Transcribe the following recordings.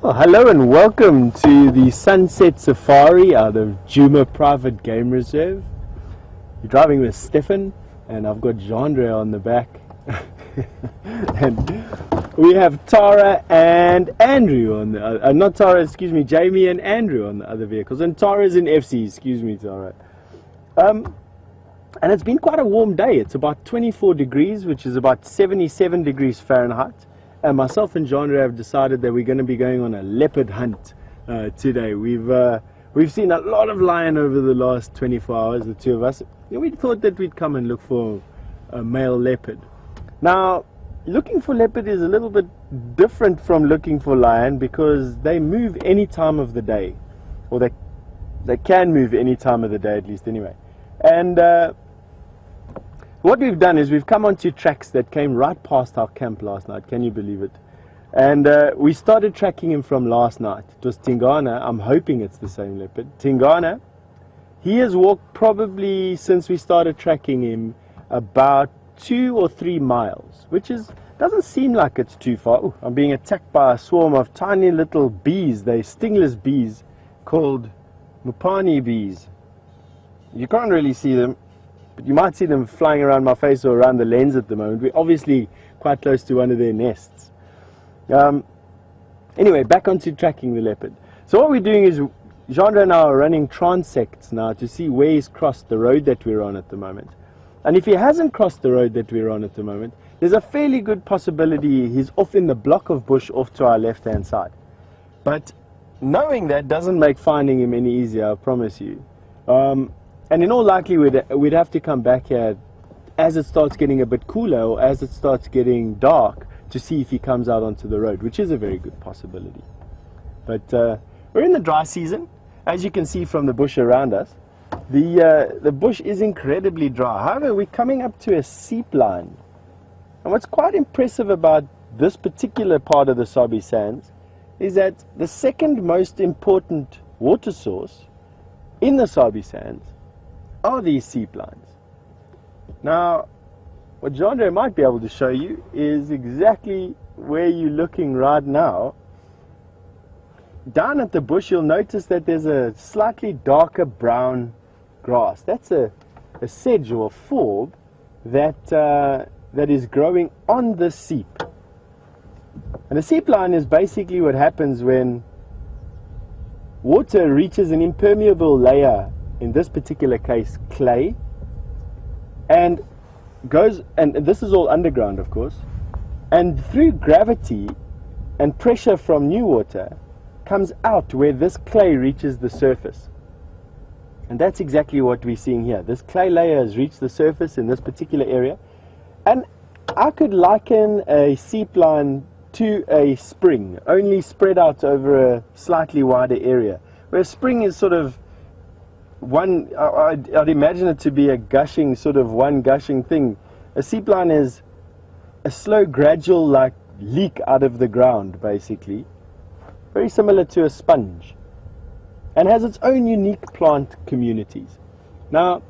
Well, hello and welcome to the Sunset Safari out of Djuma Private Game Reserve. You're driving with Stefan and I've got Jandre on the back. And we have Tara and Andrew on the not Tara, excuse me, Jamie and Andrew on the other vehicles, and Tara's in FC, excuse me, Tara. And it's been quite a warm day. It's about 24 degrees, which is about 77 degrees Fahrenheit. And myself and Jandre have decided that we're going to be going on a leopard hunt today. We've seen a lot of lion over the last 24 hours, the two of us. And we thought that we'd come and look for a male leopard. Now, looking for leopard is a little bit different from looking for lion because they move any time of the day, or they can move any time of the day, at least anyway. And what we've done is we've come onto tracks that came right past our camp last night. Can you believe it? And we started tracking him from last night. It was Tingana. I'm hoping it's the same leopard. Tingana. He has walked probably since we started tracking him about 2 or 3 miles, which doesn't seem like it's too far. Ooh, I'm being attacked by a swarm of tiny little bees. They're stingless bees called Mupani bees. You can't really see them, but you might see them flying around my face or around the lens at the moment. We're obviously quite close to one of their nests. Anyway, back onto tracking the leopard. So what we're doing is Jandre and I are running transects now to see where he's crossed the road that we're on at the moment. And if he hasn't crossed the road that we're on at the moment, there's a fairly good possibility he's off in the block of bush off to our left-hand side. But knowing that doesn't make finding him any easier, I promise you. And in all likelihood, we'd have to come back here as it starts getting a bit cooler or as it starts getting dark to see if he comes out onto the road, which is a very good possibility. But we're in the dry season. As you can see from the bush around us, the bush is incredibly dry. However, we're coming up to a seep line. And what's quite impressive about this particular part of the Sabi Sands is that the second most important water source in the Sabi Sands are these seep lines. Now, what Jandre might be able to show you is exactly where you're looking right now. Down at the bush, you'll notice that there's a slightly darker brown grass. That's a sedge or a forb that is growing on the seep. And a seep line is basically what happens when water reaches an impermeable layer, in this particular case clay, and this is all underground, of course, and through gravity and pressure from new water comes out where this clay reaches the surface. And that's exactly what we're seeing here. This clay layer has reached the surface in this particular area, and I could liken a seep line to a spring, only spread out over a slightly wider area, where a spring is sort of I'd imagine it to be a gushing, sort of one gushing thing. A seep line is a slow, gradual, like leak out of the ground, basically. Very similar to a sponge. And has its own unique plant communities. Now,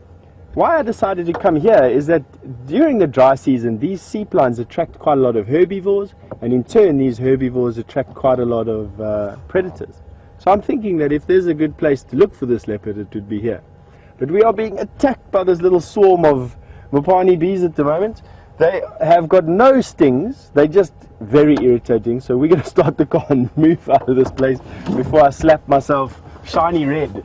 why I decided to come here is that during the dry season, these seep lines attract quite a lot of herbivores, and in turn, these herbivores attract quite a lot of predators. So I'm thinking that if there's a good place to look for this leopard, it would be here. But we are being attacked by this little swarm of Mupani bees at the moment. They have got no stings. They're just very irritating. So we're going to start the car and move out of this place before I slap myself shiny red.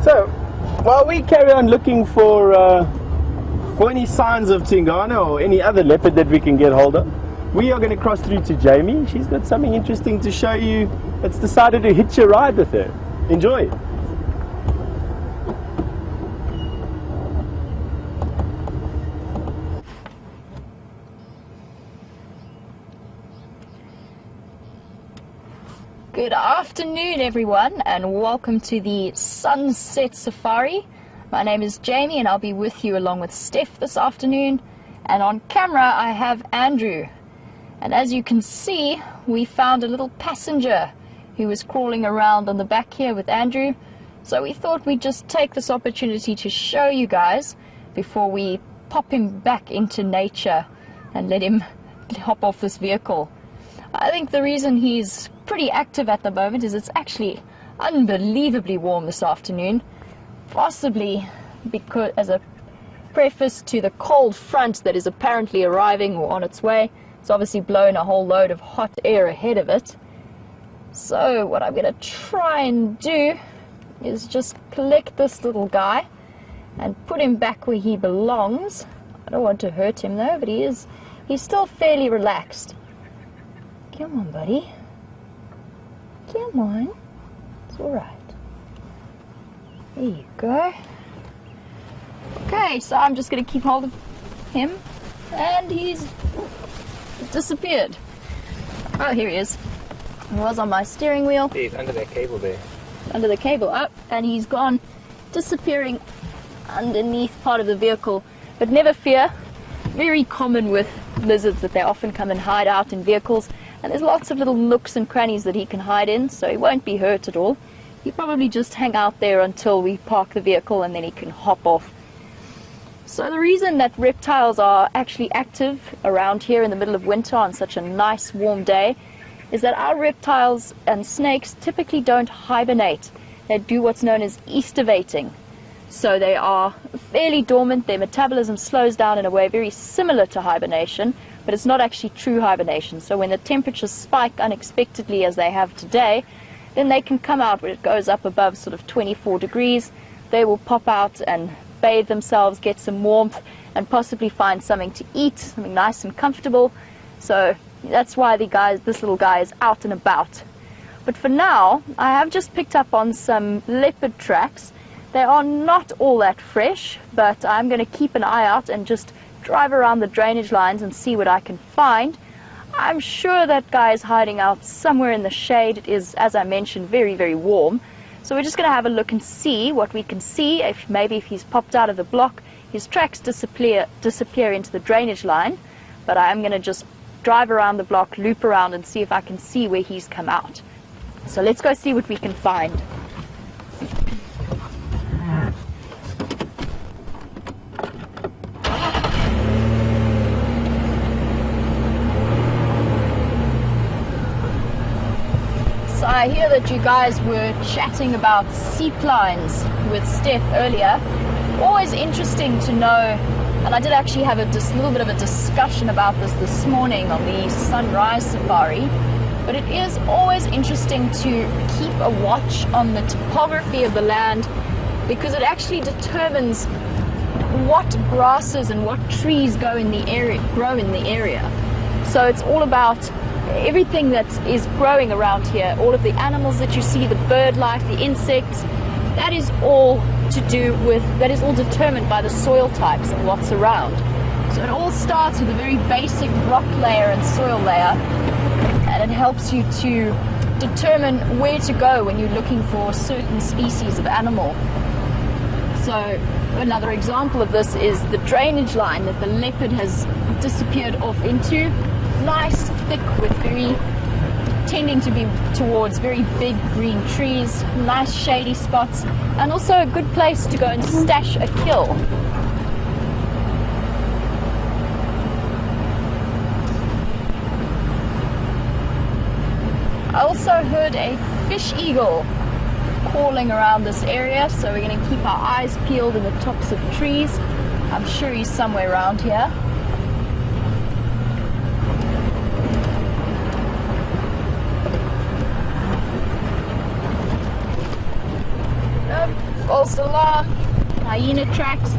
So while we carry on looking for any signs of Tingana or any other leopard that we can get hold of, we are going to cross through to Jamie. She's got something interesting to show you. It's decided to hitch a ride with her. Enjoy. Good afternoon, everyone, and welcome to the Sunset Safari. My name is Jamie, and I'll be with you along with Steph this afternoon. And on camera, I have Andrew. And as you can see, we found a little passenger who was crawling around on the back here with Andrew. So we thought we'd just take this opportunity to show you guys before we pop him back into nature and let him hop off this vehicle. I think the reason he's pretty active at the moment is it's actually unbelievably warm this afternoon, possibly because as a preface to the cold front that is apparently arriving or on its way. It's obviously blown a whole load of hot air ahead of it. So what I'm going to try and do is just collect this little guy and put him back where he belongs. I don't want to hurt him though, but he's still fairly relaxed. Come on, buddy. Come on. It's all right. There you go. Okay, so I'm just going to keep hold of him, and he's disappeared. Oh, here he is. He was on my steering wheel. He's under that cable there. Under the cable, up, and he's gone, disappearing underneath part of the vehicle. But never fear, very common with lizards that they often come and hide out in vehicles, and there's lots of little nooks and crannies that he can hide in, so he won't be hurt at all. He'll probably just hang out there until we park the vehicle, and then he can hop off. So the reason that reptiles are actually active around here in the middle of winter on such a nice warm day is that our reptiles and snakes typically don't hibernate. They do what's known as estivating. So they are fairly dormant, their metabolism slows down in a way very similar to hibernation, but it's not actually true hibernation. So when the temperatures spike unexpectedly as they have today, then they can come out when it goes up above sort of 24 degrees. They will pop out and bathe themselves, get some warmth, and possibly find something to eat, something nice and comfortable. So that's why this little guy is out and about. But for now, I have just picked up on some leopard tracks. They are not all that fresh, but I'm going to keep an eye out and just drive around the drainage lines and see what I can find. I'm sure that guy is hiding out somewhere in the shade. It is, as I mentioned, very, very warm. So we're just going to have a look and see what we can see. Maybe if he's popped out of the block, his tracks disappear into the drainage line. But I'm going to just drive around the block, loop around, and see if I can see where he's come out. So let's go see what we can find. So I hear that you guys were chatting about seep lines with Steph earlier. Always interesting to know, and I did actually have a little bit of a discussion about this morning on the sunrise safari, but it is always interesting to keep a watch on the topography of the land, because it actually determines what grasses and what trees grow in the area. So it's all about everything that is growing around here, all of the animals that you see, the bird life, the insects, that is all determined by the soil types and what's around. So it all starts with a very basic rock layer and soil layer, and it helps you to determine where to go when you're looking for a certain species of animal. So another example of this is the drainage line that the leopard has disappeared off into. Nice, thick, with tending to be towards very big green trees, nice shady spots, and also a good place to go and stash a kill. I also heard a fish eagle calling around this area, so we're going to keep our eyes peeled in the tops of trees. I'm sure he's somewhere around here. False alarm, hyena tracks.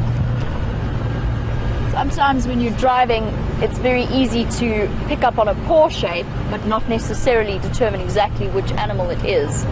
Sometimes when you're driving, it's very easy to pick up on a paw shape, but not necessarily determine exactly which animal it is.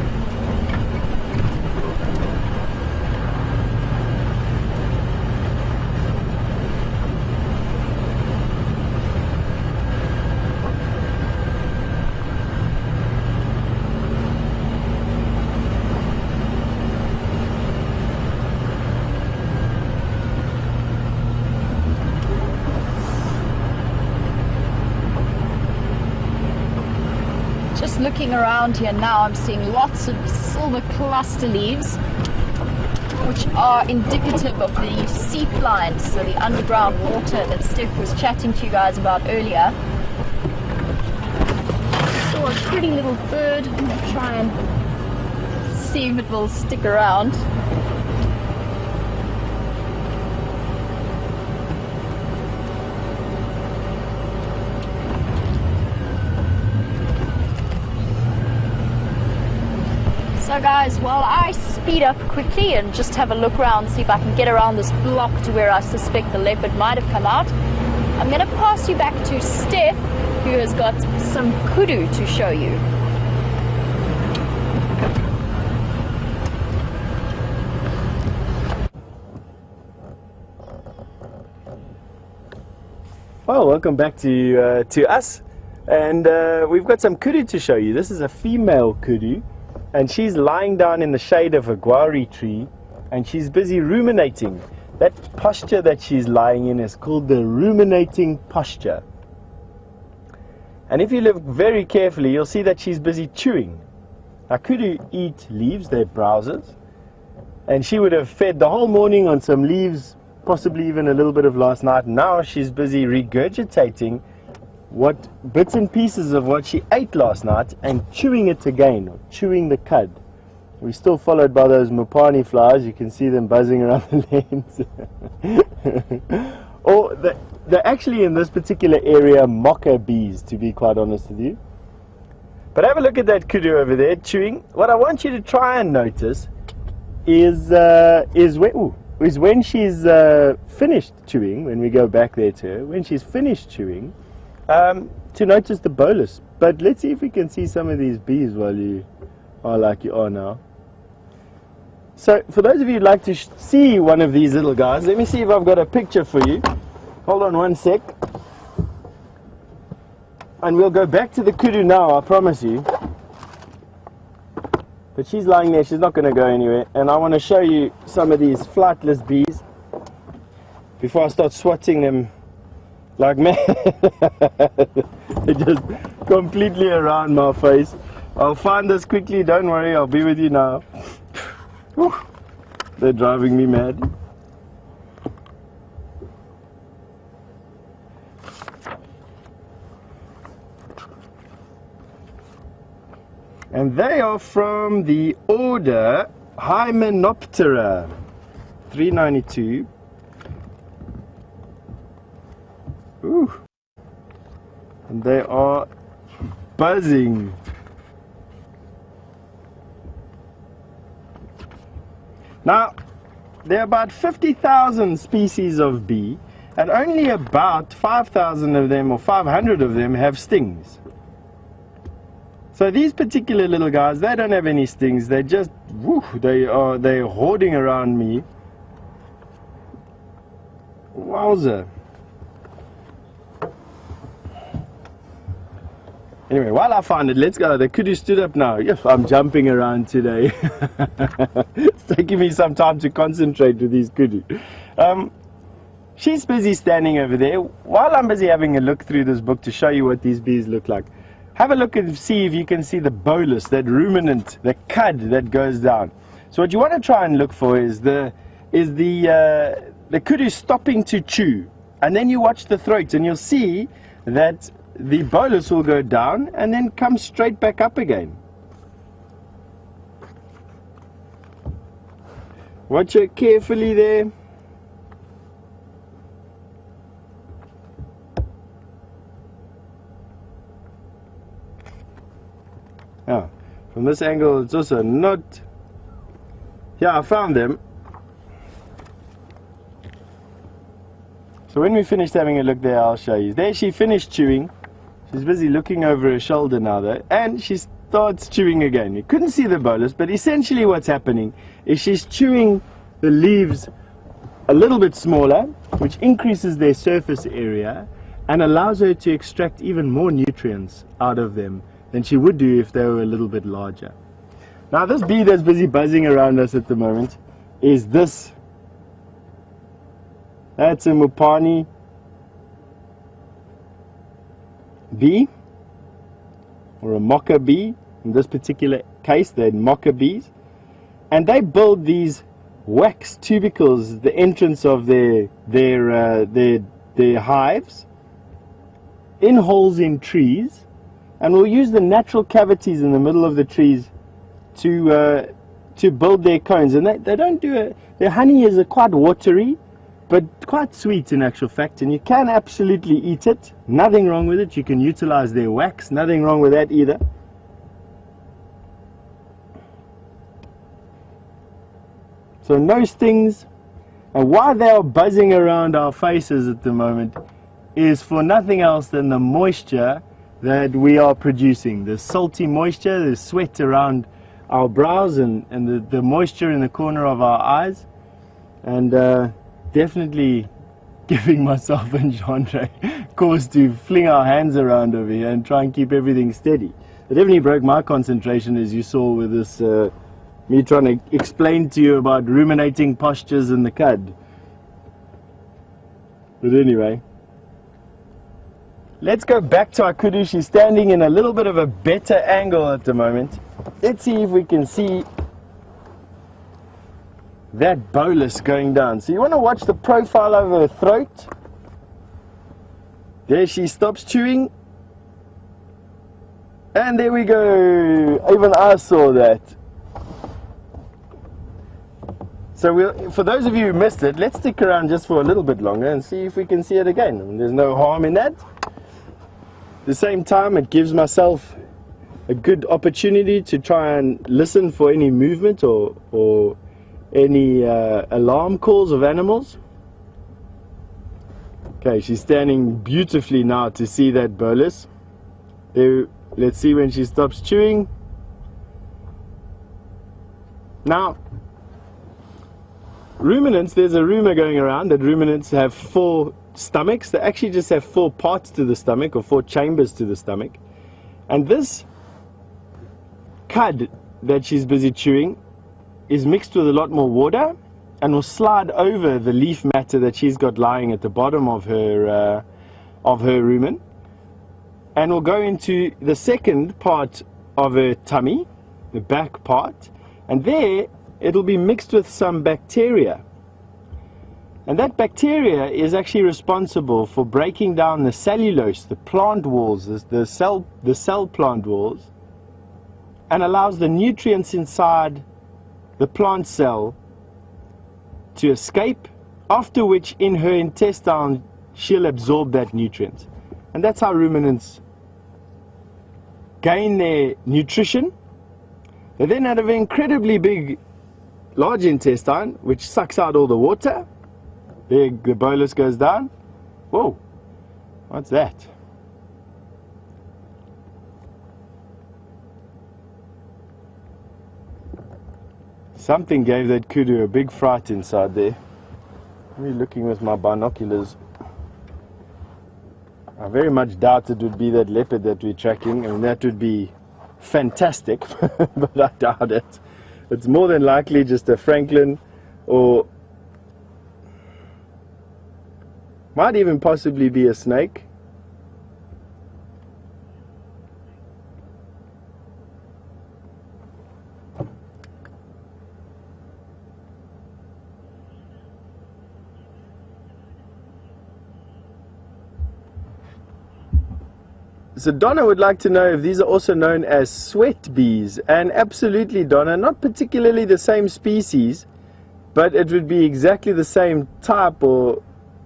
Looking around here now, I'm seeing lots of silver cluster leaves. which are indicative of the seep lines, so the underground water that Steph was chatting to you guys about earlier. Saw a pretty little bird. I'm going to try and see if it will stick around. So guys, while I speed up quickly and just have a look around, see if I can get around this block to where I suspect the leopard might have come out, I'm going to pass you back to Steph, who has got some kudu to show you. Well, welcome back to us, and we've got some kudu to show you. This is a female kudu, and she's lying down in the shade of a guari tree, and she's busy ruminating. That posture that she's lying in is called the ruminating posture. And if you look very carefully, you'll see that she's busy chewing. Now, kudu eat leaves, they're browsers, and she would have fed the whole morning on some leaves, possibly even a little bit of last night. Now she's busy regurgitating what bits and pieces of what she ate last night and chewing it again, or chewing the cud. We're still followed by those mopani flies. You can see them buzzing around the lens. Or they're actually in this particular area mocha bees, to be quite honest with you. But have a look at that kudu over there chewing. What I want you to try and notice is when she's finished chewing, when we go back there to her, when she's finished chewing, to notice the bolus. But let's see if we can see some of these bees while you are like you are now. So for those of you who'd like to see one of these little guys, let me see if I've got a picture for you. Hold on one sec. And we'll go back to the kudu now, I promise you. But she's lying there, she's not going to go anywhere. And I want to show you some of these flightless bees before I start swatting them like mad. They're just completely around my face. I'll find this quickly, don't worry, I'll be with you now. Whew. They're driving me mad. And they are from the order Hymenoptera 392. Ooh. And they are buzzing. Now, there are about 50,000 species of bee, and only about 5,000 of them or 500 of them have stings. So these particular little guys, they don't have any stings. They just, they're hoarding around me. Wowza. Anyway, while I find it, let's go. The kudu stood up now. Yes, I'm jumping around today. It's taking me some time to concentrate with these kudu. She's busy standing over there while I'm busy having a look through this book to show you what these bees look like. Have a look and see if you can see the bolus, that ruminant, the cud that goes down. So what you want to try and look for is the kudu stopping to chew, and then you watch the throat and you'll see that the bolus will go down and then come straight back up again. Watch it carefully there. Yeah, from this angle it's also not. Yeah, I found them. So when we finished having a look there, I'll show you. There she finished chewing. She's busy looking over her shoulder now though, and she starts chewing again. You couldn't see the bolus, but essentially what's happening is she's chewing the leaves a little bit smaller, which increases their surface area and allows her to extract even more nutrients out of them than she would do if they were a little bit larger. Now this bee that's busy buzzing around us at the moment is this. That's a mopani bee, or a mocha bee. In this particular case, they're mocha bees, and they build these wax tubercles at the entrance of their hives in holes in trees, and will use the natural cavities in the middle of the trees to build their cones. And they don't do it. Their honey is quite watery, but quite sweet in actual fact, and you can absolutely eat it. Nothing wrong with it. You can utilize their wax. Nothing wrong with that either. So no stings. And why they are buzzing around our faces at the moment is for nothing else than the moisture that we are producing. The salty moisture, the sweat around our brows, and the moisture in the corner of our eyes. And definitely giving myself and Genre cause to fling our hands around over here and try and keep everything steady. It definitely broke my concentration, as you saw with this me trying to explain to you about ruminating postures in the cud. But anyway, let's go back to our kudu. She's standing in a little bit of a better angle at the moment. Let's see if we can see that bolus going down. So you want to watch the profile of her throat. There she stops chewing. And there we go. Even I saw that. So for those of you who missed it, let's stick around just for a little bit longer and see if we can see it again. I mean, there's no harm in that. At the same time, it gives myself a good opportunity to try and listen for any movement or any alarm calls of animals. Okay, she's standing beautifully now to see that bolus. There, let's see when she stops chewing. Now, ruminants, there's a rumor going around that ruminants have 4 stomachs. They actually just have 4 parts to the stomach, or 4 chambers to the stomach. And this cud that she's busy chewing is mixed with a lot more water and will slide over the leaf matter that she's got lying at the bottom of her rumen, and will go into the second part of her tummy, the back part, and there it'll be mixed with some bacteria. And that bacteria is actually responsible for breaking down the cellulose, the plant walls, the cell plant walls, and allows the nutrients inside the plant cell to escape, after which in her intestine she'll absorb that nutrient. And that's how ruminants gain their nutrition. They then have an incredibly big large intestine which sucks out all the water. There, the bolus goes down. Whoa, what's that? Something gave that kudu a big fright inside there. I'm really looking with my binoculars. I very much doubt it would be that leopard that we're tracking. I mean, that would be fantastic, but I doubt it. It's more than likely just a francolin, or might even possibly be a snake. So Donna would like to know if these are also known as sweat bees. And absolutely, Donna, not particularly the same species, but it would be exactly the same type, or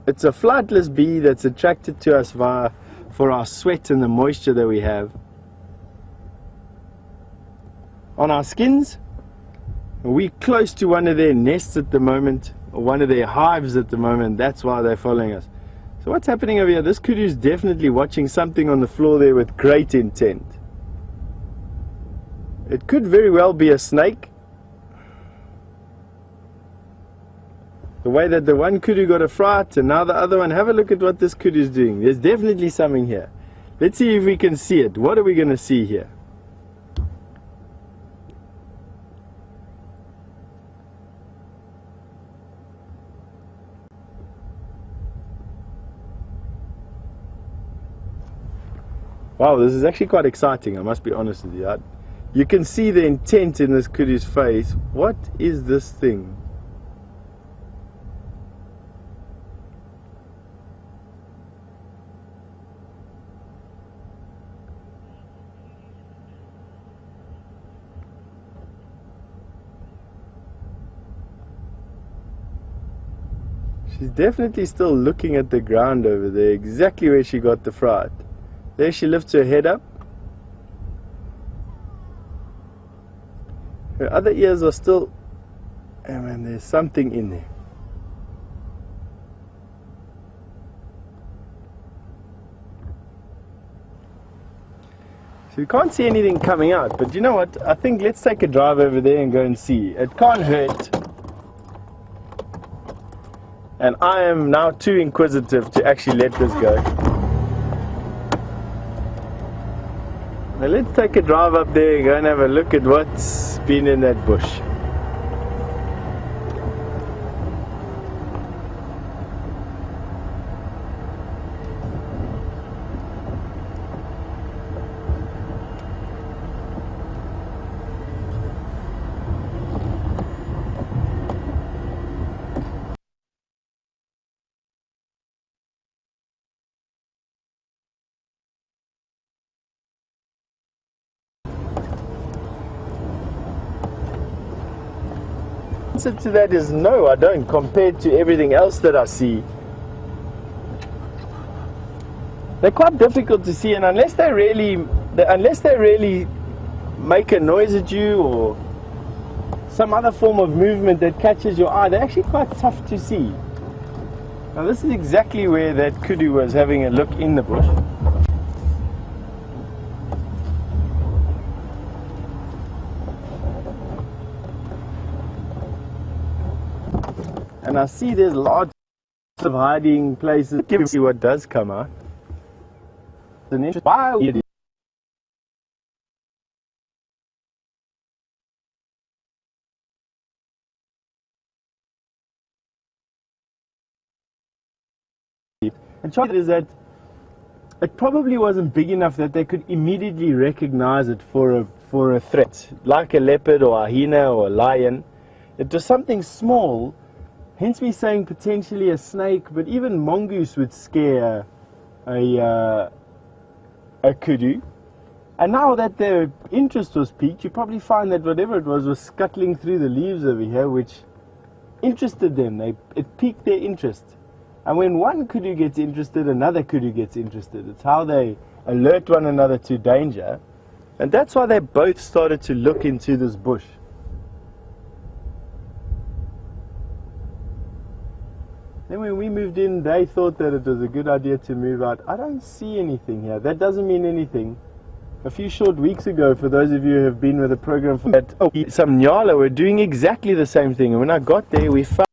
it's a flightless bee that's attracted to us for our sweat and the moisture that we have on our skins. We're close to one of their nests at the moment, or one of their hives at the moment. That's why they're following us. So what's happening over here? This kudu is definitely watching something on the floor there with great intent. It could very well be a snake. The way that the one kudu got a fright and now the other one, have a look at what this kudu is doing. There's definitely something here. Let's see if we can see it. What are we going to see here? Wow, this is actually quite exciting, I must be honest with you. You can see the intent in this kudu's face. What is this thing? She's definitely still looking at the ground over there, exactly where she got the fright. There she lifts her head up. Her other ears are still... Oh man, there's something in there. So you can't see anything coming out, but you know what? I think let's take a drive over there and go and see. It can't hurt. And I am now too inquisitive to actually let this go. Now let's take a drive up there and go and have a look at what's been in that bush. The answer to that is no, I don't, compared to everything else that I see. They're quite difficult to see, and unless they really make a noise at you or some other form of movement that catches your eye, they're actually quite tough to see. Now this is exactly where that kudu was having a look in the bush. And I see there's lots of hiding places. Give me what does come out. Why and chance is that it probably wasn't big enough that they could immediately recognize it for a threat, like a leopard or a hyena or a lion. It was something small. Hence me saying potentially a snake, but even mongoose would scare a kudu. And now that their interest was piqued, you probably find that whatever it was scuttling through the leaves over here, which interested them. It piqued their interest. And when one kudu gets interested, another kudu gets interested. It's how they alert one another to danger. And that's why they both started to look into this bush. Then when we moved in, they thought that it was a good idea to move out. I don't see anything here. That doesn't mean anything. A few short weeks ago, for those of you who have been with the program, some nyala were doing exactly the same thing. And when I got there, we found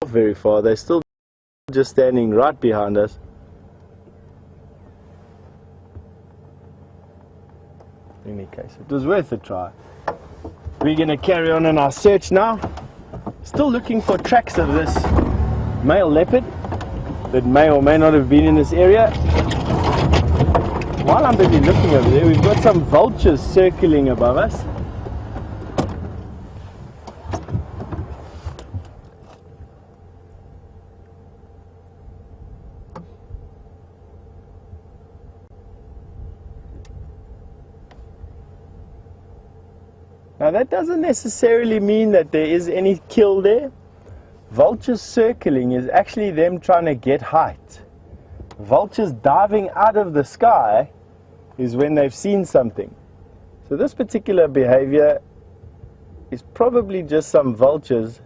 very far. They're still just standing right behind us. In any case, it was worth a try. We're going to carry on in our search now. Still looking for tracks of this male leopard that may or may not have been in this area. While I'm busy looking over there, we've got some vultures circling above us. Now that doesn't necessarily mean that there is any kill there. Vultures circling is actually them trying to get height. Vultures diving out of the sky is when they've seen something. So this particular behavior is probably just some vultures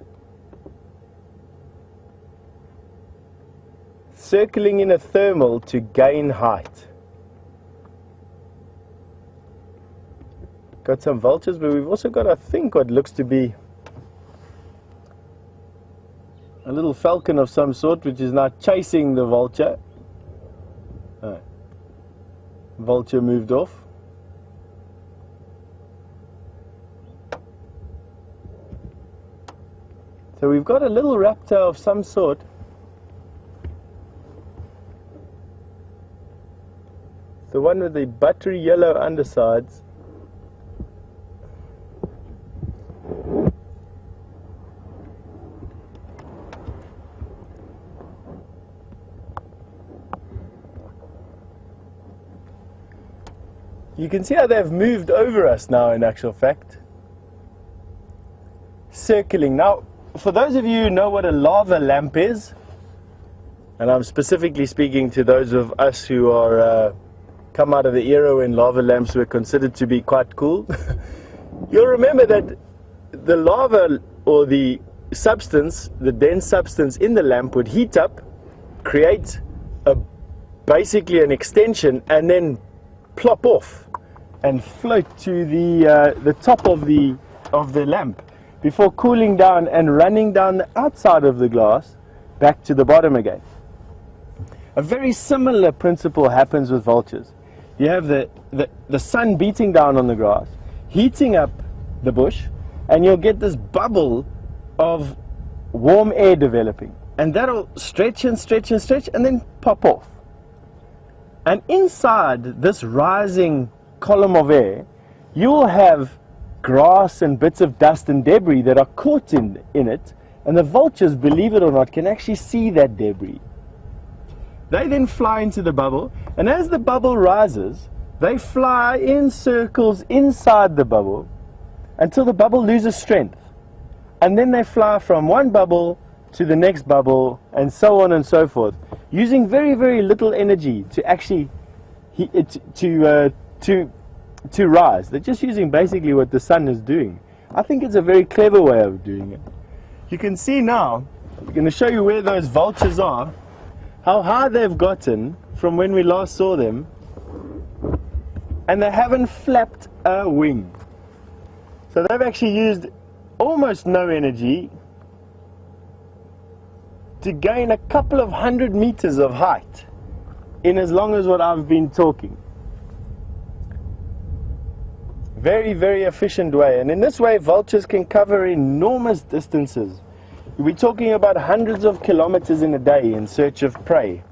circling in a thermal to gain height. Got some vultures, but we've also got, I think, what looks to be a little falcon of some sort, which is now chasing the vulture. Vulture moved off. So we've got a little raptor of some sort. The one with the buttery yellow undersides. You can see how they've moved over us now, in actual fact. circling. Now, for those of you who know what a lava lamp is, and I'm specifically speaking to those of us who are come out of the era when lava lamps were considered to be quite cool, you'll remember that the lava, or the substance, the dense substance in the lamp, would heat up, create basically an extension, and then plop off and float to the top of the lamp before cooling down and running down the outside of the glass back to the bottom again. A very similar principle happens with vultures. You have the sun beating down on the grass, heating up the bush, and you'll get this bubble of warm air developing, and that'll stretch and stretch and stretch and then pop off. And inside this rising column of air, you'll have grass and bits of dust and debris that are caught in it, and the vultures, believe it or not, can actually see that debris. They then fly into the bubble, and as the bubble rises, they fly in circles inside the bubble until the bubble loses strength. And then they fly from one bubble to the next bubble, and so on and so forth, using very, very little energy to actually to rise. They're just using basically what the sun is doing. I think it's a very clever way of doing it. You can see now, I'm going to show you where those vultures are, how high they've gotten from when we last saw them, and they haven't flapped a wing. So they've actually used almost no energy to gain a couple of 100 meters of height in as long as what I've been talking. Very, very efficient way, and in this way vultures can cover enormous distances. We're talking about hundreds of kilometers in a day in search of prey.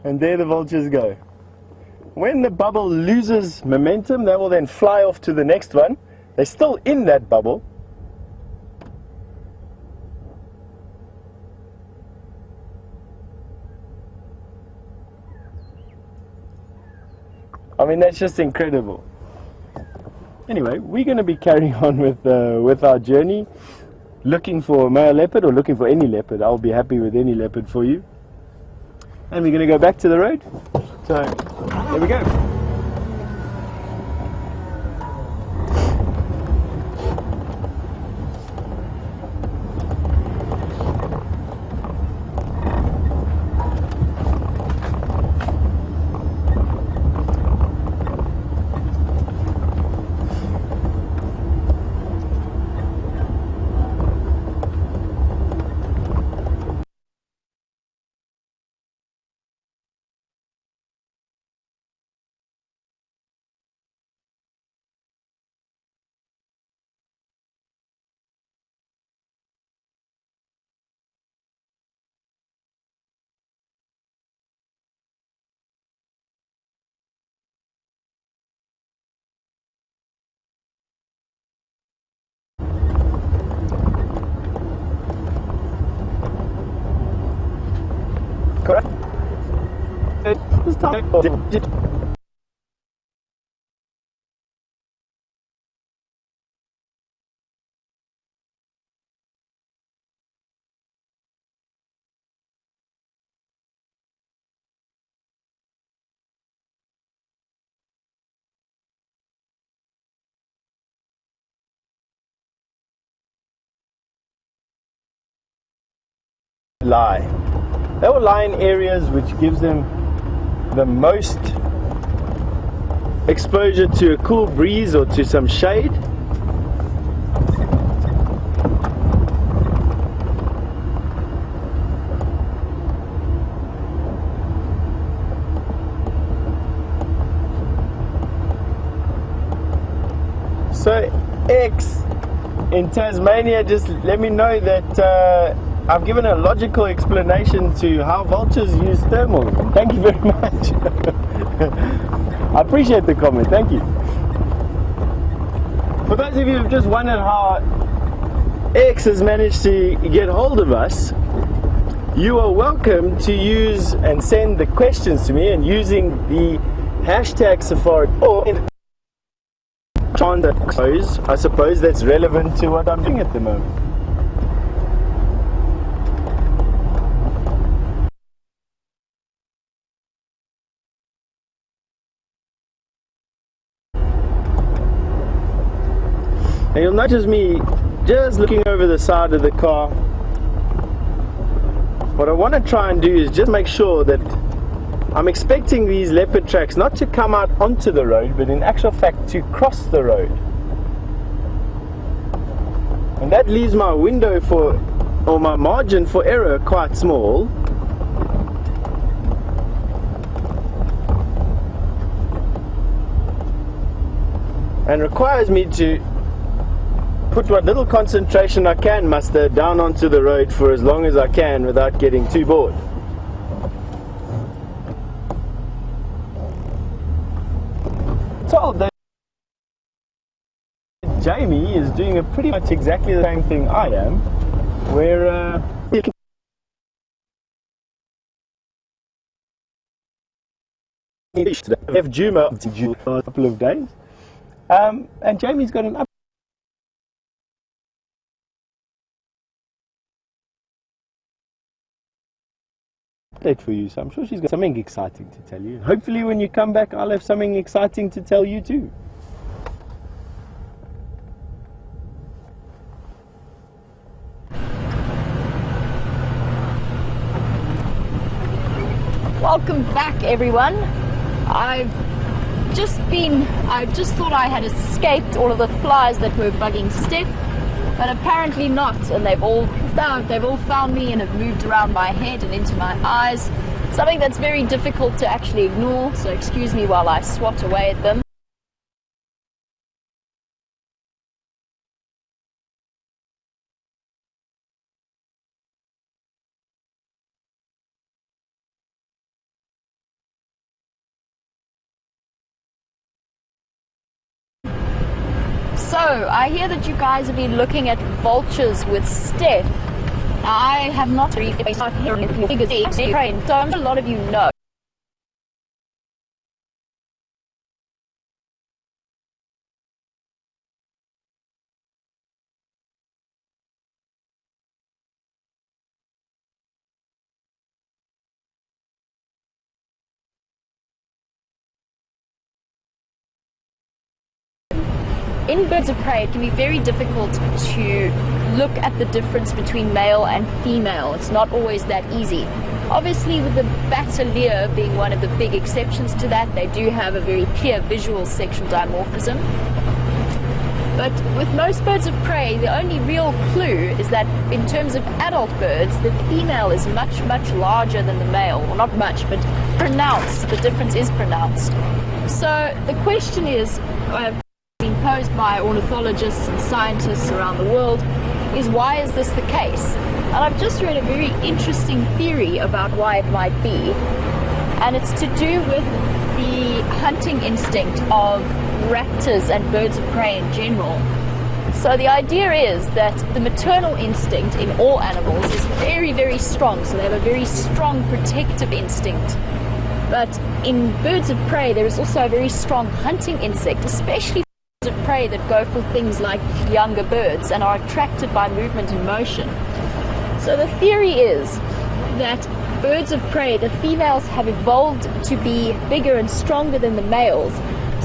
And there the vultures go. When the bubble loses momentum, they will then fly off to the next one. They're still in that bubble. I mean, that's just incredible. Anyway, we're going to be carrying on with our journey, looking for a male leopard, or looking for any leopard. I'll be happy with any leopard for you. And we're going to go back to the road. So, here we go. Correct. Lie. They will lie in areas which gives them the most exposure to a cool breeze or to some shade. So X in Tasmania just let me know that I've given a logical explanation to how vultures use thermal. Thank you very much. I appreciate the comment, thank you. For those of you who've just wondered how X has managed to get hold of us, you are welcome to use and send the questions to me, and using the hashtag Safari or I suppose that's relevant to what I'm doing at the moment. And you'll notice me just looking over the side of the car. What I want to try and do is just make sure that I'm expecting these leopard tracks not to come out onto the road, but in actual fact to cross the road. And that leaves my window for, or my margin for error, quite small. And requires me to put what little concentration I can muster down onto the road for as long as I can without getting too bored. Told that Jamie is doing pretty much exactly the same thing I am, where have Juma for a couple of days, and Jamie's got an update for you, so I'm sure she's got something exciting to tell you. Hopefully when you come back I'll have something exciting to tell you too. Welcome back, everyone. I just thought I had escaped all of the flies that were bugging Steph, but apparently not, and they've all found me and have moved around my head and into my eyes, something that's very difficult to actually ignore, so excuse me while I swat away at them. So, I hear that you guys have been looking at vultures with Steph. Now, I have not really started hearing figures, so a lot of you know. In birds of prey, it can be very difficult to look at the difference between male and female. It's not always that easy. Obviously, with the batalier being one of the big exceptions to that, they do have a very clear visual sexual dimorphism. But with most birds of prey, the only real clue is that in terms of adult birds, the female is much, much larger than the male. Well, not much, but pronounced. The difference is pronounced. So the question is, posed by ornithologists and scientists around the world, is why is this the case? And I've just read a very interesting theory about why it might be, and it's to do with the hunting instinct of raptors and birds of prey in general. So the idea is that the maternal instinct in all animals is very, very strong, so they have a very strong protective instinct. But in birds of prey, there is also a very strong hunting instinct, especially of prey that go for things like younger birds and are attracted by movement and motion. So the theory is that birds of prey, the females have evolved to be bigger and stronger than the males,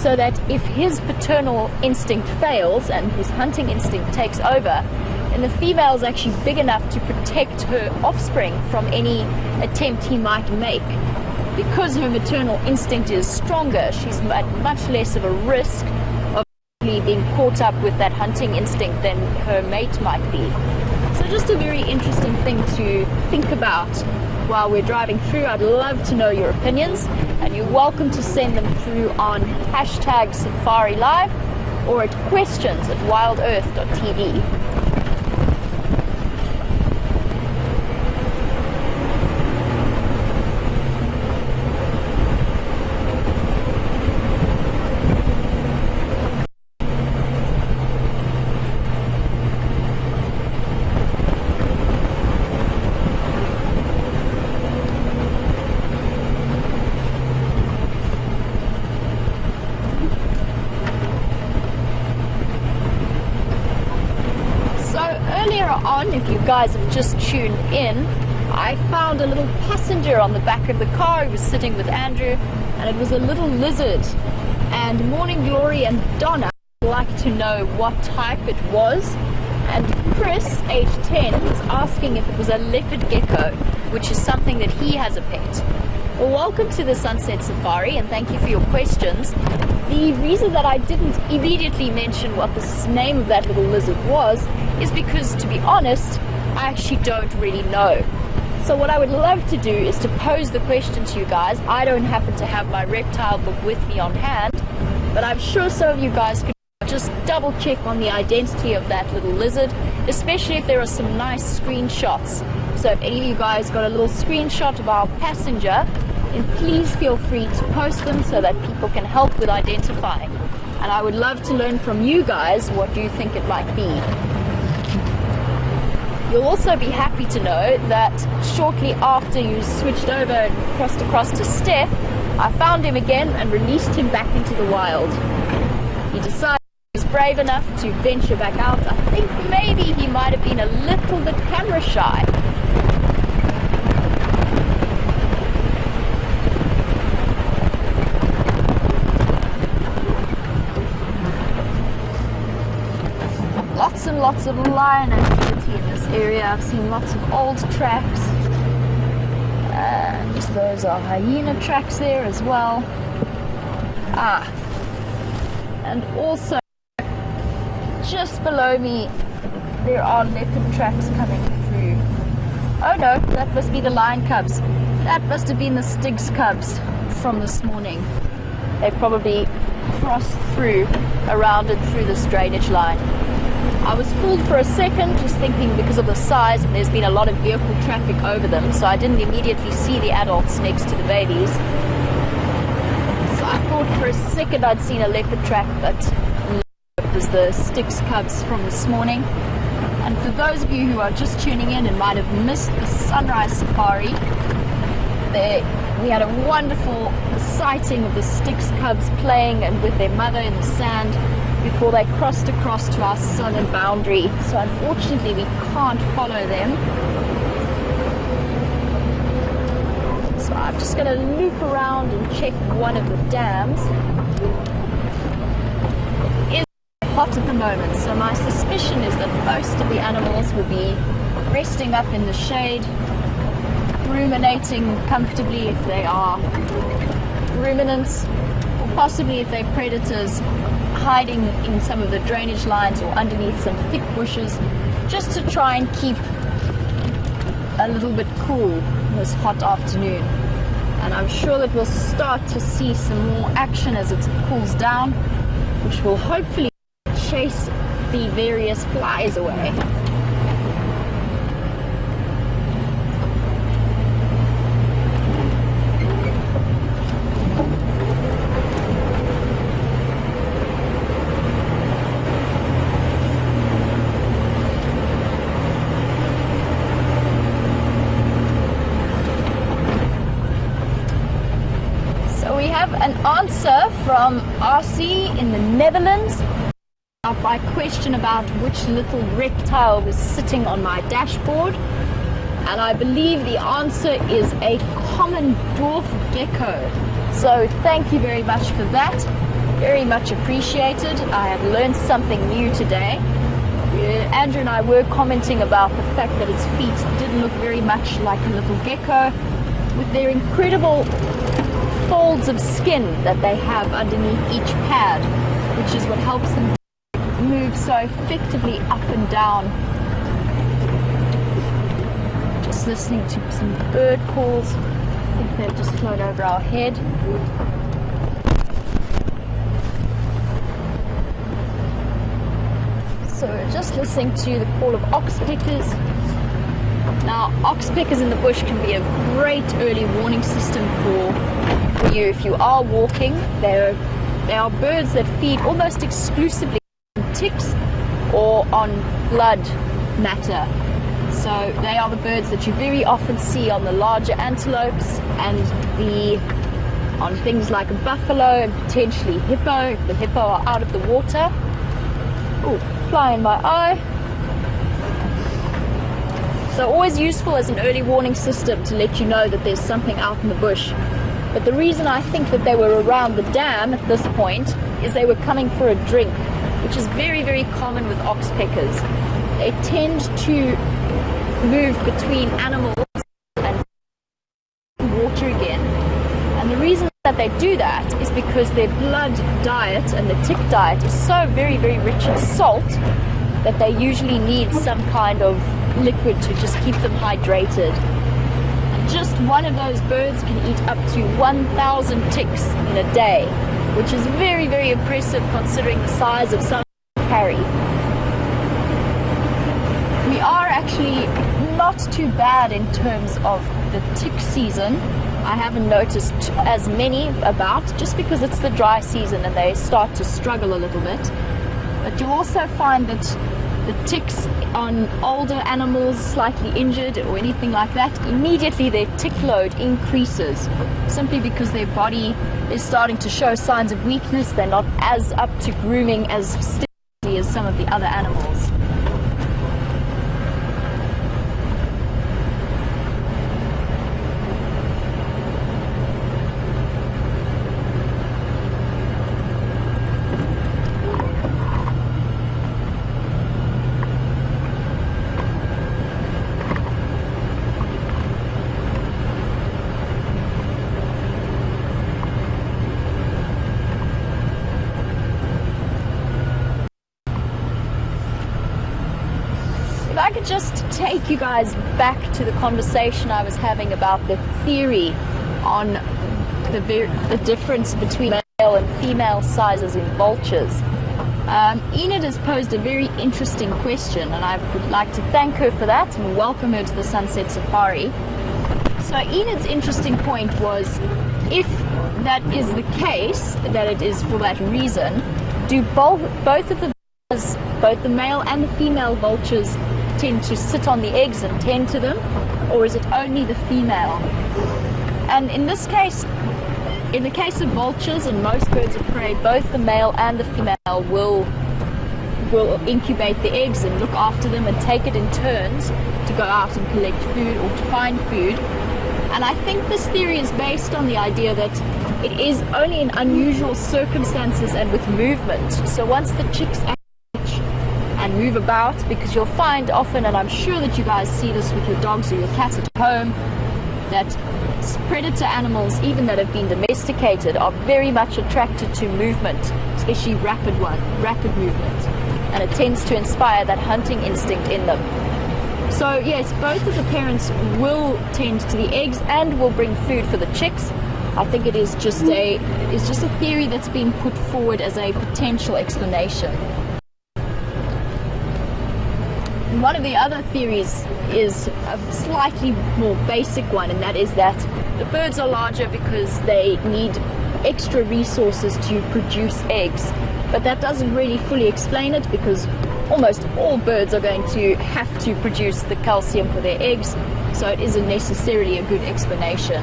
so that if his paternal instinct fails and his hunting instinct takes over, then the female is actually big enough to protect her offspring from any attempt he might make. Because her maternal instinct is stronger, she's at much less of a risk being caught up with that hunting instinct than her mate might be. So just a very interesting thing to think about while we're driving through. I'd love to know your opinions, and you're welcome to send them through on hashtag Safari Live or at questions@wildearth.tv. if you guys have just tuned in, I found a little passenger on the back of the car who was sitting with Andrew, and it was a little lizard. And Morning Glory and Donna would like to know what type it was. And Chris, age 10, was asking if it was a leopard gecko, which is something that he has a pet. Well, welcome to the Sunset Safari, and thank you for your questions. The reason that I didn't immediately mention what the name of that little lizard was is because, to be honest, I actually don't really know. So what I would love to do is to pose the question to you guys. I don't happen to have my reptile book with me on hand, but I'm sure some of you guys could just double check on the identity of that little lizard, especially if there are some nice screenshots. So if any of you guys got a little screenshot of our passenger, then please feel free to post them so that people can help with identifying. And I would love to learn from you guys what you think it might be. You'll also be happy to know that shortly after you switched over and crossed across to Steph, I found him again and released him back into the wild. He decided he was brave enough to venture back out. I think maybe he might have been a little bit camera shy. Lots and lots of lion activity in this area. I've seen lots of old tracks, and those are hyena tracks there as well. And also just below me there are leopard tracks coming through. Oh no, that must be the lion cubs. That must have been the Styx cubs from this morning. They probably crossed through, around and through this drainage line. I was fooled for a second, just thinking because of the size and there's been a lot of vehicle traffic over them, so I didn't immediately see the adults next to the babies. So I thought for a second I'd seen a leopard track, but it was the Styx cubs from this morning. And for those of you who are just tuning in and might have missed the sunrise safari, we had a wonderful sighting of the Styx cubs playing and with their mother in the sand before they crossed across to our southern boundary. So unfortunately we can't follow them. So I'm just going to loop around and check one of the dams. It is hot at the moment, so my suspicion is that most of the animals will be resting up in the shade, ruminating comfortably if they are ruminants, or possibly if they're predators, hiding in some of the drainage lines or underneath some thick bushes, just to try and keep a little bit cool this hot afternoon. And I'm sure that we'll start to see some more action as it cools down, which will hopefully chase the various flies away. An answer from RC in the Netherlands about my question about which little reptile was sitting on my dashboard, and I believe the answer is a common dwarf gecko. So thank you very much for that, very much appreciated. I have learned something new today. Andrew and I were commenting about the fact that its feet did look very much like a little gecko, with their incredible folds of skin that they have underneath each pad, which is what helps them move so effectively up and down. Just listening to some bird calls. I think they've just flown over our head. So we're just listening to the call of oxpeckers. Now, oxpeckers in the bush can be a great early warning system for you if you are walking. They are birds that feed almost exclusively on ticks or on blood matter. So they are the birds that you very often see on the larger antelopes and on things like a buffalo and potentially hippo, if the hippo are out of the water. Oh, fly in my eye. So always useful as an early warning system to let you know that there's something out in the bush. But the reason I think that they were around the dam at this point is they were coming for a drink, which is very, very common with oxpeckers. They tend to move between animals and water again. And the reason that they do that is because their blood diet and the tick diet is so very, very rich in salt that they usually need some kind of liquid to just keep them hydrated. And just one of those birds can eat up to 1,000 ticks in a day, which is very, very impressive considering the size of some carry. We are actually not too bad in terms of the tick season. I haven't noticed as many about, just because it's the dry season and they start to struggle a little bit. But you also find that the ticks on older animals, slightly injured or anything like that, immediately their tick load increases, simply because their body is starting to show signs of weakness. They're not as up to grooming as stiffly as some of the other animals. If I could just take you guys back to the conversation I was having about the theory on the difference between male and female sizes in vultures. Enid has posed a very interesting question, and I would like to thank her for that and welcome her to the Sunset Safari. So Enid's interesting point was, if that is the case, that it is for that reason, do both the male and the female vultures tend to sit on the eggs and tend to them, or is it only the female? And in this case, in the case of vultures and most birds of prey, both the male and the female will incubate the eggs and look after them and take it in turns to go out and collect food or to find food. And I think this theory is based on the idea that it is only in unusual circumstances and with movement. So once the chicks and move about, because you'll find often, and I'm sure that you guys see this with your dogs or your cats at home, that predator animals, even that have been domesticated, are very much attracted to movement, especially rapid movement, and it tends to inspire that hunting instinct in them. So yes, both of the parents will tend to the eggs and will bring food for the chicks. I think it is just a theory that's been put forward as a potential explanation. One of the other theories is a slightly more basic one, and that is that the birds are larger because they need extra resources to produce eggs. But that doesn't really fully explain it, because almost all birds are going to have to produce the calcium for their eggs, so it isn't necessarily a good explanation.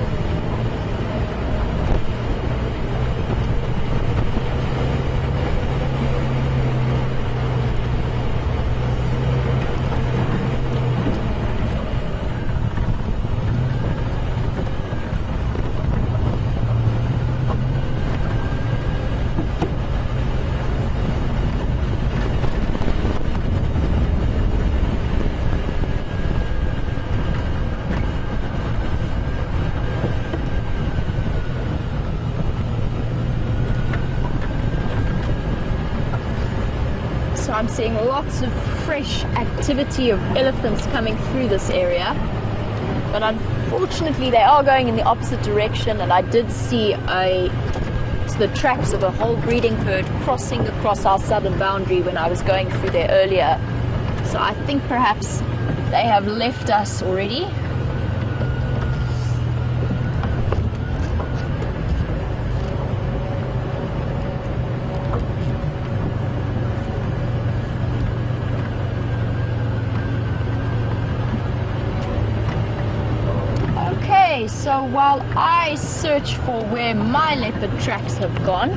So I'm seeing lots of fresh activity of elephants coming through this area, but unfortunately they are going in the opposite direction, and I did see the tracks of a whole breeding herd crossing across our southern boundary when I was going through there earlier. So I think perhaps they have left us already. So while I search for where my leopard tracks have gone,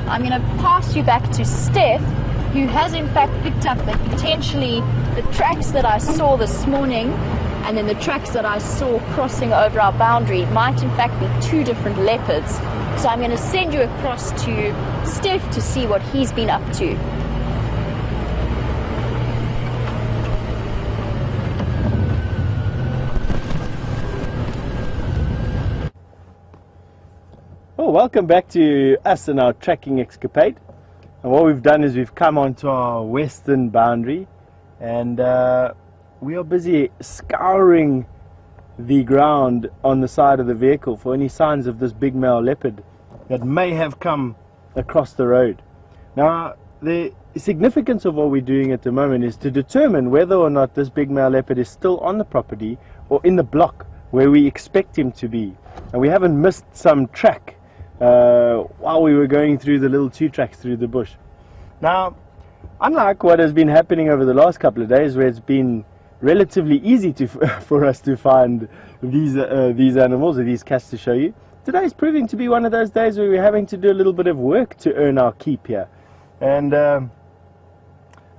I'm going to pass you back to Steph, who has in fact picked up that potentially the tracks that I saw this morning and then the tracks that I saw crossing over our boundary might in fact be two different leopards. So I'm going to send you across to Steph to see what he's been up to. Well, welcome back to us and our tracking escapade. And what we've done is we've come onto our western boundary, and we are busy scouring the ground on the side of the vehicle for any signs of this big male leopard that may have come across the road. Now, the significance of what we're doing at the moment is to determine whether or not this big male leopard is still on the property or in the block where we expect him to be. And we haven't missed some track while we were going through the little two tracks through the bush. Now, unlike what has been happening over the last couple of days, where it's been relatively easy for us to find these animals or these cats to show you, today is proving to be one of those days where we're having to do a little bit of work to earn our keep here, and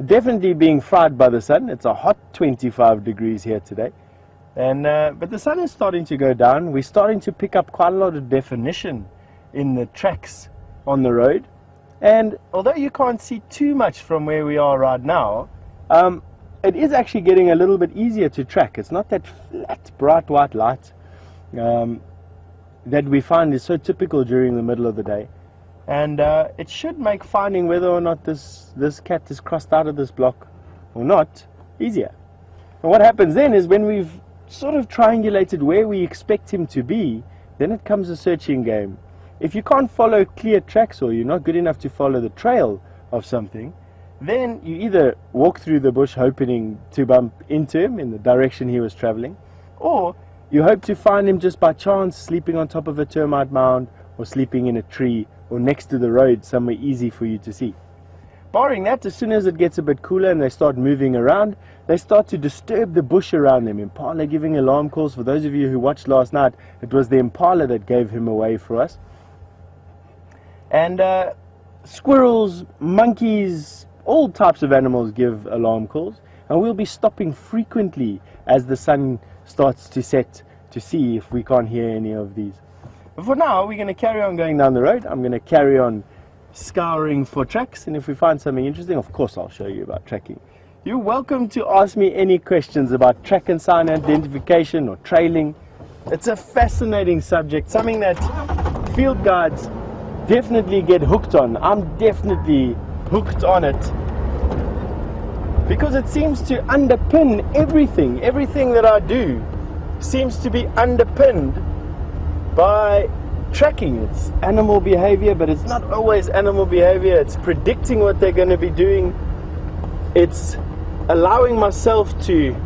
definitely being fried by the sun. It's a hot 25 degrees here today, and but the sun is starting to go down. We're starting to pick up quite a lot of definition in the tracks on the road, and although you can't see too much from where we are right now, it is actually getting a little bit easier to track. It's not that flat, bright white light that we find is so typical during the middle of the day, and it should make finding whether or not this cat is crossed out of this block or not easier. And what happens then is when we've sort of triangulated where we expect him to be, then it comes a searching game. If you can't follow clear tracks, or you're not good enough to follow the trail of something, then you either walk through the bush hoping to bump into him in the direction he was traveling, or you hope to find him just by chance sleeping on top of a termite mound, or sleeping in a tree, or next to the road somewhere easy for you to see. Barring that, as soon as it gets a bit cooler and they start moving around, they start to disturb the bush around them. Impala giving alarm calls. For those of you who watched last night, it was the impala that gave him away for us. And squirrels, monkeys, all types of animals give alarm calls, and we'll be stopping frequently as the sun starts to set to see if we can't hear any of these. But for now, we're going to carry on going down the road. I'm going to carry on scouring for tracks, and if we find something interesting, of course I'll show you about tracking. You're welcome to ask me any questions about track and sign identification or trailing. It's a fascinating subject, something that field guides definitely get hooked on. I'm definitely hooked on it because it seems to underpin everything that I do seems to be underpinned by tracking. It's animal behavior, but it's not always animal behavior. It's predicting what they're going to be doing. It's allowing myself to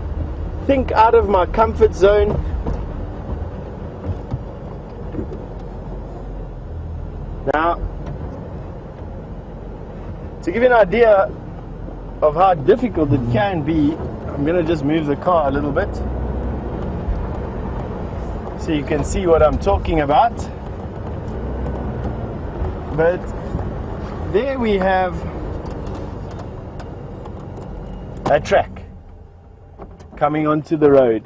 think out of my comfort zone. Now, to give you an idea of how difficult it can be, I'm going to just move the car a little bit so you can see what I'm talking about. But there we have a track coming onto the road.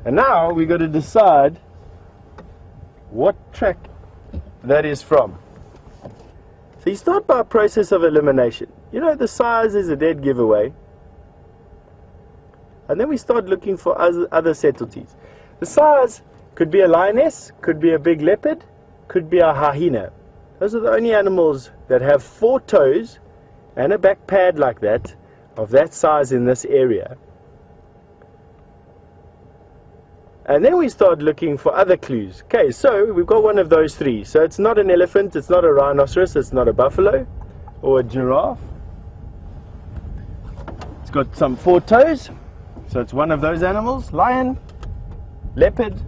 And now we got to decide what track that is from. So you start by a process of elimination. You know, the size is a dead giveaway. And then we start looking for other subtleties. The size could be a lioness, could be a big leopard, could be a hyena. Those are the only animals that have 4 toes and a back pad like that, of that size in this area. And then we start looking for other clues. Okay, so we've got one of those 3. So it's not an elephant, it's not a rhinoceros, it's not a buffalo or a giraffe. It's got some 4 toes, so it's one of those animals: lion, leopard,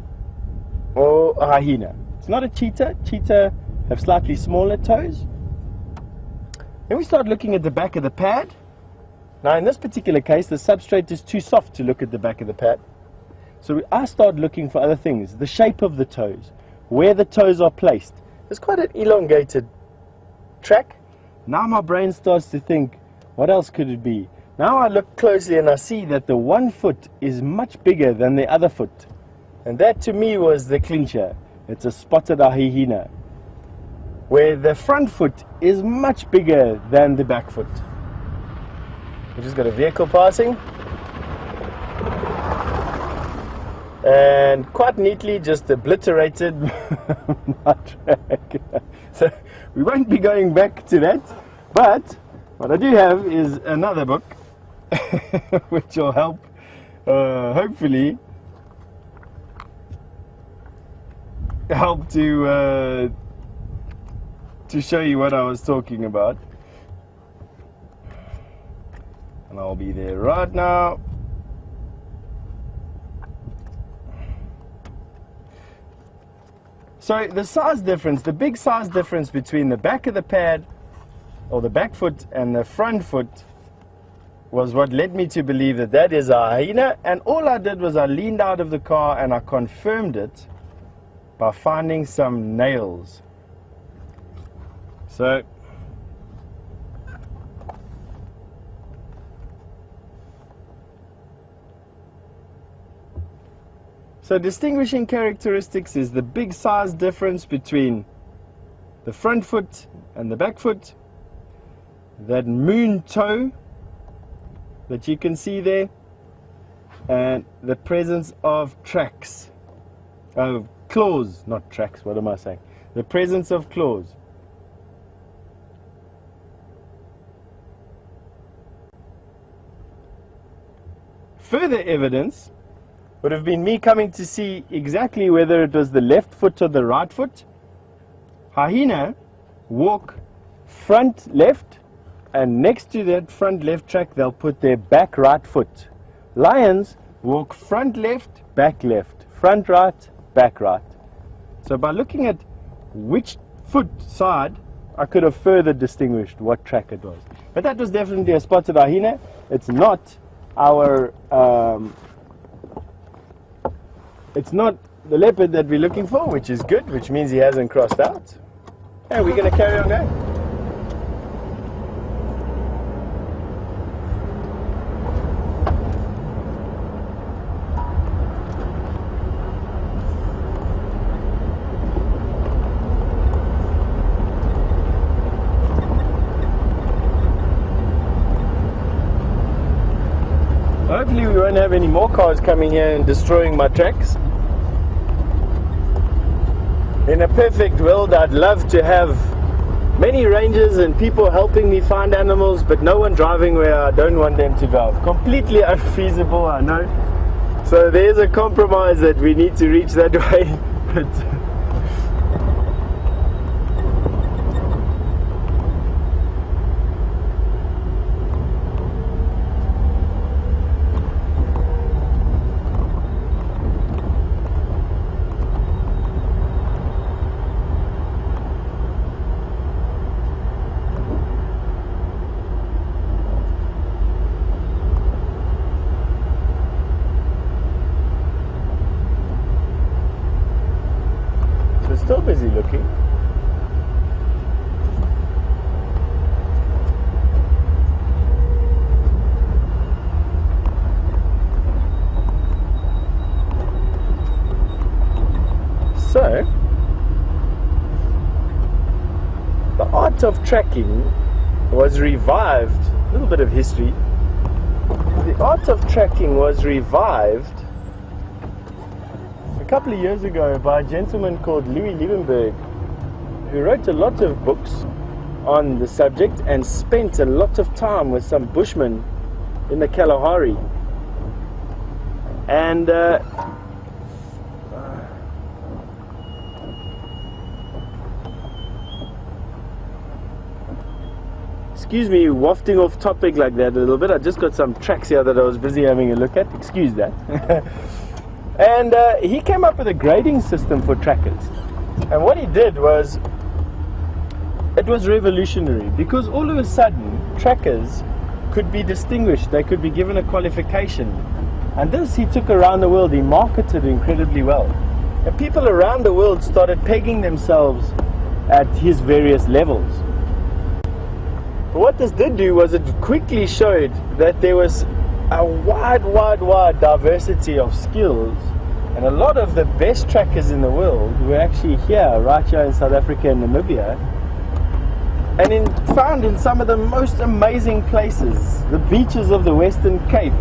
or a hyena. It's not a cheetah. Cheetah have slightly smaller toes. Then we start looking at the back of the pad. Now in this particular case, the substrate is too soft to look at the back of the pad. So I start looking for other things: the shape of the toes, where the toes are placed. It's quite an elongated track. Now my brain starts to think, what else could it be? Now I look closely and I see that the one foot is much bigger than the other foot. And that to me was the clincher. It's a spotted hyena, where the front foot is much bigger than the back foot. We just got a vehicle passing. And quite neatly just obliterated my track. So we won't be going back to that. But what I do have is another book which will help, hopefully, help to show you what I was talking about. And I'll be there right now. So the size difference, the big size difference between the back of the pad, or the back foot, and the front foot was what led me to believe that that is a hyena. And all I did was I leaned out of the car and I confirmed it by finding some nails. So distinguishing characteristics is the big size difference between the front foot and the back foot, that moon toe that you can see there, and the presence of tracks, of claws, not tracks, what am I saying? The presence of claws. Further evidence would have been me coming to see exactly whether it was the left foot or the right foot. Hyena walk front left, and next to that front left track they'll put their back right foot. Lions walk front left, back left, front right, back right. So by looking at which foot side, I could have further distinguished what track it was. But that was definitely a spotted hyena. It's not our it's not the leopard that we're looking for, which is good, which means he hasn't crossed out. And we're going to carry on going. Hopefully we won't have any more cars coming here and destroying my tracks. In a perfect world, I'd love to have many rangers and people helping me find animals, but no one driving where I don't want them to drive. Completely unfeasible, I know. So there's a compromise that we need to reach that way. But still busy looking. So, the art of tracking was revived. A little bit of history. The art of tracking was revived a couple of years ago by a gentleman called Louis Liebenberg, who wrote a lot of books on the subject and spent a lot of time with some bushmen in the Kalahari. And excuse me wafting off topic like that a little bit. I just got some tracks here that I was busy having a look at. Excuse that. And he came up with a grading system for trackers. And what he did was, it was revolutionary, because all of a sudden trackers could be distinguished. They could be given a qualification. And this he took around the world. He marketed incredibly well. And people around the world started pegging themselves at his various levels. But what this did do was it quickly showed that there was a wide diversity of skills, and a lot of the best trackers in the world were actually here, right here in South Africa and Namibia, and found in some of the most amazing places, the beaches of the Western Cape,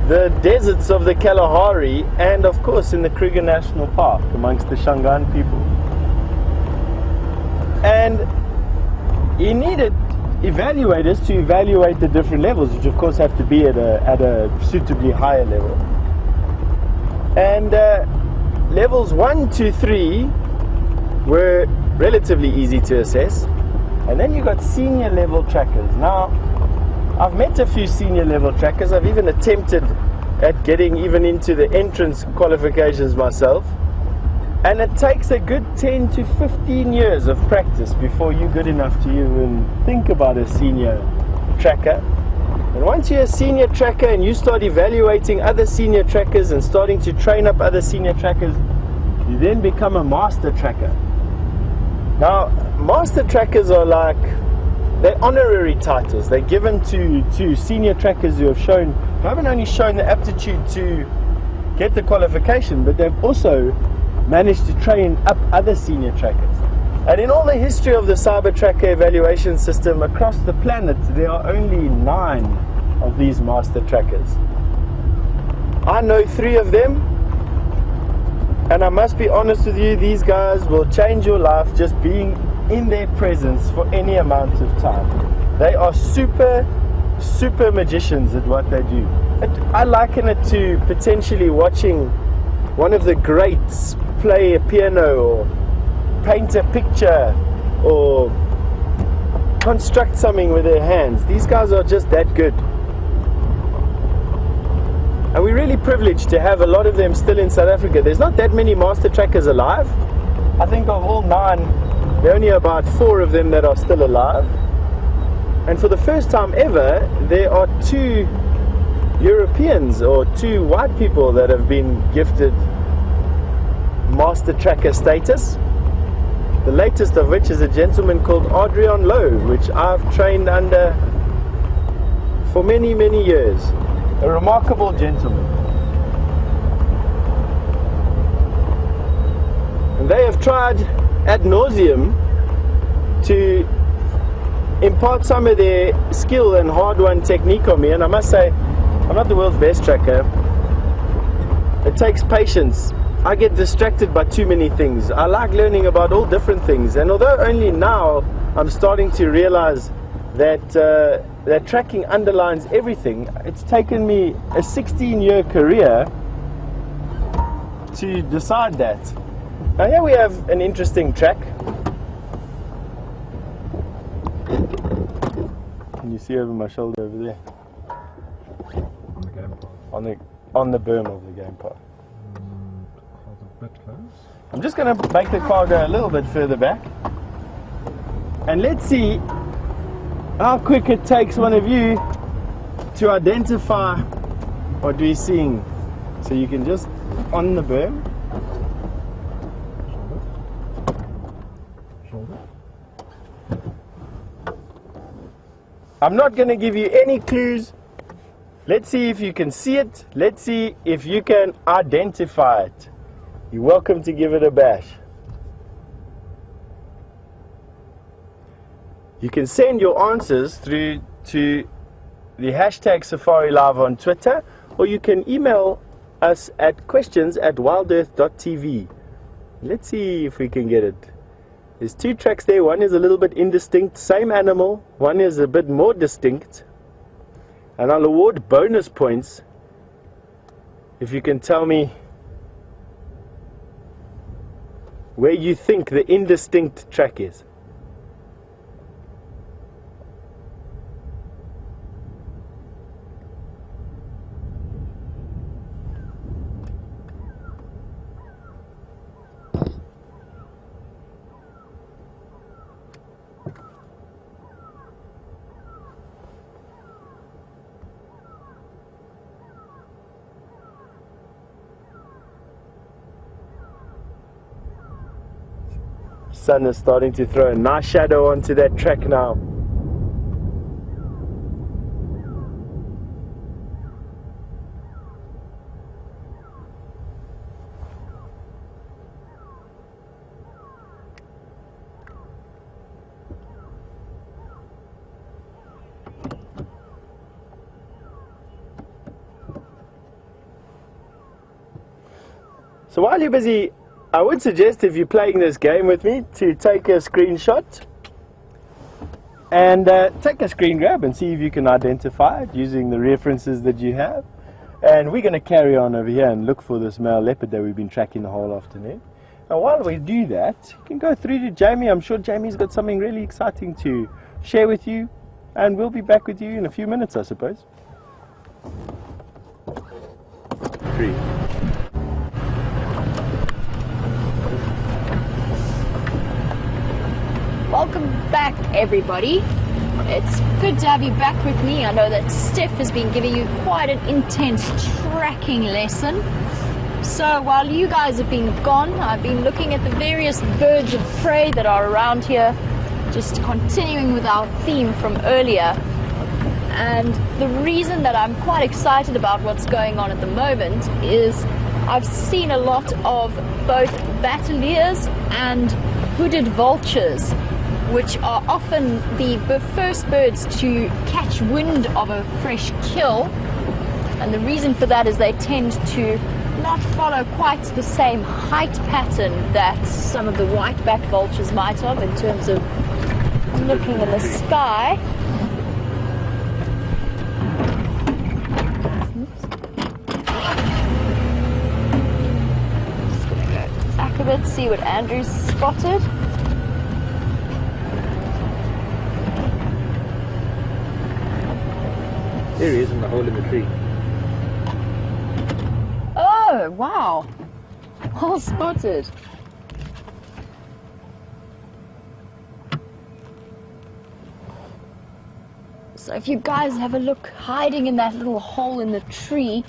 the deserts of the Kalahari, and of course in the Kruger National Park amongst the Shangaan people. And he needed evaluators to evaluate the different levels, which of course have to be at a suitably higher level. And levels 1 to 3 were relatively easy to assess. And then you got senior level trackers. Now, I've met a few senior level trackers. I've even attempted at getting even into the entrance qualifications myself. And it takes a good 10 to 15 years of practice before you're good enough to even think about a senior tracker. And once you're a senior tracker and you start evaluating other senior trackers and starting to train up other senior trackers, you then become a master tracker. Now, master trackers are like, they're honorary titles. They're given to senior trackers who haven't only shown the aptitude to get the qualification, but they've also managed to train up other senior trackers. And in all the history of the cyber tracker evaluation system across the planet, there are only 9 of these master trackers. I know 3 of them, and I must be honest with you, these guys will change your life just being in their presence for any amount of time. They are super magicians at what they do. I liken it to potentially watching one of the greats play a piano or paint a picture or construct something with their hands. These guys are just that good. And we're really privileged to have a lot of them still in South Africa. There's not that many master trackers alive. I think of all 9, there are only about 4 of them that are still alive. And for the first time ever, there are 2 Europeans or 2 white people that have been gifted master tracker status. The latest of which is a gentleman called Adrian Lowe, which I've trained under for many years. A remarkable gentleman. And they have tried ad nauseum to impart some of their skill and hard-won technique on me, and I must say, I'm not the world's best tracker. It takes patience. I get distracted by too many things. I like learning about all different things, and although only now I'm starting to realize that tracking underlines everything, it's taken me a 16-year career to decide that. Now here we have an interesting track. Can you see over my shoulder over there? On the game path. On the berm of the game path. Hold a bit close. I'm just going to make the car go a little bit further back. And let's see how quick it takes one of you to identify what we're seeing. So you can just, on the berm. Shoulder. I'm not going to give you any clues. Let's see if you can see it. Let's see if you can identify it. You're welcome to give it a bash. You can send your answers through to the hashtag Safari Live on Twitter, or you can email us at questions@wildearth.tv. Let's see if we can get it. There's 2 tracks there. One is a little bit indistinct, same animal. One is a bit more distinct. And I'll award bonus points if you can tell me where you think the indistinct track is. Sun is starting to throw a nice shadow onto that track now. So while you're busy, I would suggest, if you're playing this game with me, to take a screenshot and take a screen grab and see if you can identify it using the references that you have. And we're going to carry on over here and look for this male leopard that we've been tracking the whole afternoon. And while we do that, you can go through to Jamie. I'm sure Jamie's got something really exciting to share with you, and we'll be back with you in a few minutes, I suppose. 3. Welcome back, everybody. It's good to have you back with me. I know that Steph has been giving you quite an intense tracking lesson. So while you guys have been gone, I've been looking at the various birds of prey that are around here, just continuing with our theme from earlier. And the reason that I'm quite excited about what's going on at the moment is I've seen a lot of both battaliers and hooded vultures, which are often the first birds to catch wind of a fresh kill. And the reason for that is they tend to not follow quite the same height pattern that some of the white-backed vultures might have in terms of looking in the sky. Just gonna go back a bit, see what Andrew's spotted. There he is in the hole in the tree. Oh, wow. Well spotted. So if you guys have a look, hiding in that little hole in the tree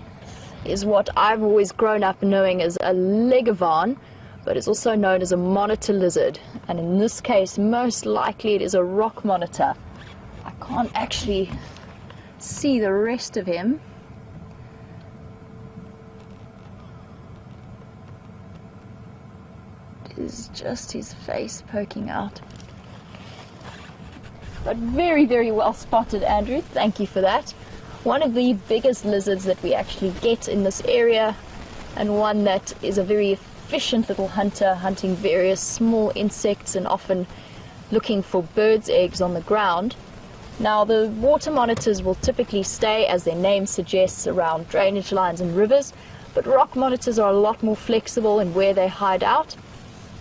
is what I've always grown up knowing as a leguan, but it's also known as a monitor lizard. And in this case, most likely it is a rock monitor. I can't actually see the rest of him. It is just his face poking out. But very, very well spotted, Andrew. Thank you for that. One of the biggest lizards that we actually get in this area, and one that is a very efficient little hunter, hunting various small insects and often looking for birds' eggs on the ground. Now, the water monitors will typically stay, as their name suggests, around drainage lines and rivers, but rock monitors are a lot more flexible in where they hide out.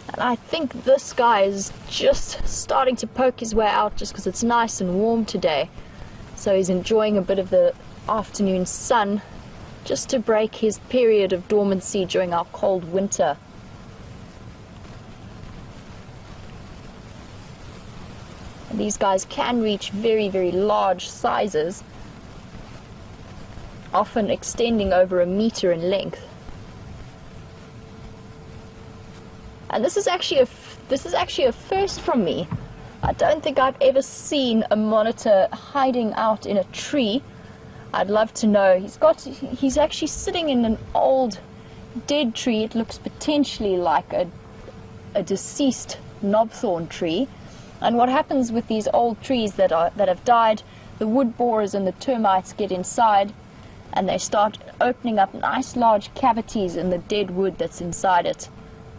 And I think this guy is just starting to poke his way out just because it's nice and warm today. So he's enjoying a bit of the afternoon sun just to break his period of dormancy during our cold winter. And these guys can reach very, very large sizes, often extending over 1 meter in length. And this is actually a first from me. I don't think I've ever seen a monitor hiding out in a tree. I'd love to know. He's actually sitting in an old dead tree. It looks potentially like a deceased knobthorn tree. And what happens with these old trees that have died, the wood borers and the termites get inside and they start opening up nice large cavities in the dead wood that's inside it,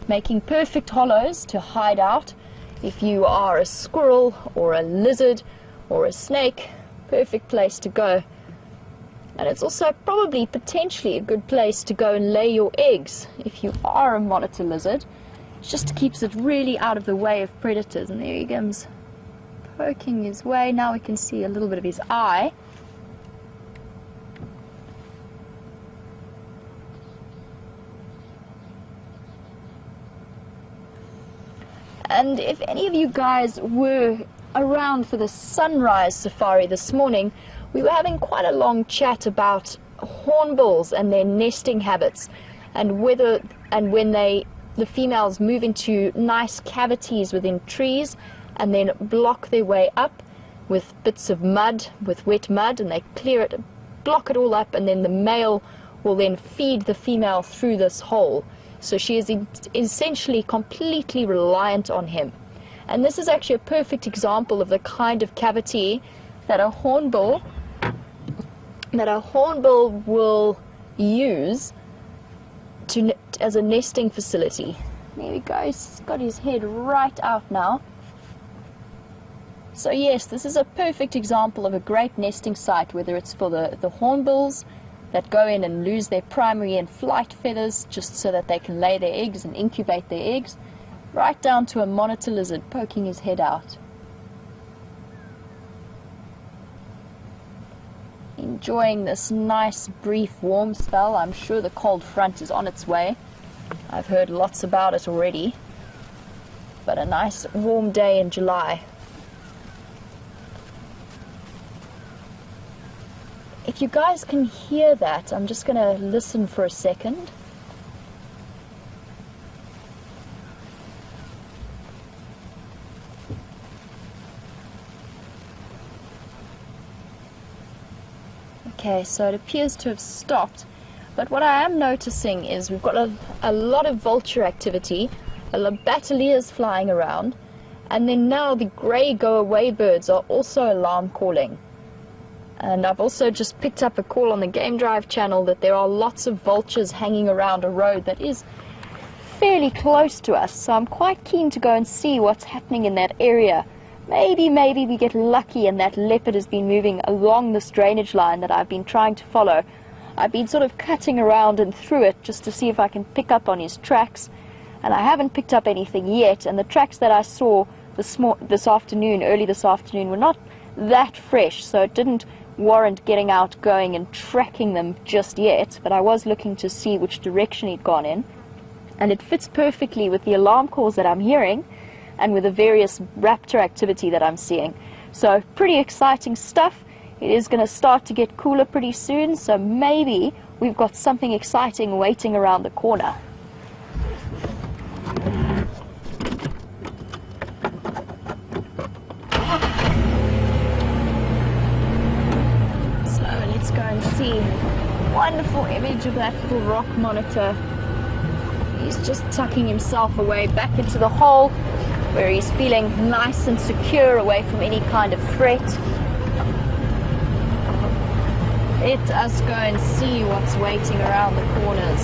making perfect hollows to hide out. If you are a squirrel or a lizard or a snake, perfect place to go. And it's also probably potentially a good place to go and lay your eggs if you are a monitor lizard. It just keeps it really out of the way of predators. And there he comes, poking his way. Now we can see a little bit of his eye. And if any of you guys were around for the sunrise safari this morning, we were having quite a long chat about hornbills and their nesting habits, and whether and when the females move into nice cavities within trees and then block their way up with bits of mud, with wet mud, and they clear it, block it all up, and then the male will then feed the female through this hole. So she is essentially completely reliant on him. And this is actually a perfect example of the kind of cavity that a hornbill will use as a nesting facility. There we go, he's got his head right out now. So yes, this is a perfect example of a great nesting site, whether it's for the hornbills that go in and lose their primary and flight feathers just so that they can lay their eggs and incubate their eggs, right down to a monitor lizard poking his head out. Enjoying this nice brief warm spell. I'm sure the cold front is on its way. I've heard lots about it already. But a nice warm day in July. If you guys can hear that, I'm just going to listen for a second. Okay, so it appears to have stopped, but what I am noticing is we've got a lot of vulture activity, a lot of battaliers flying around, and then now the grey go-away birds are also alarm calling. And I've also just picked up a call on the Game Drive channel that there are lots of vultures hanging around a road that is fairly close to us, so I'm quite keen to go and see what's happening in that area. Maybe we get lucky and that leopard has been moving along this drainage line that I've been trying to follow. I've been sort of cutting around and through it just to see if I can pick up on his tracks, and I haven't picked up anything yet, and the tracks that I saw early this afternoon, were not that fresh, so it didn't warrant getting out, going and tracking them just yet, but I was looking to see which direction he'd gone in, and it fits perfectly with the alarm calls that I'm hearing and with the various raptor activity that I'm seeing. So pretty exciting stuff. It is going to start to get cooler pretty soon, so maybe we've got something exciting waiting around the corner. So let's go and see. Wonderful image of that little rock monitor. He's just tucking himself away back into the hole where he's feeling nice and secure away from any kind of threat. Let us go and see what's waiting around the corners.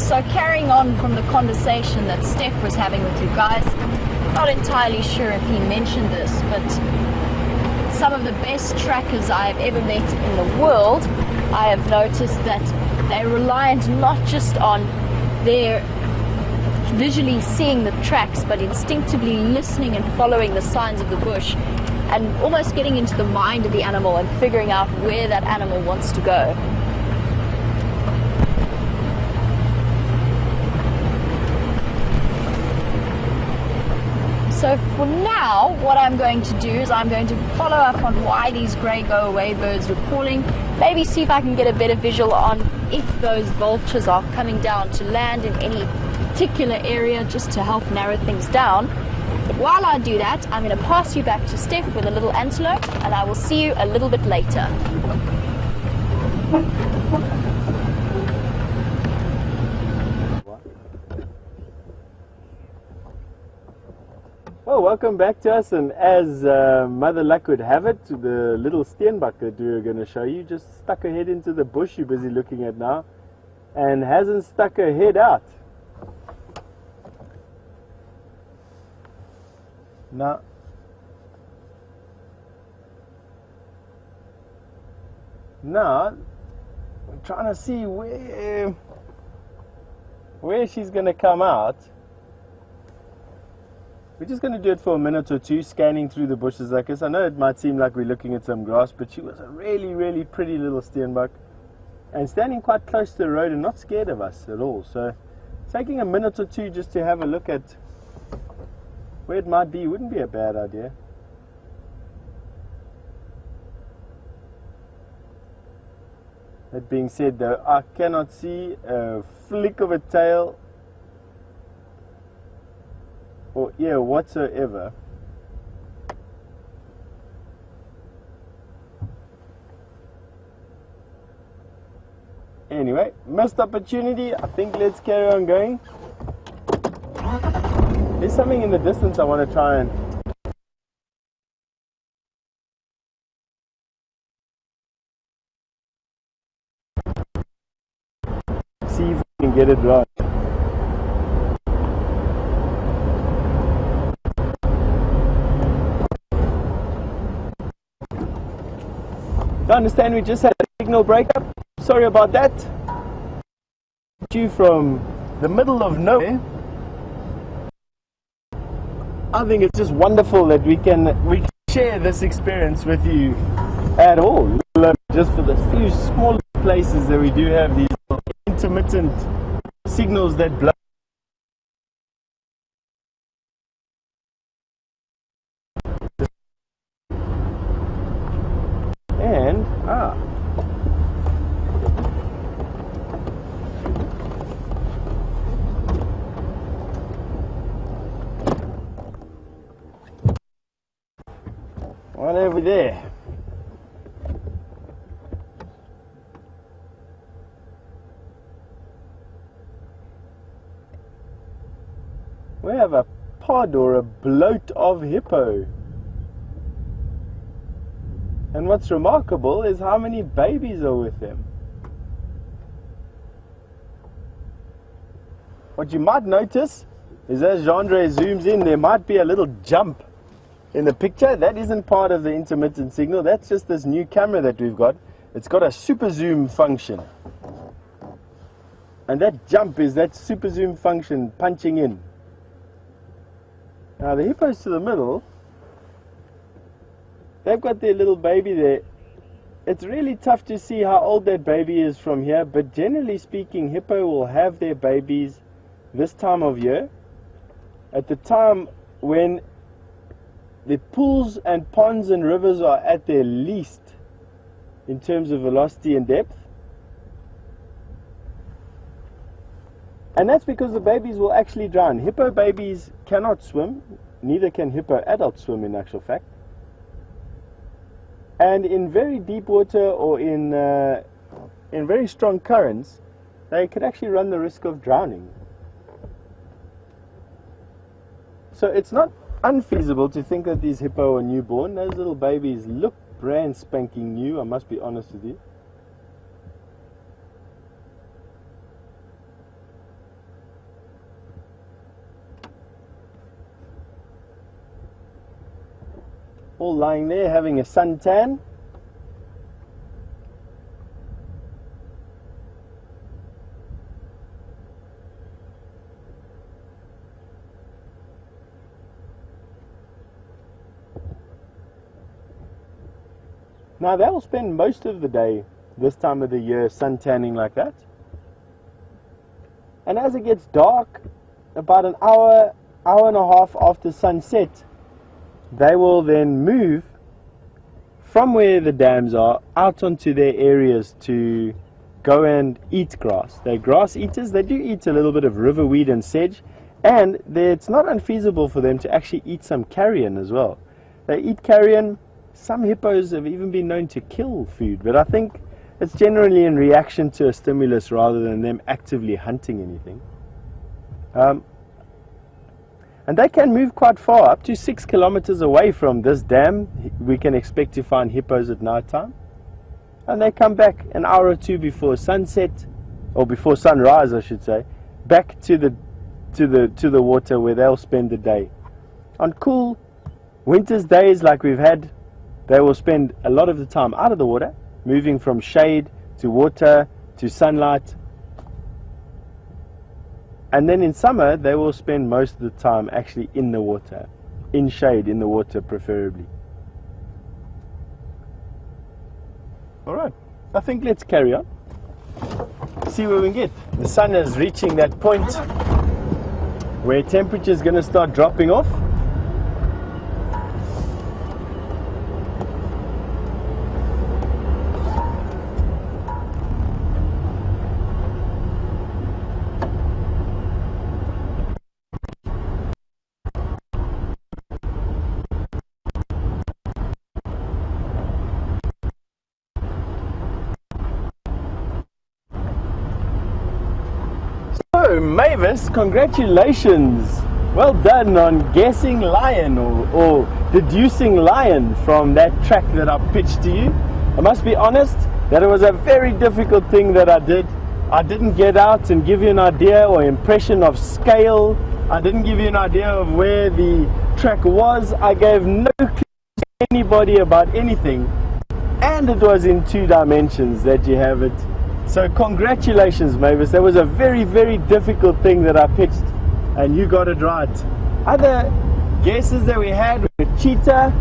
So carrying on from the conversation that Steph was having with you guys, not entirely sure if he mentioned this, but some of the best trackers I've ever met in the world, I have noticed that they're reliant not just on their visually seeing the tracks, but instinctively listening and following the signs of the bush and almost getting into the mind of the animal and figuring out where that animal wants to go. So for now, what I'm going to do is I'm going to follow up on why these grey go-away birds were calling, maybe see if I can get a better visual on if those vultures are coming down to land in any particular area, just to help narrow things down. But while I do that, I'm going to pass you back to Steph with a little antelope, and I will see you a little bit later. Well, welcome back to us, and as Mother Luck would have it, the little steenbok that we were going to show you just stuck her head into the bush you're busy looking at now, and hasn't stuck her head out. Now, I'm trying to see where she's going to come out. We're just going to do it for a minute or two, scanning through the bushes like this. I know it might seem like we're looking at some grass, but she was a really, really pretty little steenbok, and standing quite close to the road and not scared of us at all. So taking a minute or two just to have a look at where it might be wouldn't be a bad idea. That being said, though, I cannot see a flick of a tail or ear whatsoever. Anyway, missed opportunity. I think let's carry on going. There's something in the distance I want to try and see if we can get it right. I understand we just had a signal breakup. Sorry about that. You from the middle of nowhere. I think it's just wonderful that we can share this experience with you at all. Just for the few small places that we do have these intermittent signals that blow. And right over there. We have a pod or a bloat of hippo. And what's remarkable is how many babies are with them. What you might notice is as Jean-Andre zooms in, there might be a little jump in the picture. That isn't part of the intermittent signal. That's just this new camera that we've got. It's got a super zoom function. And that jump is that super zoom function punching in. Now the hippos to the middle, they've got their little baby there. It's really tough to see how old that baby is from here, but generally speaking, hippo will have their babies this time of year, at the time when the pools and ponds and rivers are at their least in terms of velocity and depth. And that's because the babies will actually drown. Hippo babies cannot swim, neither can hippo adults swim in actual fact. And in very deep water or in very strong currents, they could actually run the risk of drowning. So it's not unfeasible to think that these hippo are newborn. Those little babies look brand spanking new, I must be honest with you. All lying there having a suntan. Now they'll spend most of the day this time of the year suntanning like that. And as it gets dark, about an hour and a half after sunset, they will then move from where the dams are out onto their areas to go and eat grass. They're grass eaters. They do eat a little bit of riverweed and sedge, and it's not unfeasible for them to actually eat some carrion as well. They eat carrion. Some hippos have even been known to kill food, but I think it's generally in reaction to a stimulus rather than them actively hunting anything. And they can move quite far, up to 6 kilometers away from this dam. We can expect to find hippos at night time. And they come back an hour or two before sunset, or before sunrise I should say, back to the water where they'll spend the day. On cool winter's days like we've had, they will spend a lot of the time out of the water, moving from shade to water to sunlight. And then in summer, they will spend most of the time actually in the water, in shade, in the water preferably. Alright, I think let's carry on. See where we can get. The sun is reaching that point where temperature is going to start dropping off. So Mavis, congratulations! Well done on guessing lion or deducing lion from that track that I pitched to you. I must be honest that it was a very difficult thing that I did. I didn't get out and give you an idea or impression of scale. I didn't give you an idea of where the track was. I gave no clue to anybody about anything. And it was in 2 dimensions that you have it. So congratulations, Mavis. That was a very, very difficult thing that I pitched, and you got it right. Other guesses that we had were cheetah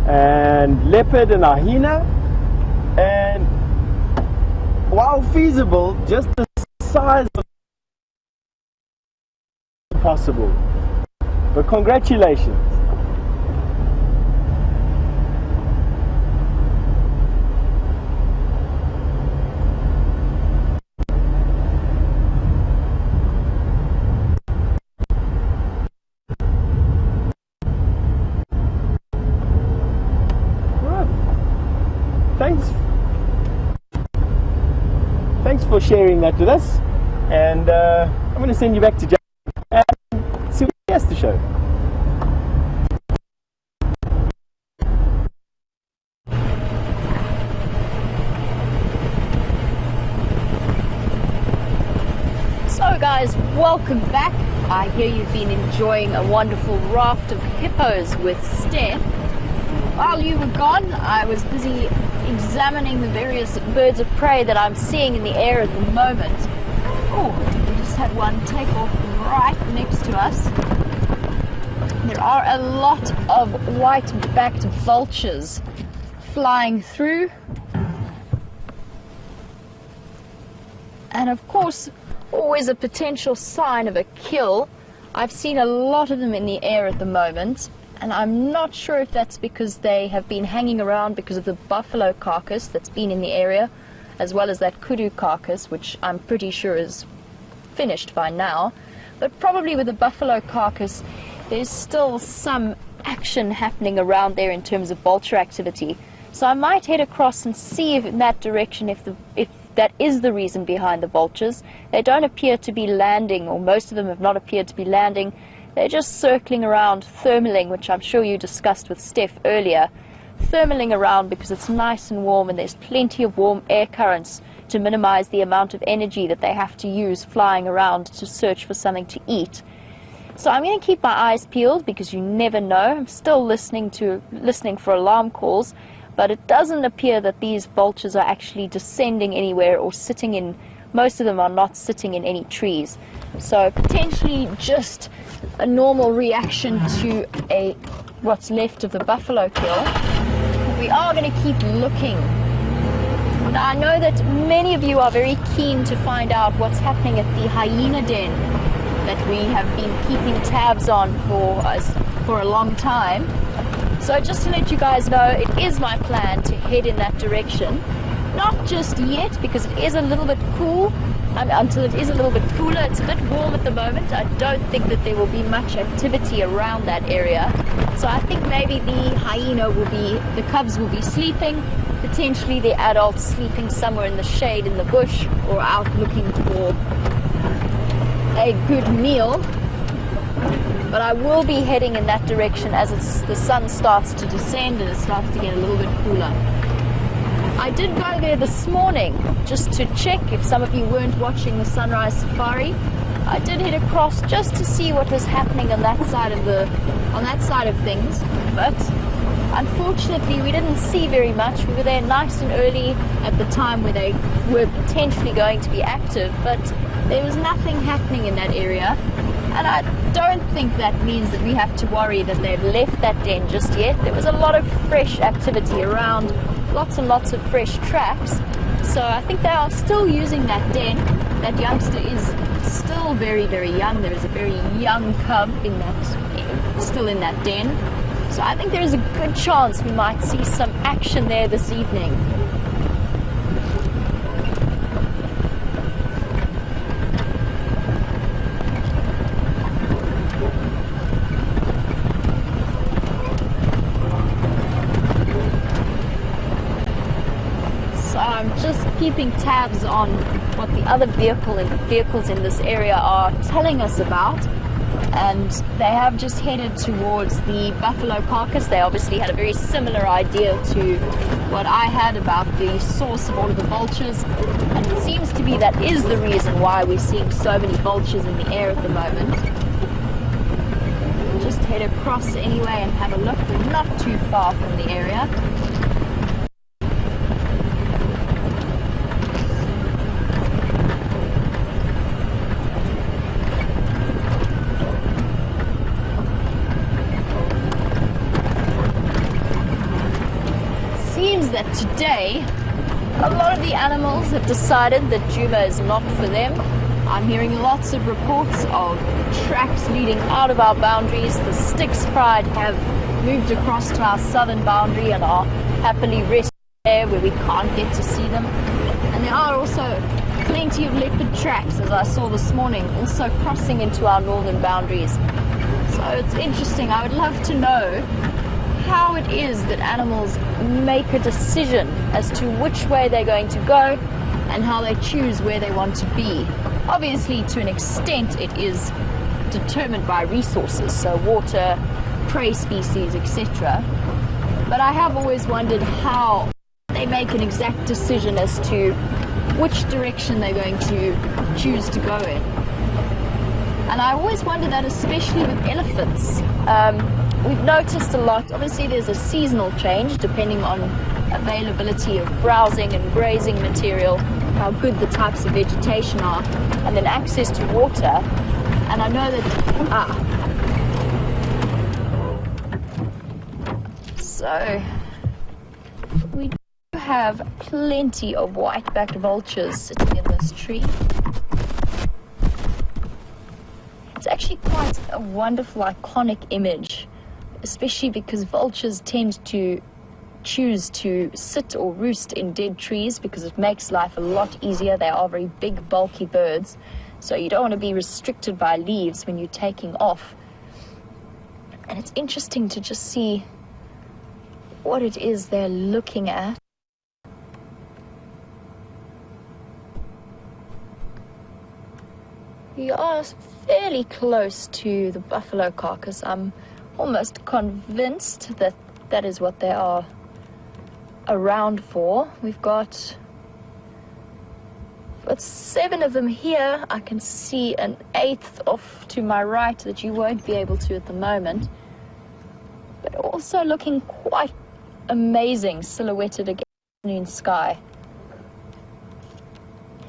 and leopard and hyena. And while feasible, just the size of possible. But congratulations. Thanks for sharing that with us, and I'm going to send you back to Jack and see what he has to show. So guys, welcome back. I hear you've been enjoying a wonderful raft of hippos with Steph. While you were gone, I was busy examining the various birds of prey that I'm seeing in the air at the moment. Oh, we just had one take off right next to us. There are a lot of white-backed vultures flying through. And of course, always a potential sign of a kill. I've seen a lot of them in the air at the moment. And I'm not sure if that's because they have been hanging around because of the buffalo carcass that's been in the area, as well as that kudu carcass, which I'm pretty sure is finished by now. But probably with the buffalo carcass, there's still some action happening around there in terms of vulture activity. So I might head across and see if in that direction, if that is the reason behind the vultures. They don't appear to be landing, or most of them have not appeared to be landing. They're just circling around, thermaling, which I'm sure you discussed with Steph earlier. Thermaling around because it's nice and warm and there's plenty of warm air currents to minimize the amount of energy that they have to use flying around to search for something to eat. So I'm going to keep my eyes peeled because you never know. I'm still listening for alarm calls, but it doesn't appear that these vultures are actually descending anywhere or sitting in. Most of them are not sitting in any trees. So potentially just a normal reaction to what's left of the buffalo kill. We are going to keep looking. Now, I know that many of you are very keen to find out what's happening at the hyena den that we have been keeping tabs on for a long time. So just to let you guys know, it is my plan to head in that direction. Not just yet, because it is a little bit cool. Until it is a little bit cooler. It's a bit warm at the moment. I don't think that there will be much activity around that area. So I think maybe the cubs will be sleeping, potentially the adults sleeping somewhere in the shade in the bush or out looking for a good meal. But I will be heading in that direction as the sun starts to descend and it starts to get a little bit cooler. I did go there this morning just to check if some of you weren't watching the sunrise safari. I did head across just to see what was happening on that side of things, but unfortunately we didn't see very much. We were there nice and early at the time where they were potentially going to be active, but there was nothing happening in that area. And I don't think that means that we have to worry that they've left that den just yet. There was a lot of fresh activity around, lots and lots of fresh tracks. So I think they are still using that den. That youngster is still very, very young. There is a very young cub still in that den. So I think there is a good chance we might see some action there this evening. I'm just keeping tabs on what the other vehicles in this area are telling us about. and they have just headed towards the buffalo carcass. They obviously had a very similar idea to what I had about the source of all of the vultures, and it seems to be that is the reason why we're seeing so many vultures in the air at the moment. We'll just head across anyway and have a look. We're not too far from the area. That today a lot of the animals have decided that Djuma is not for them. I'm hearing lots of reports of tracks leading out of our boundaries. The Styx Pride have moved across to our southern boundary and are happily resting there where we can't get to see them. And there are also plenty of leopard tracks, as I saw this morning, also crossing into our northern boundaries. So it's interesting. I would love to know how it is that animals make a decision as to which way they're going to go and how they choose where they want to be. Obviously, to an extent, it is determined by resources, so water, prey species, etc. But I have always wondered how they make an exact decision as to which direction they're going to choose to go in. And I always wonder that, especially with elephants. We've noticed a lot, obviously there's a seasonal change depending on availability of browsing and grazing material, how good the types of vegetation are, and then access to water. And I know that, so we do have plenty of white-backed vultures sitting in this tree. It's actually quite a wonderful, iconic image, especially because vultures tend to choose to sit or roost in dead trees because it makes life a lot easier. They are very big, bulky birds, so you don't want to be restricted by leaves when you're taking off. And it's interesting to just see what it is they're looking at. We are fairly close to the buffalo carcass. I'm almost convinced that that is what they are around for. We've got 7 of them here. I can see an 8th off to my right that you won't be able to at the moment, but also looking quite amazing, silhouetted against the afternoon sky.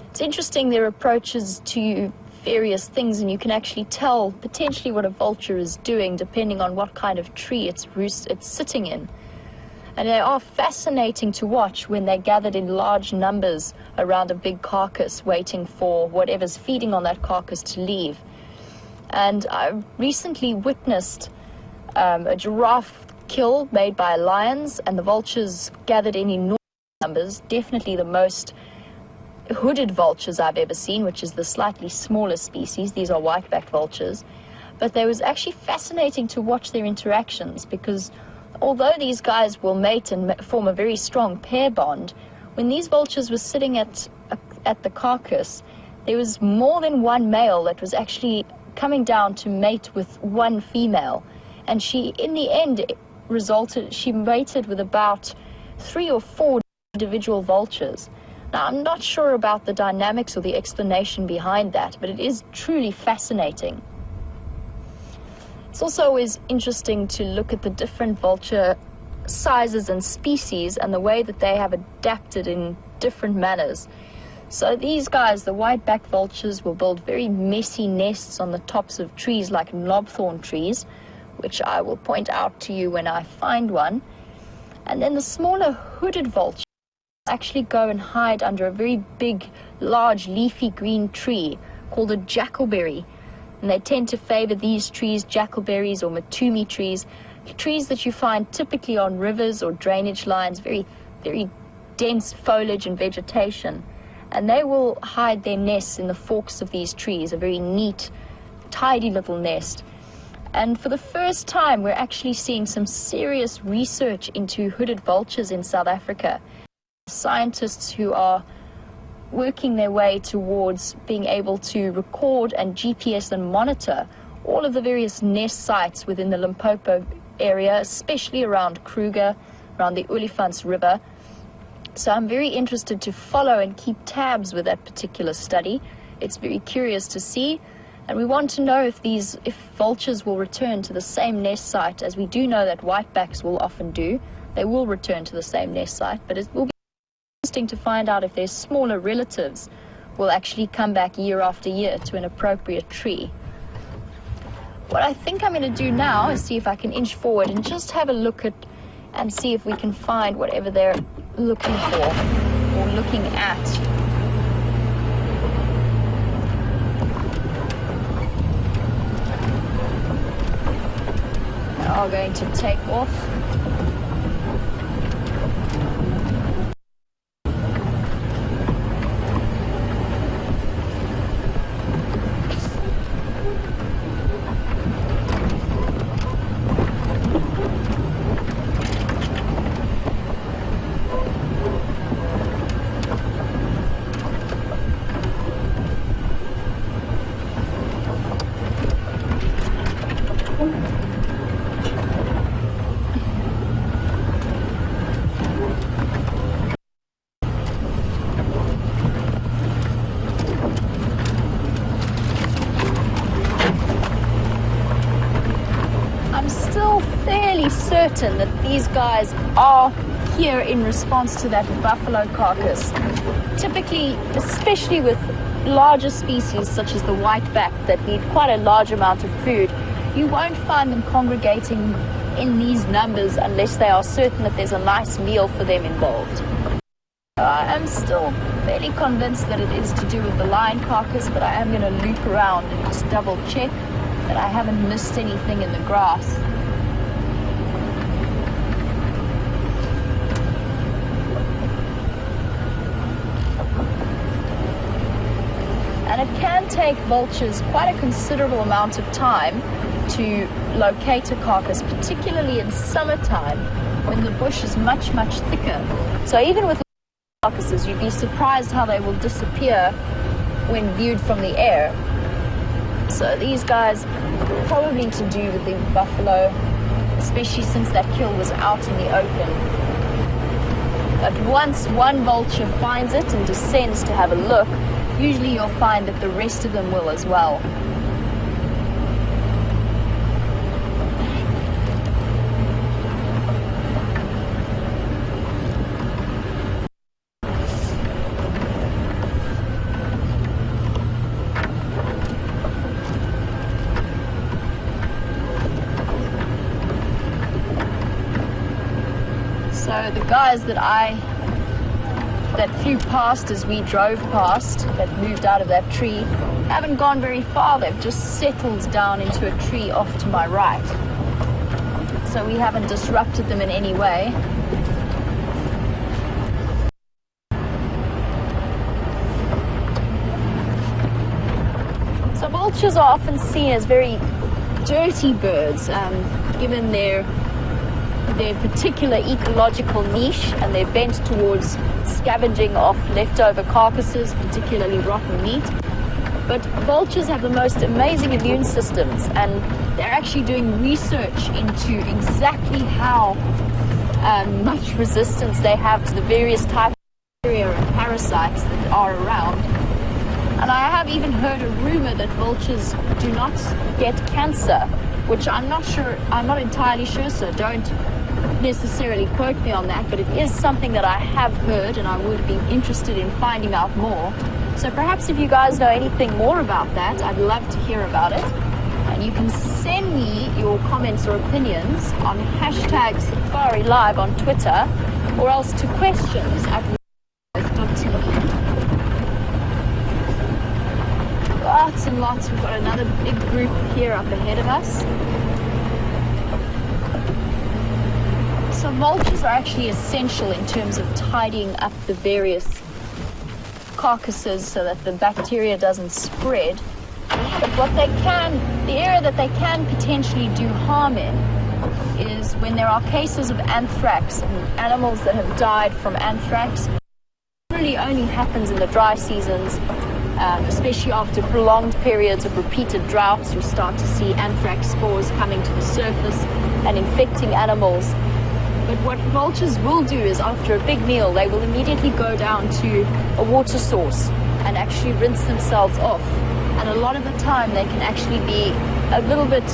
It's interesting, their approaches to various things, and you can actually tell potentially what a vulture is doing depending on what kind of tree it's sitting in. And they are fascinating to watch when they're gathered in large numbers around a big carcass waiting for whatever's feeding on that carcass to leave. And I recently witnessed a giraffe kill made by lions, and the vultures gathered in enormous numbers, definitely the most hooded vultures I've ever seen, which is the slightly smaller species. These are white-backed vultures. But it was actually fascinating to watch their interactions, because although these guys will mate and form a very strong pair bond, when these vultures were sitting at the carcass, there was more than one male that was actually coming down to mate with one female. And she, in the end, she mated with about 3 or 4 individual vultures. Now, I'm not sure about the dynamics or the explanation behind that, but it is truly fascinating. It's also always interesting to look at the different vulture sizes and species and the way that they have adapted in different manners. So these guys, the white-backed vultures, will build very messy nests on the tops of trees like knobthorn trees, which I will point out to you when I find one. And then the smaller hooded vultures actually go and hide under a very big, large, leafy green tree called a jackalberry. And they tend to favor these trees, jackalberries or matumi trees, trees that you find typically on rivers or drainage lines, very, very dense foliage and vegetation. And they will hide their nests in the forks of these trees, a very neat, tidy little nest. And for the first time, we're actually seeing some serious research into hooded vultures in South Africa. Scientists who are working their way towards being able to record and GPS and monitor all of the various nest sites within the Limpopo area, especially around Kruger, around the Olifants River. So I'm very interested to follow and keep tabs with that particular study. It's very curious to see, and we want to know if vultures will return to the same nest site, as we do know that whitebacks will often do. They will return to the same nest site, but it will be interesting to find out if their smaller relatives will actually come back year after year to an appropriate tree. What I think I'm going to do now is see if I can inch forward and just have a look at and see if we can find whatever they're looking for or looking at. Now we're going to take off. Certain that these guys are here in response to that buffalo carcass. Typically, especially with larger species such as the whiteback that need quite a large amount of food, you won't find them congregating in these numbers unless they are certain that there's a nice meal for them involved. I am still fairly convinced that it is to do with the lion carcass, but I am going to loop around and just double check that I haven't missed anything in the grass. And it can take vultures quite a considerable amount of time to locate a carcass, particularly in summertime when the bush is much, much thicker. So even with carcasses, you'd be surprised how they will disappear when viewed from the air. So these guys, probably to do with the buffalo, especially since that kill was out in the open. But once one vulture finds it and descends to have a look, usually you'll find that the rest of them will as well. So the guys that flew past as we drove past, that moved out of that tree, haven't gone very far. They've just settled down into a tree off to my right. So we haven't disrupted them in any way. So vultures are often seen as very dirty birds, given their particular ecological niche and their bent towards scavenging off leftover carcasses, particularly rotten meat. But vultures have the most amazing immune systems, and they're actually doing research into exactly how much resistance they have to the various types of bacteria and parasites that are around. And I have even heard a rumor that vultures do not get cancer, which I'm not entirely sure, so don't necessarily quote me on that, but it is something that I have heard and I would be interested in finding out more. So perhaps if you guys know anything more about that, I'd love to hear about it. And you can send me your comments or opinions on #SafariLive on Twitter, or else to questions@WildEarth.tv. Lots and lots. We've got another big group here up ahead of us. So vultures are actually essential in terms of tidying up the various carcasses so that the bacteria doesn't spread. But the area that they can potentially do harm in is when there are cases of anthrax and animals that have died from anthrax. It really only happens in the dry seasons, especially after prolonged periods of repeated droughts. You start to see anthrax spores coming to the surface and infecting animals. But what vultures will do is, after a big meal, they will immediately go down to a water source and actually rinse themselves off. And a lot of the time they can actually be a little bit,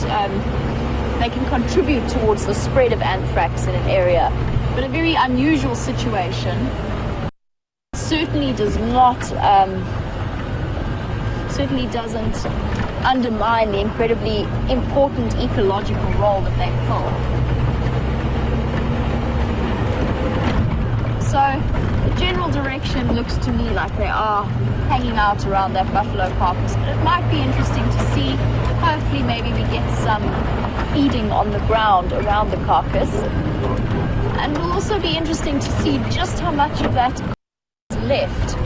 they can contribute towards the spread of anthrax in an area. But a very unusual situation. Certainly does not, certainly doesn't undermine the incredibly important ecological role that they fill. So the general direction looks to me like they are hanging out around that buffalo carcass, but it might be interesting to see. Hopefully maybe we get some feeding on the ground around the carcass, and it will also be interesting to see just how much of that is left.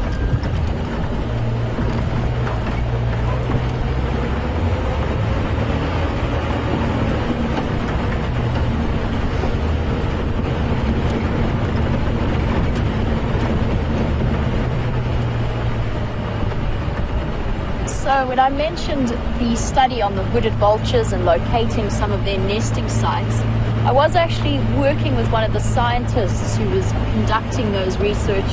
So when I mentioned the study on the hooded vultures and locating some of their nesting sites, I was actually working with one of the scientists who was conducting those research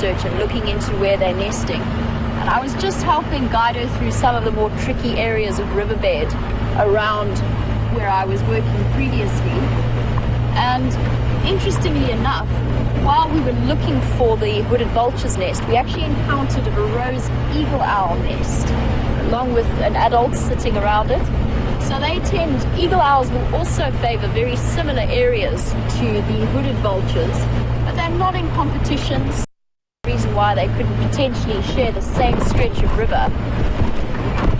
and looking into where they're nesting. And I was just helping guide her through some of the more tricky areas of riverbed around where I was working previously. And interestingly enough, while we were looking for the hooded vulture's nest, we actually encountered a rose eagle owl nest, along with an adult sitting around it. So they tend, eagle owls will also favor very similar areas to the hooded vultures, but they're not in competition. So the reason why they couldn't potentially share the same stretch of river.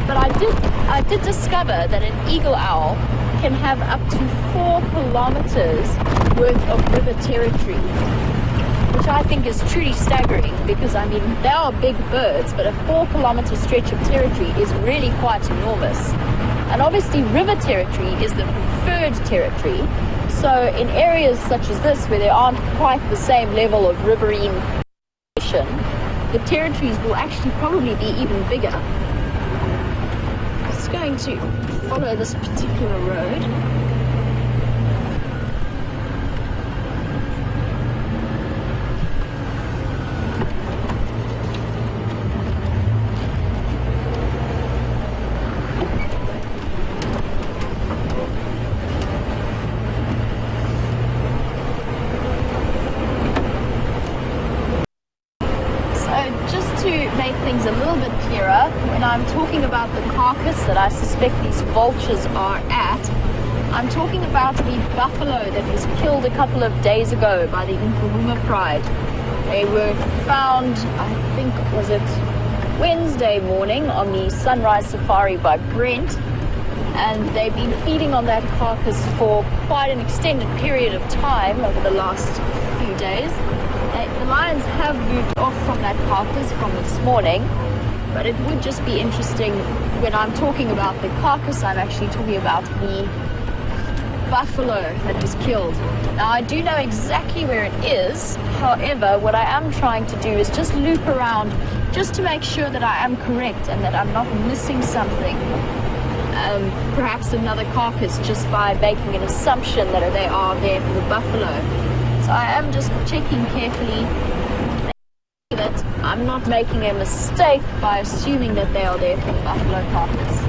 But I did discover that an eagle owl can have up to 4 kilometers worth of river territory, which I think is truly staggering, because I mean they are big birds, but a 4-kilometer stretch of territory is really quite enormous. And obviously river territory is the preferred territory, so in areas such as this where there aren't quite the same level of riverine population, the territories will actually probably be even bigger. I'm just going to follow this particular road. Things a little bit clearer, when I'm talking about the carcass that I suspect these vultures are at, I'm talking about the buffalo that was killed a couple of days ago by the Nkuhuma Pride. They were found, I think, was it Wednesday morning on the Sunrise Safari by Brent, and they've been feeding on that carcass for quite an extended period of time over the last few days. The lions have moved off from that carcass from this morning, but it would just be interesting, when I'm talking about the carcass, I'm actually talking about the buffalo that was killed. Now, I do know exactly where it is. However, what I am trying to do is just loop around just to make sure that I am correct and that I'm not missing something. Perhaps another carcass, just by making an assumption that they are there for the buffalo. So I am just checking carefully that I'm not making a mistake by assuming that they are there for the buffalo carcass.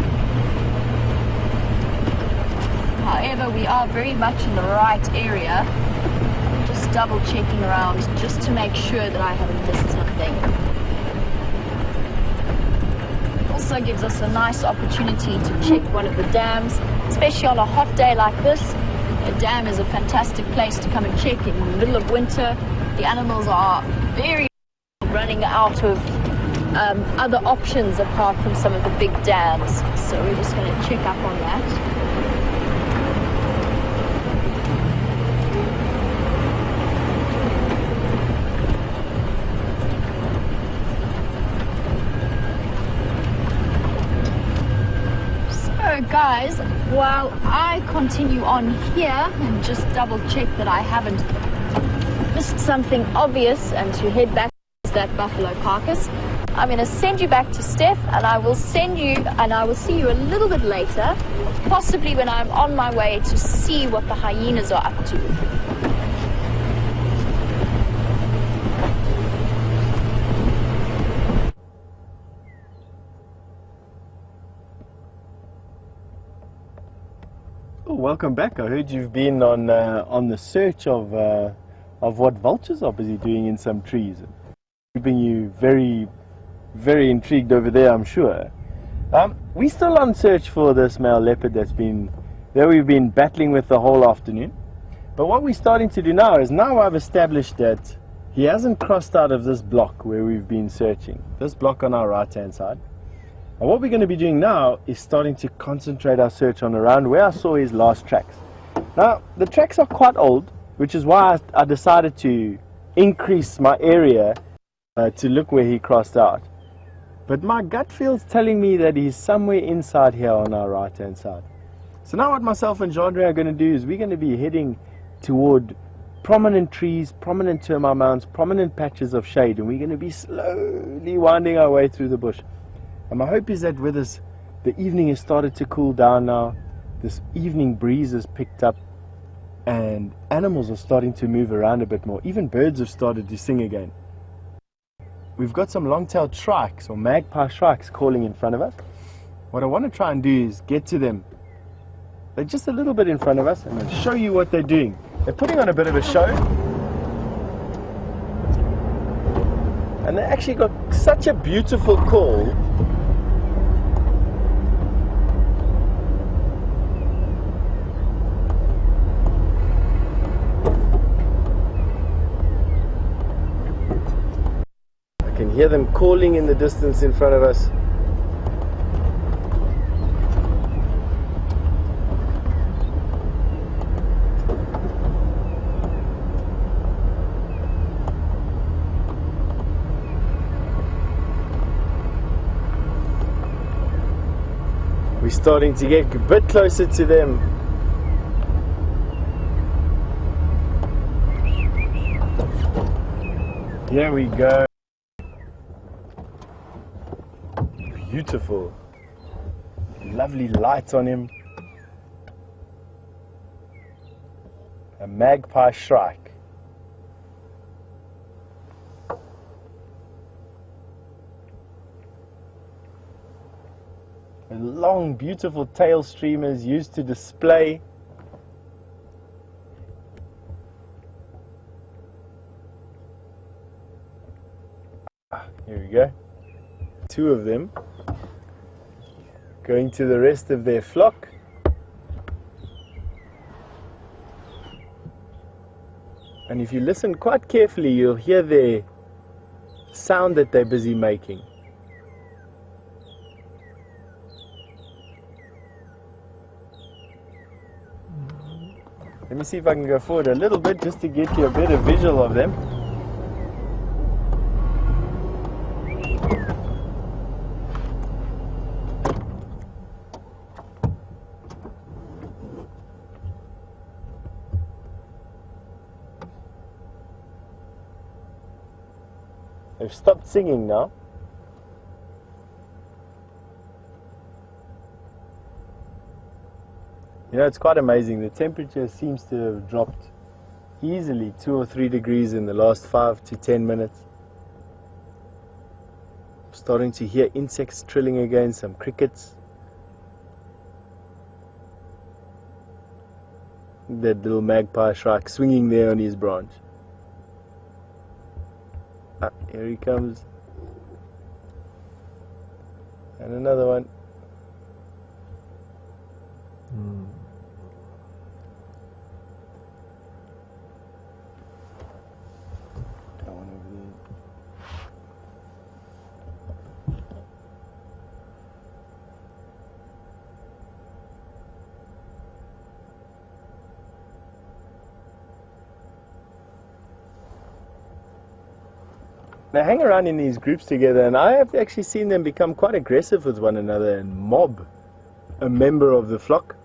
However, we are very much in the right area. Just double checking around just to make sure that I haven't missed something. Also gives us a nice opportunity to check one of the dams, especially on a hot day like this. A dam is a fantastic place to come and check in the middle of winter. The animals are very running out of other options apart from some of the big dams. So we're just going to check up on that. Guys, while I continue on here and just double check that I haven't missed something obvious and to head back to that buffalo carcass, I'm going to send you back to Steph, and I will see you a little bit later, possibly when I'm on my way to see what the hyenas are up to. Oh, welcome back. I heard you've been on the search of what vultures are busy doing in some trees. Keeping you very, very intrigued over there, I'm sure. We're still on search for this male leopard that we've been battling with the whole afternoon. But what we're starting to do now is, now I've established that he hasn't crossed out of this block where we've been searching. This block on our right hand side. And what we're going to be doing now is starting to concentrate our search on around where I saw his last tracks. Now, the tracks are quite old, which is why I decided to increase my area to look where he crossed out. But my gut feels telling me that he's somewhere inside here on our right hand side. So now what myself and Jean are going to do is we're going to be heading toward prominent trees, prominent termite mounds, prominent patches of shade, and we're going to be slowly winding our way through the bush. And my hope is that with us, the evening has started to cool down now, this evening breeze has picked up, and animals are starting to move around a bit more. Even birds have started to sing again. We've got some long-tailed shrikes, or magpie shrikes, calling in front of us. What I want to try and do is get to them. They're just a little bit in front of us, and I'll show you what they're doing. They're putting on a bit of a show. And they actually got such a beautiful call. I can hear them calling in the distance in front of us. We're starting to get a bit closer to them. Here we go. Beautiful. Lovely light on him. A magpie shrike. Long, beautiful tail streamers used to display. Here we go. Two of them going to the rest of their flock. And if you listen quite carefully, you'll hear the sound that they're busy making. Let me see if I can go forward a little bit just to get you a better visual of them. They've stopped singing now. You know, it's quite amazing. The temperature seems to have dropped easily 2 or 3 degrees in the last 5 to 10 minutes. I'm starting to hear insects trilling again, some crickets. That little magpie shrike swinging there on his branch. Ah, here he comes. And another one. That one over there. They hang around in these groups together, and I have actually seen them become quite aggressive with one another and mob a member of the flock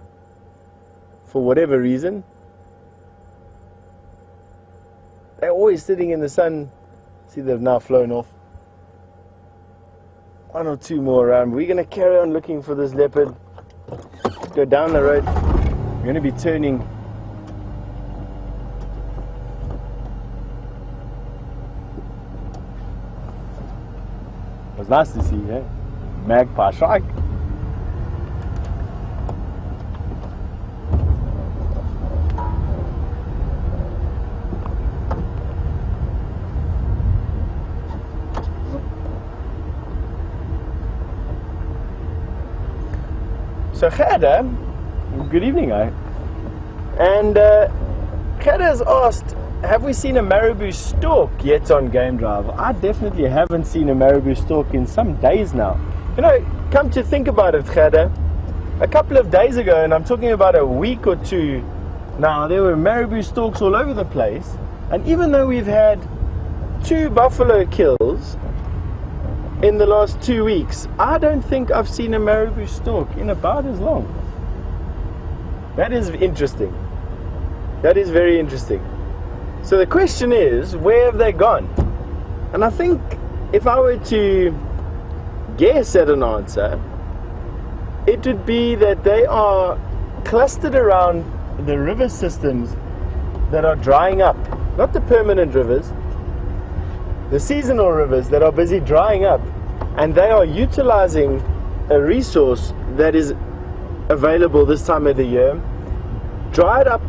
for whatever reason. They're always sitting in the sun. See, they've now flown off. one or two more around. We're going to carry on looking for this leopard. Go down the road. We're going to be turning. It was nice to see, eh? Magpie shrike. So Hyena, good evening, and Hyena has asked, have we seen a marabou stork yet on Game Drive? I definitely haven't seen a marabou stork in some days now. You know, come to think about it, Hyena, a couple of days ago, and I'm talking about a week or two now, there were marabou storks all over the place, and even though we've had 2 buffalo kills in the last 2 weeks, I don't think I've seen a marabou stork in about as long. That is interesting. That is very interesting. So the question is, where have they gone? And I think if I were to guess at an answer, it would be that they are clustered around the river systems that are drying up. Not the permanent rivers, the seasonal rivers that are busy drying up, and they are utilizing a resource that is available this time of the year. Dried up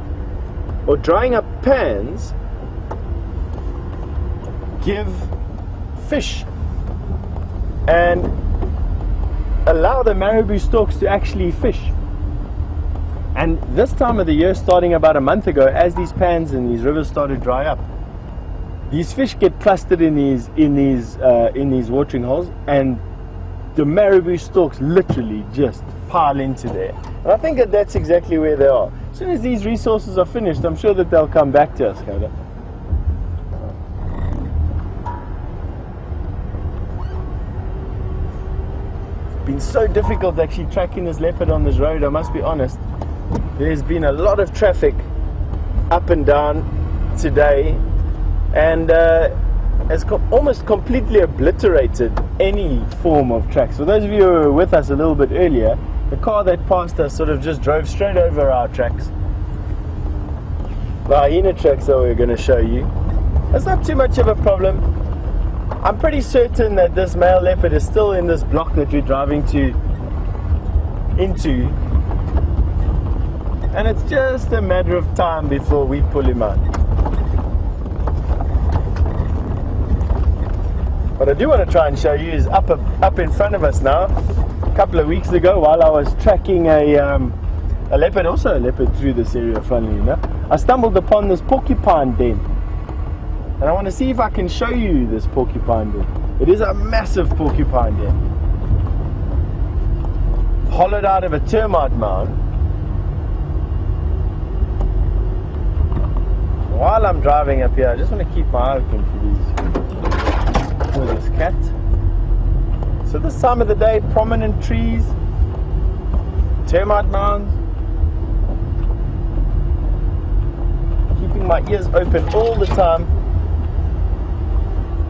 or drying up pans give fish and allow the marabou storks to actually fish. And this time of the year, starting about a month ago, as these pans and these rivers started to dry up, these fish get clustered in these watering holes, and the marabou storks literally just pile into there. And I think that that's exactly where they are. As soon as these resources are finished, I'm sure that they'll come back to us, Hyena. It's been so difficult actually tracking this leopard on this road, I must be honest. There's been a lot of traffic up and down today, and has almost completely obliterated any form of tracks. For those of you who were with us a little bit earlier, the car that passed us sort of just drove straight over our tracks. The Hyena tracks that we're going to show you. It's not too much of a problem. I'm pretty certain that this male leopard is still in this block that we're driving into. And it's just a matter of time before we pull him out. What I do want to try and show you is up in front of us now. A couple of weeks ago, while I was tracking a leopard, also a leopard through this area, funnily enough, I stumbled upon this porcupine den. And I want to see if I can show you this porcupine den. It is a massive porcupine den, hollowed out of a termite mound. While I'm driving up here, I just want to keep my eye open for this cat. So this time of the day, prominent trees, termite mounds. Keeping my ears open all the time.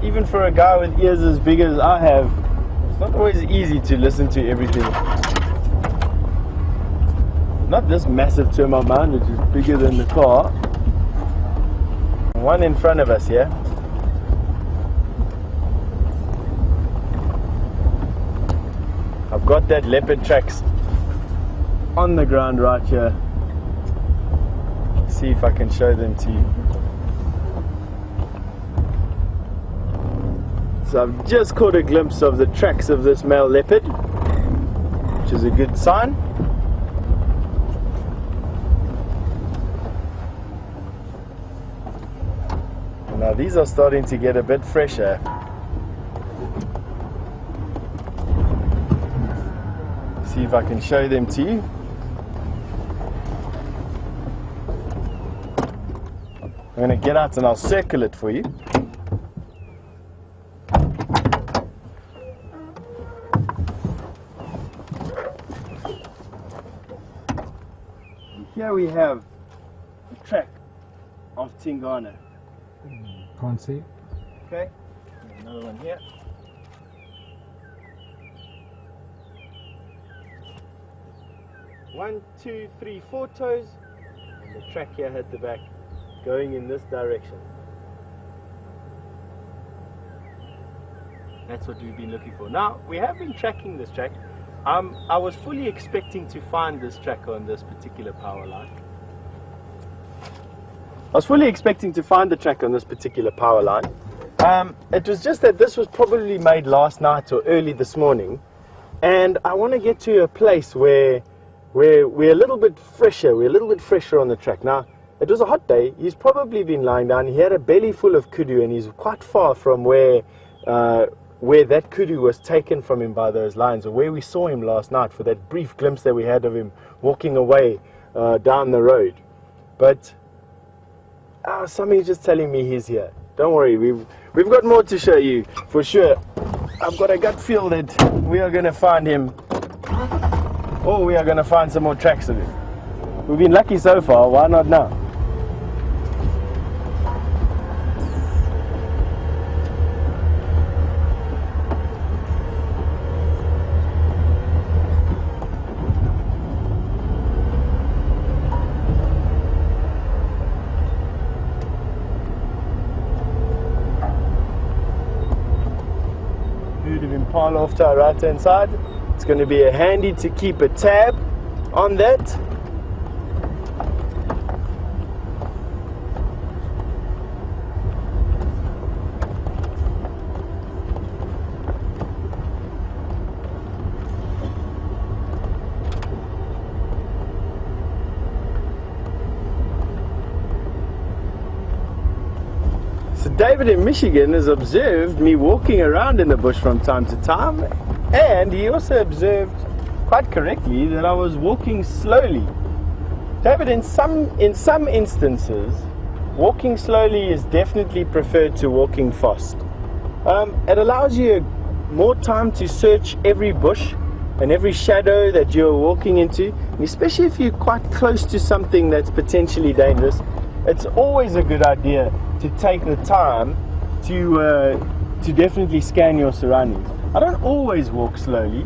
Even for a guy with ears as big as I have, it's not always easy to listen to everything. Not this massive termite mound, which is bigger than the car. One in front of us here. I've got that leopard tracks on the ground right here. See if I can show them to you. So I've just caught a glimpse of the tracks of this male leopard, which is a good sign. Now these are starting to get a bit fresher. See if I can show them to you. I'm going to get out and I'll circle it for you. And here we have the track of Tingana. Can't see. Okay, another one here. 1, 2, 3, 4 toes, and the track here at the back going in this direction. That's what we've been looking for. Now, we have been tracking this track. I was fully expecting to find this track on this particular power line. I was fully expecting to find the track on this particular power line. It was just that this was probably made last night or early this morning, and I want to get to a place where we're a little bit fresher. We're a little bit fresher on the track. Now, it was a hot day. He's probably been lying down. He had a belly full of kudu, and he's quite far from where that kudu was taken from him by those lions, or where we saw him last night for that brief glimpse that we had of him walking away down the road. But somebody's just telling me he's here. Don't worry, we've got more to show you for sure. I've got a gut feel that we are going to find him, or we are going to find some more tracks of him. We've been lucky so far, why not now? Impala off to our right hand side. It's going to be handy to keep a tab on that. David in Michigan has observed me walking around in the bush from time to time, and he also observed quite correctly that I was walking slowly. David, in some instances, walking slowly is definitely preferred to walking fast. It allows you more time to search every bush and every shadow that you're walking into, and especially if you're quite close to something that's potentially dangerous. It's always a good idea to take the time to definitely scan your surroundings. I don't always walk slowly.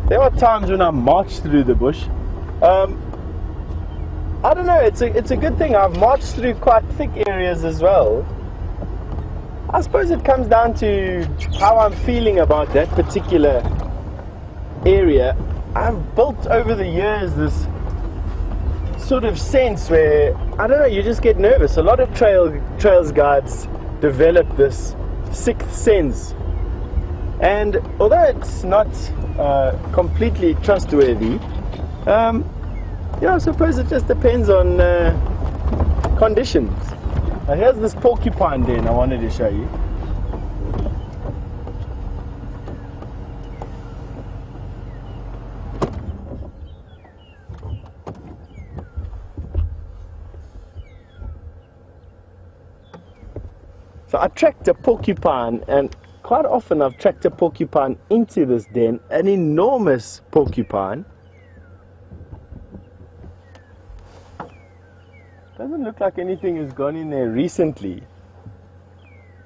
There are times when I march through the bush. I don't know, it's a good thing. I've marched through quite thick areas as well. I suppose it comes down to how I'm feeling about that particular area. I've built over the years this sort of sense where, I don't know, you just get nervous. A lot of trails guides develop this sixth sense, and although it's not completely trustworthy, I suppose it just depends on conditions. Now here's this porcupine den I wanted to show you. So I tracked a porcupine, and quite often I've tracked a porcupine into this den, an enormous porcupine. Doesn't look like anything has gone in there recently,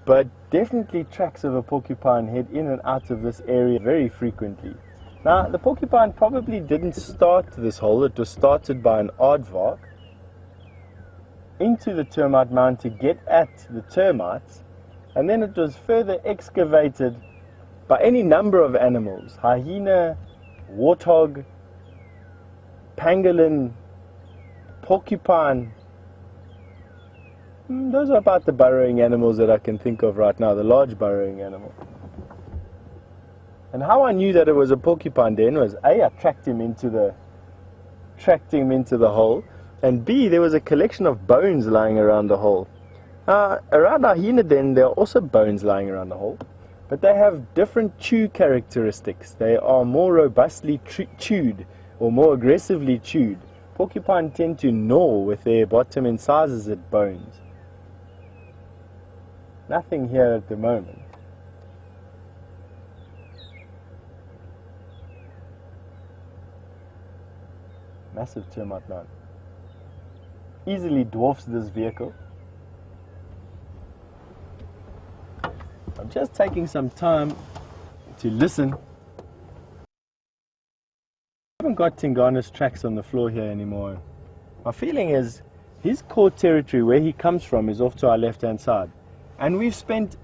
but definitely tracks of a porcupine head in and out of this area very frequently. Now, the porcupine probably didn't start this hole. It was started by an aardvark into the termite mound to get at the termites, and then it was further excavated by any number of animals: hyena, warthog, pangolin, porcupine. Those are about the burrowing animals that I can think of right now, the large burrowing animal. And how I knew that it was a porcupine den was A, I tracked him into the hole, and B, there was a collection of bones lying around the hole. Around our hyena den, there are also bones lying around the hole, but they have different chew characteristics. They are more robustly chewed, or more aggressively chewed. Porcupine tend to gnaw with their bottom incisors at bones. Nothing here at the moment. Massive termite mound. Easily dwarfs this vehicle. I'm just taking some time to listen. haven't got Tingana's tracks on the floor here anymore. My feeling is his core territory, where he comes from, is off to our left-hand side. And we've spent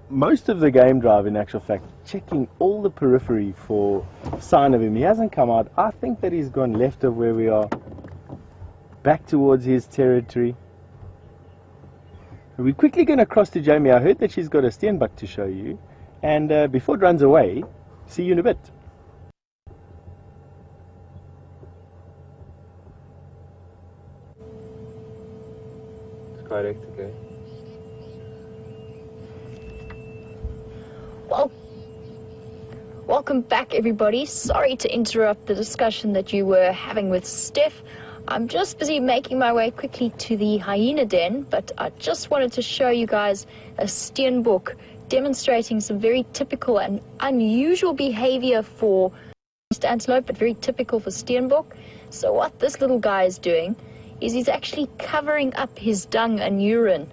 most of the game drive, in actual fact, checking all the periphery for sign of him. He hasn't come out. I think that he's gone left of where we are, back towards his territory. We're quickly going to cross to Jamie. I heard that she's got a steenbok to show you. And before it runs away, see you in a bit. It's correct, okay. Well, welcome back, everybody. Sorry to interrupt the discussion that you were having with Steph. I'm just busy making my way quickly to the hyena den, but I just wanted to show you guys a steenbok demonstrating some very typical and unusual behavior for most antelope, but very typical for steenbok. So what this little guy is doing is he's actually covering up his dung and urine,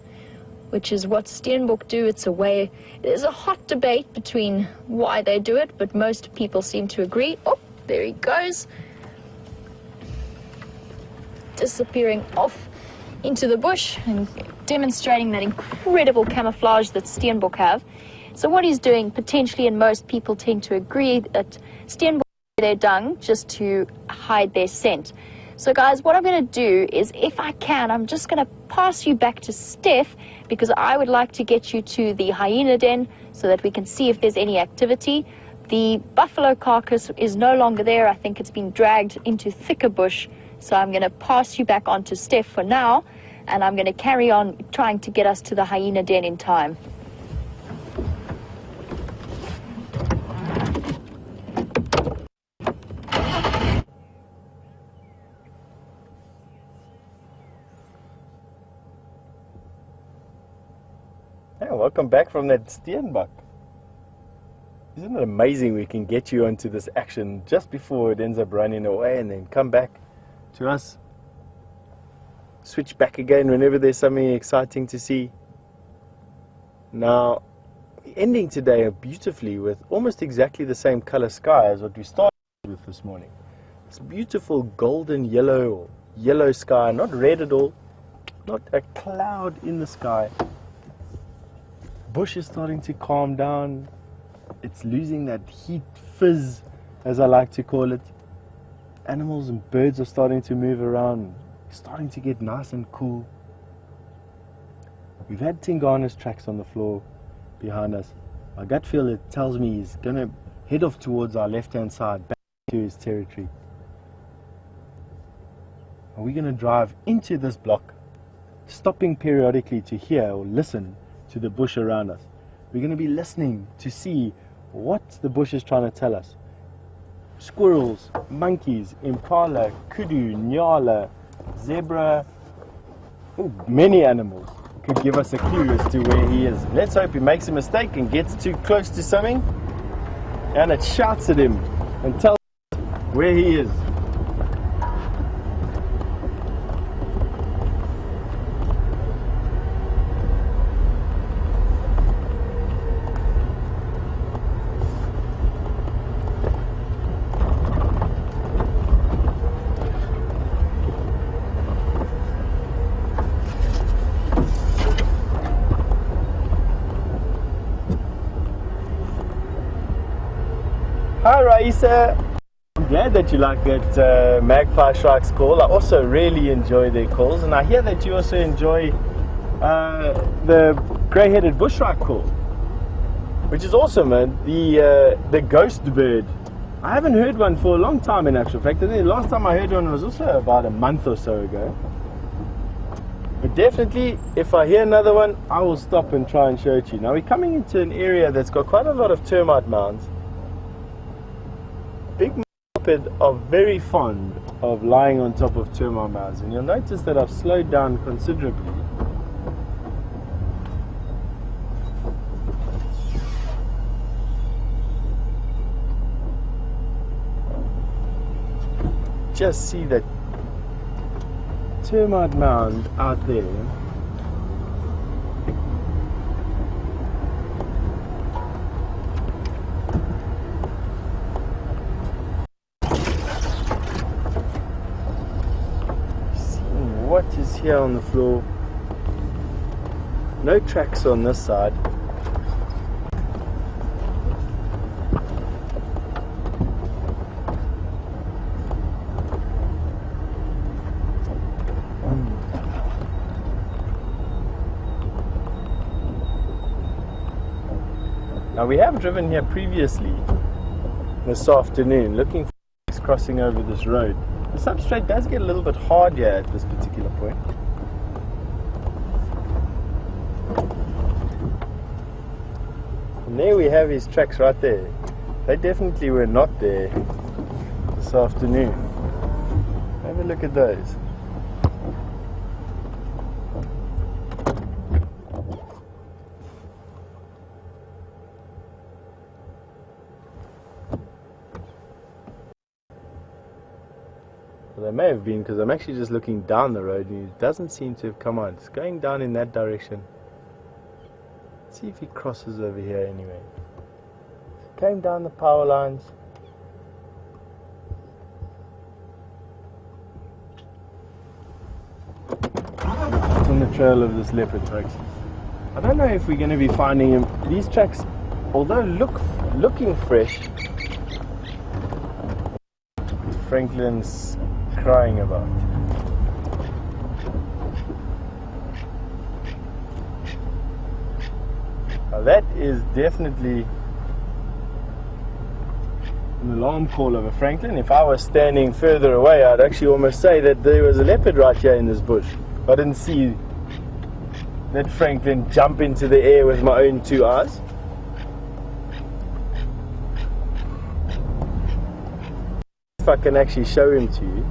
which is what steenbok do. It's a way, there's a hot debate between why they do it, but most people seem to agree. Oh, there he goes, disappearing off into the bush and demonstrating that incredible camouflage that steenbok have. So what he's doing potentially, and most people tend to agree, that steenbok do their dung just to hide their scent. So guys, what I'm going to do is, if I can, I'm just going to pass you back to Steph, because I would like to get you to the hyena den so that we can see if there's any activity. The buffalo carcass is no longer there. I think it's been dragged into thicker bush. So I'm going to pass you back on to Steph for now, and I'm going to carry on trying to get us to the hyena den in time. Hey, welcome back from that steenbok. Isn't it amazing we can get you onto this action just before it ends up running away, and then come back to us, switch back again whenever there's something exciting to see. Now, ending today beautifully with almost exactly the same color sky as what we started with this morning. It's beautiful golden yellow or yellow sky, not red at all, not a cloud in the sky. Bush is starting to calm down. It's losing that heat fizz, as I like to call it. Animals and birds are starting to move around, starting to get nice and cool. We've had Tingana's tracks on the floor behind us. My gut feel, it tells me he's going to head off towards our left-hand side, back to his territory. Are we going to drive into this block, stopping periodically to hear or listen to the bush around us? We're going to be listening to see what the bush is trying to tell us. Squirrels, monkeys, impala, kudu, nyala, zebra, many animals could give us a clue as to where he is. Let's hope he makes a mistake and gets too close to something, and it shouts at him and tells us where he is. Hi Raisa, I'm glad that you like that magpie shrikes call. I also really enjoy their calls, and I hear that you also enjoy the grey-headed bushshrike call, which is awesome, man. The ghost bird. I haven't heard one for a long time, in actual fact. I think the last time I heard one was also about a month or so ago. But definitely, if I hear another one, I will stop and try and show it to you. Now we're coming into an area that's got quite a lot of termite mounds. Big moped are very fond of lying on top of termite mounds, and you'll notice that I've slowed down considerably. Just see that termite mound out there. what is here on the floor. No tracks on this side. Now we have driven here previously this afternoon looking for tracks crossing over this road. The substrate does get a little bit hard here at this particular point. And there we have his tracks right there. They definitely were not there this afternoon. Have a look at those. Well, they may have been, because I'm actually just looking down the road and it doesn't seem to have come on. It's going down in that direction. Let's see if he crosses over here anyway. It came down the power lines. It's on the trail of this leopard tracks. I don't know if we're going to be finding him. These tracks, although looking fresh, Franklin's crying about. Now that is definitely an alarm call of a Franklin. If I was standing further away, I'd actually almost say that there was a leopard right here in this bush. I didn't see that Franklin jump into the air with my own two eyes. If I can actually show him to you.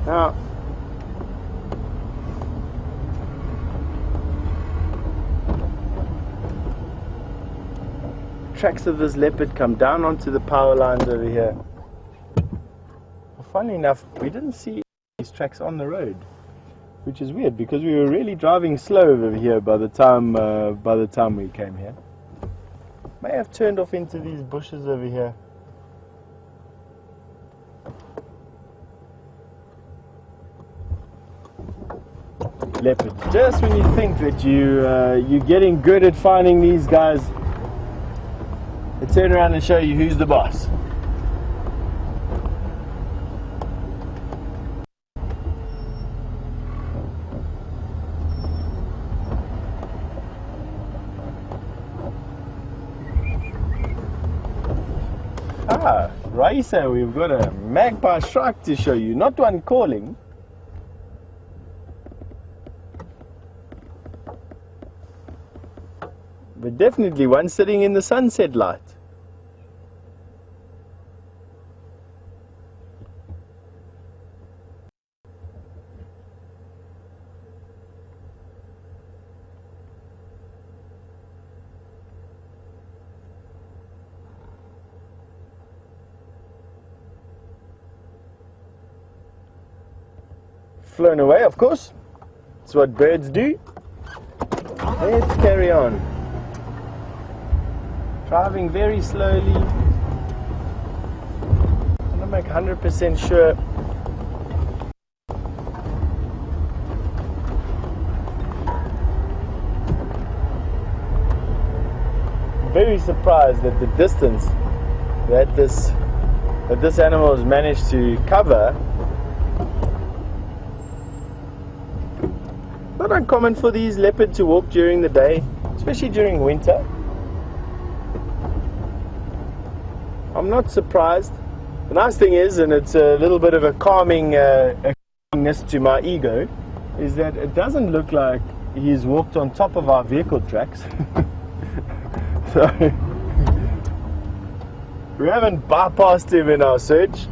Now, tracks of this leopard come down onto the power lines over here. Well, funnily enough, we didn't see these tracks on the road, which is weird because we were really driving slow over here by the time we came here. May have turned off into these bushes over here. Leopard. Just when you think that you're getting good at finding these guys, they turn around and show you who's the boss. Ah, Raisa, we've got a magpie shrike to show you, not one calling. But definitely one sitting in the sunset light. Flown away, of course. That's what birds do. Let's carry on. Driving very slowly. I want to make 100% sure. Very surprised at the distance that this animal has managed to cover. Not uncommon for these leopards to walk during the day, especially during winter. I'm not surprised. The nice thing is, and it's a little bit of a calmingness to my ego, is that it doesn't look like he's walked on top of our vehicle tracks. So we haven't bypassed him in our search.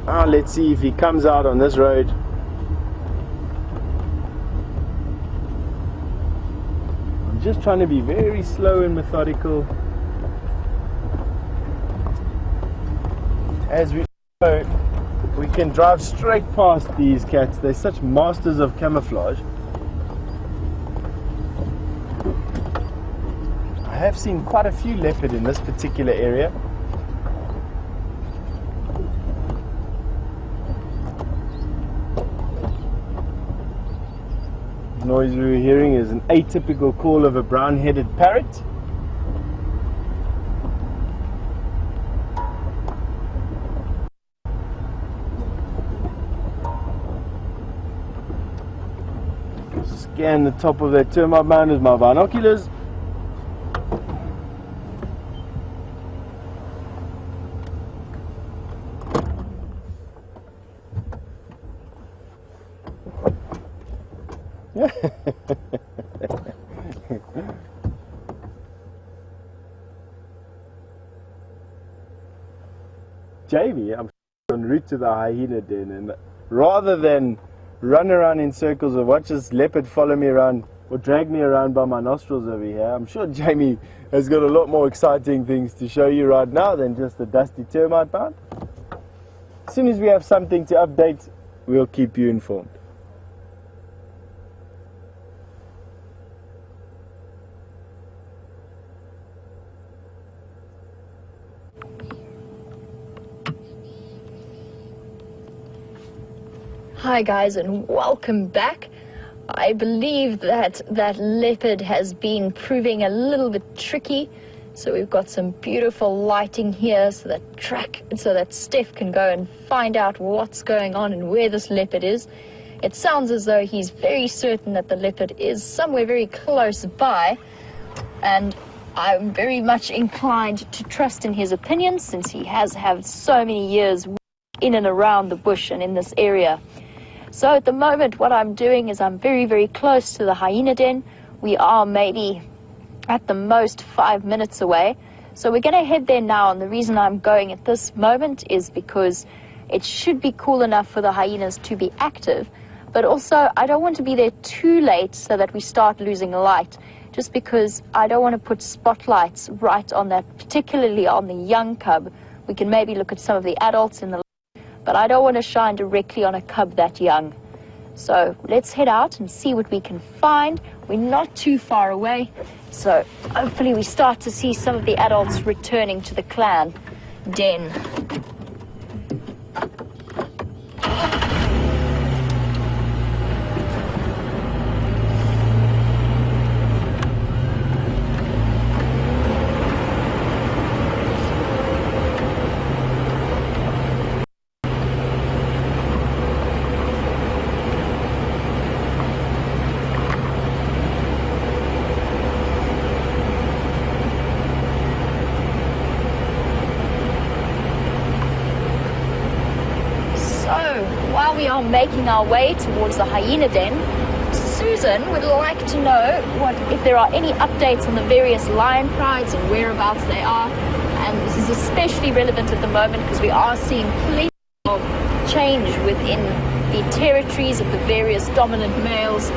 Now let's see if he comes out on this road. I'm just trying to be very slow and methodical as we go. we can drive straight past these cats. They're such masters of camouflage. I have seen quite a few leopard in this particular area. The noise we were hearing is an atypical call of a brown-headed parrot. Scan the top of that termite mound with my binoculars. Jamie, I'm en route to the hyena den, and rather than run around in circles or watch this leopard follow me around or drag me around by my nostrils over here, I'm sure Jamie has got a lot more exciting things to show you right now than just the dusty termite mound. As soon as we have something to update, we'll keep you informed. Hi guys, and welcome back. I believe that that leopard has been proving a little bit tricky, so we've got some beautiful lighting here so that Steph can go and find out what's going on and where this leopard is. It sounds as though he's very certain that the leopard is somewhere very close by, and I'm very much inclined to trust in his opinion since he has had so many years in and around the bush and in this area. So at the moment what I'm doing is I'm very, very close to the hyena den. We are maybe at the most 5 minutes away. So we're going to head there now, and the reason I'm going at this moment is because it should be cool enough for the hyenas to be active. But also I don't want to be there too late so that we start losing light, just because I don't want to put spotlights right on that, particularly on the young cub. We can maybe look at some of the adults in the but I don't want to shine directly on a cub that young. So let's head out and see what we can find. We're not too far away, so hopefully we start to see some of the adults returning to the clan den. While we are making our way towards the hyena den, Susan would like to know if there are any updates on the various lion prides and whereabouts they are. And this is especially relevant at the moment because we are seeing plenty of change within the territories of the various dominant males.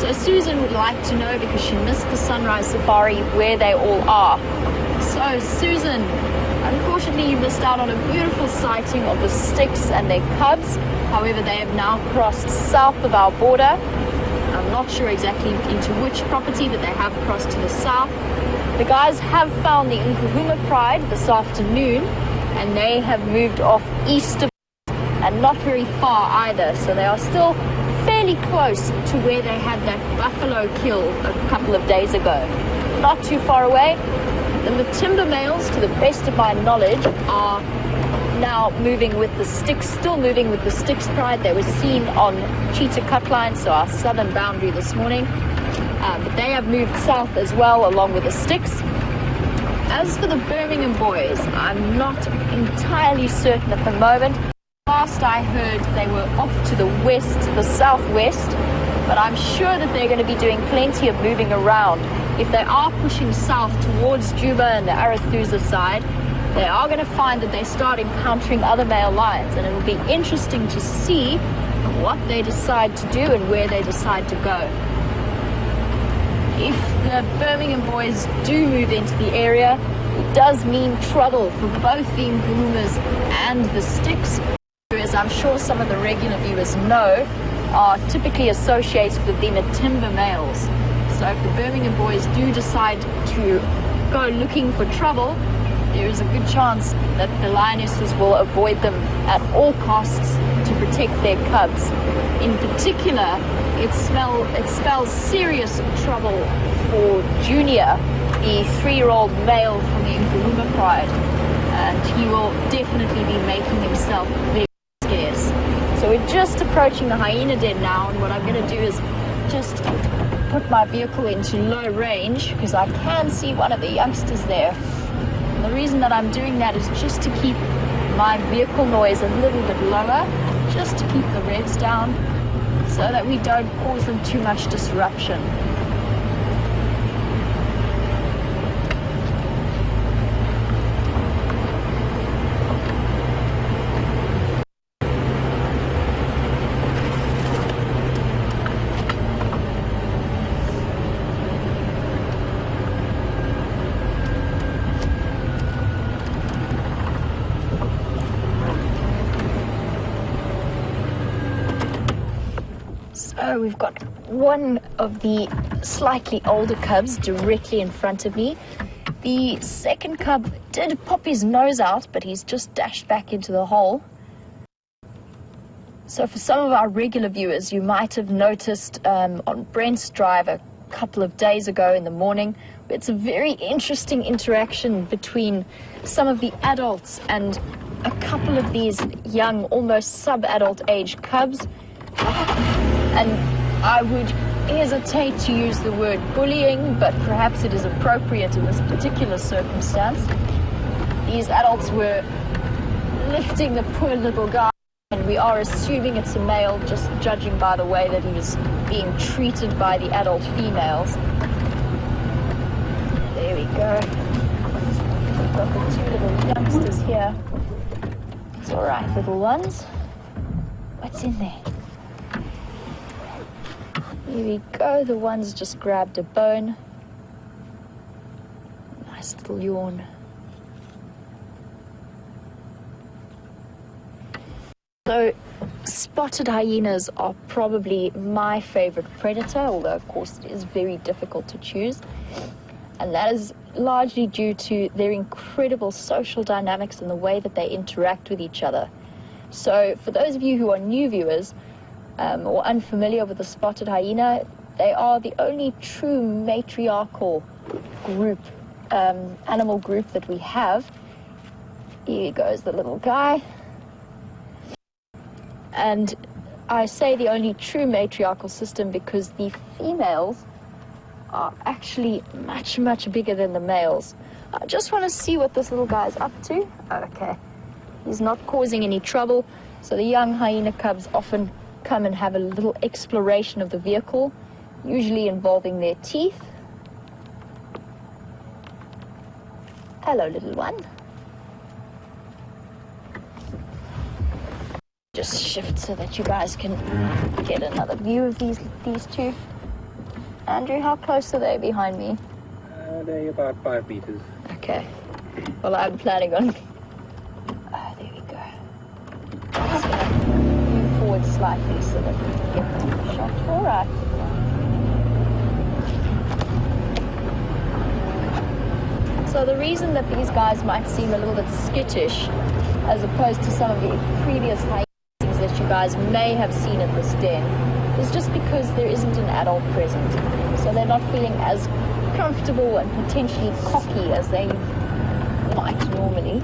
So Susan would like to know, because she missed the sunrise safari, where they all are. So Susan, unfortunately you missed out on a beautiful sighting of the sticks and their cubs. However, they have now crossed south of our border. I'm not sure exactly into which property, but they have crossed to the south. The guys have found the Nkahuma pride this afternoon, and they have moved off east of and not very far either. So they are still fairly close to where they had that buffalo kill a couple of days ago. Not too far away. The Matimba males, to the best of my knowledge, are now moving with the sticks, still moving with the sticks pride. They were seen on Cheetah Cutline, so our southern boundary this morning. But they have moved south as well, along with the sticks. As for the Birmingham boys, I'm not entirely certain at the moment. Last I heard, they were off to the west, the southwest, but I'm sure that they're going to be doing plenty of moving around. If they are pushing south towards Juba and the Arathusa side, they are going to find that they start encountering other male lions, and it will be interesting to see what they decide to do and where they decide to go. If the Birmingham boys do move into the area, it does mean trouble for both the Nkuhumas and the sticks. As as I'm sure some of the regular viewers know, are typically associated with the timber males. So if the Birmingham boys do decide to go looking for trouble, there is a good chance that the lionesses will avoid them at all costs to protect their cubs. In particular, it spells serious trouble for Junior, the 3-year-old male from the Nkuluma pride, and he will definitely be making himself very scarce. So we're just approaching the hyena den now, and what I'm going to do is just put my vehicle into low range because I can see one of the youngsters there. And the reason that I'm doing that is just to keep my vehicle noise a little bit lower, just to keep the revs down so that we don't cause them too much disruption. So we've got one of the slightly older cubs directly in front of me. The second cub did pop his nose out, but he's just dashed back into the hole. So for some of our regular viewers, you might have noticed on Brent's drive a couple of days ago in the morning, it's a very interesting interaction between some of the adults and a couple of these young, almost sub-adult age cubs. And I would hesitate to use the word bullying, but perhaps it is appropriate in this particular circumstance. These adults were lifting the poor little guy, and we are assuming it's a male, just judging by the way that he was being treated by the adult females. There we go. We've got the 2 little youngsters here. It's all right, little ones. What's in there? Here we go, the one's just grabbed a bone. Nice little yawn. So, spotted hyenas are probably my favorite predator, although of course it is very difficult to choose. And that is largely due to their incredible social dynamics and the way that they interact with each other. So, for those of you who are new viewers, or unfamiliar with the spotted hyena, they are the only true matriarchal group, animal group that we have. Here goes the little guy. And I say the only true matriarchal system because the females are actually much, much bigger than the males. I just want to see what this little guy's up to. Okay, he's not causing any trouble, so the young hyena cubs often come and have a little exploration of the vehicle, usually involving their teeth. Hello, little one. Just shift so that you guys can get another view of these two. Andrew, how close are they behind me? They're about 5 meters. Okay. Well, I'm planning on... Oh, there we go. Just gonna move forward slightly so that we can get the shot. All right. So the reason that these guys might seem a little bit skittish, as opposed to some of the previous hyenas that you guys may have seen at this den, is just because there isn't an adult present. So they're not feeling as comfortable and potentially cocky as they might normally.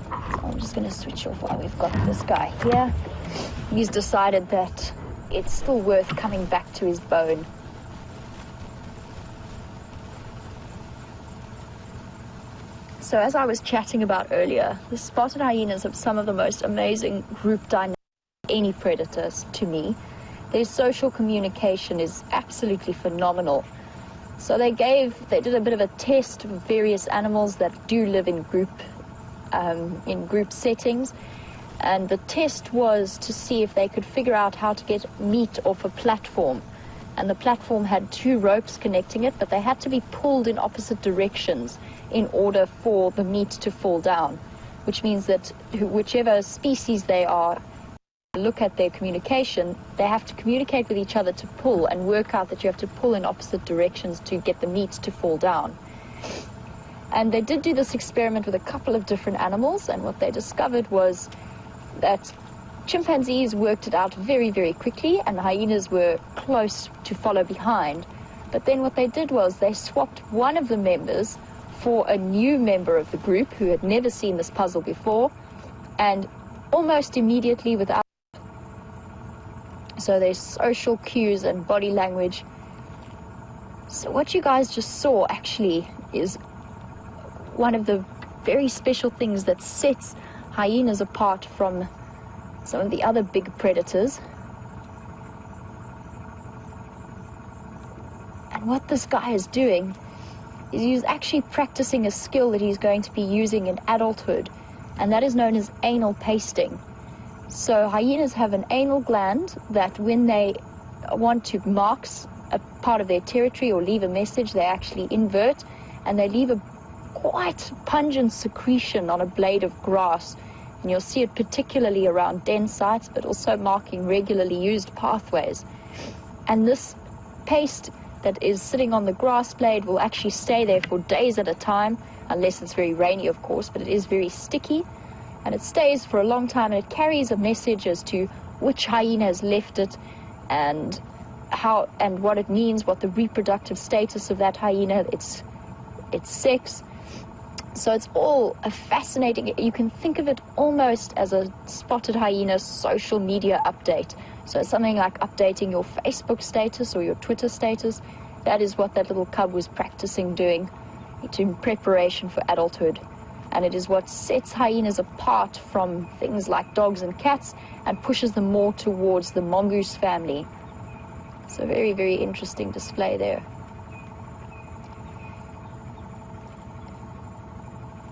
So I'm just going to switch off while we've got this guy here. He's decided that it's still worth coming back to his bone. So as I was chatting about earlier, the spotted hyenas have some of the most amazing group dynamics of any predators to me. Their social communication is absolutely phenomenal. So they did a bit of a test of various animals that do live in group settings. And the test was to see if they could figure out how to get meat off a platform. And the platform had 2 ropes connecting it, but they had to be pulled in opposite directions in order for the meat to fall down, which means that whichever species they are, look at their communication, they have to communicate with each other to pull and work out that you have to pull in opposite directions to get the meat to fall down. And they did do this experiment with a couple of different animals, and what they discovered was that chimpanzees worked it out very, very quickly, and hyenas were close to follow behind. But then what they did was they swapped one of the members for a new member of the group who had never seen this puzzle before, and almost immediately without, so there's social cues and body language. So what you guys just saw actually is one of the very special things that sets hyenas apart from some of the other big predators. And what this guy is doing is he's actually practicing a skill that he's going to be using in adulthood, and that is known as anal pasting. So hyenas have an anal gland that when they want to mark a part of their territory or leave a message, they actually invert, and they leave a quite pungent secretion on a blade of grass. And you'll see it particularly around den sites, but also marking regularly used pathways. And this paste that is sitting on the grass blade will actually stay there for days at a time, unless it's very rainy, of course, but it is very sticky, and it stays for a long time, and it carries a message as to which hyena has left it, and how and what it means, what the reproductive status of that hyena, its sex. So it's all a fascinating, you can think of it almost as a spotted hyena social media update. So something like updating your Facebook status or your Twitter status. That is what that little cub was practicing doing in preparation for adulthood. And it is what sets hyenas apart from things like dogs and cats and pushes them more towards the mongoose family. So very, very interesting display there.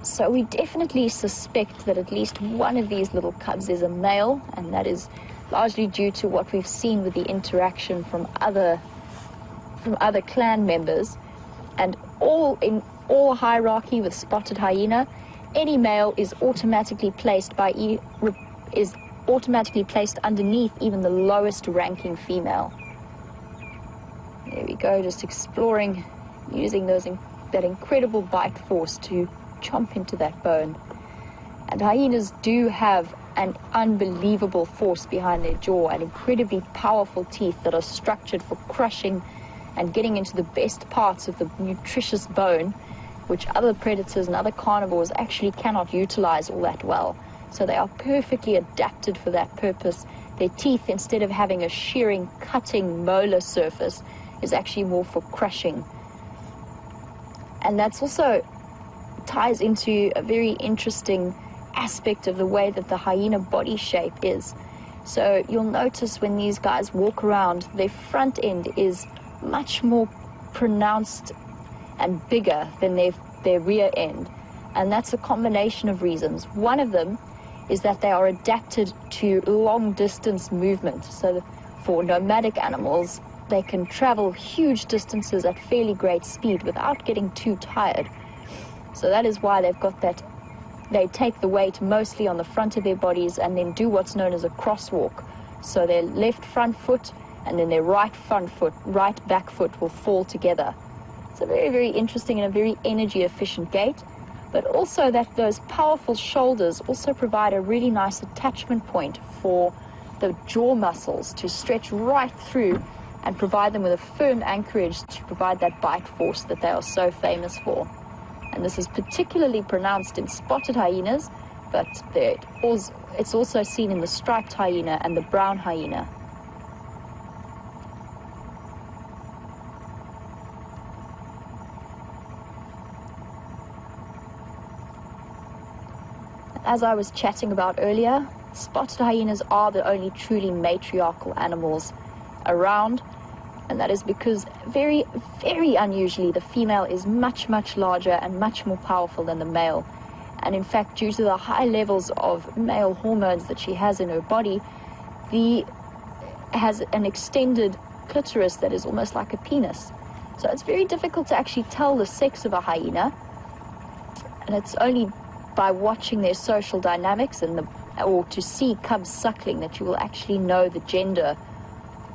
So we definitely suspect that at least one of these little cubs is a male, and that is largely due to what we've seen with the interaction from other clan members. And in all hierarchy with spotted hyena, any male is automatically placed underneath even the lowest ranking female. There we go, just exploring, using that incredible bite force to chomp into that bone. And hyenas do have an unbelievable force behind their jaw and incredibly powerful teeth that are structured for crushing and getting into the best parts of the nutritious bone, which other predators and other carnivores actually cannot utilize all that well. So they are perfectly adapted for that purpose. Their teeth, instead of having a shearing, cutting molar surface, is actually more for crushing. And that's also ties into a very interesting aspect of the way that the hyena body shape is. So you'll notice when these guys walk around, their front end is much more pronounced and bigger than their rear end. And that's a combination of reasons. One of them is that they are adapted to long distance movement. So for nomadic animals, they can travel huge distances at fairly great speed without getting too tired. So that is why they've got that. They take the weight mostly on the front of their bodies and then do what's known as a crosswalk. So their left front foot and then their right back foot will fall together. It's a very, very interesting and a very energy efficient gait. But also that those powerful shoulders also provide a really nice attachment point for the jaw muscles to stretch right through and provide them with a firm anchorage to provide that bite force that they are so famous for. And this is particularly pronounced in spotted hyenas, but it's also seen in the striped hyena and the brown hyena. As I was chatting about earlier, spotted hyenas are the only truly matriarchal animals around, and that is because very, very unusually the female is much, much larger and much more powerful than the male. And in fact, due to the high levels of male hormones that she has in her body, has an extended clitoris that is almost like a penis. So it's very difficult to actually tell the sex of a hyena, and it's only by watching their social dynamics and or to see cubs suckling that you will actually know the gender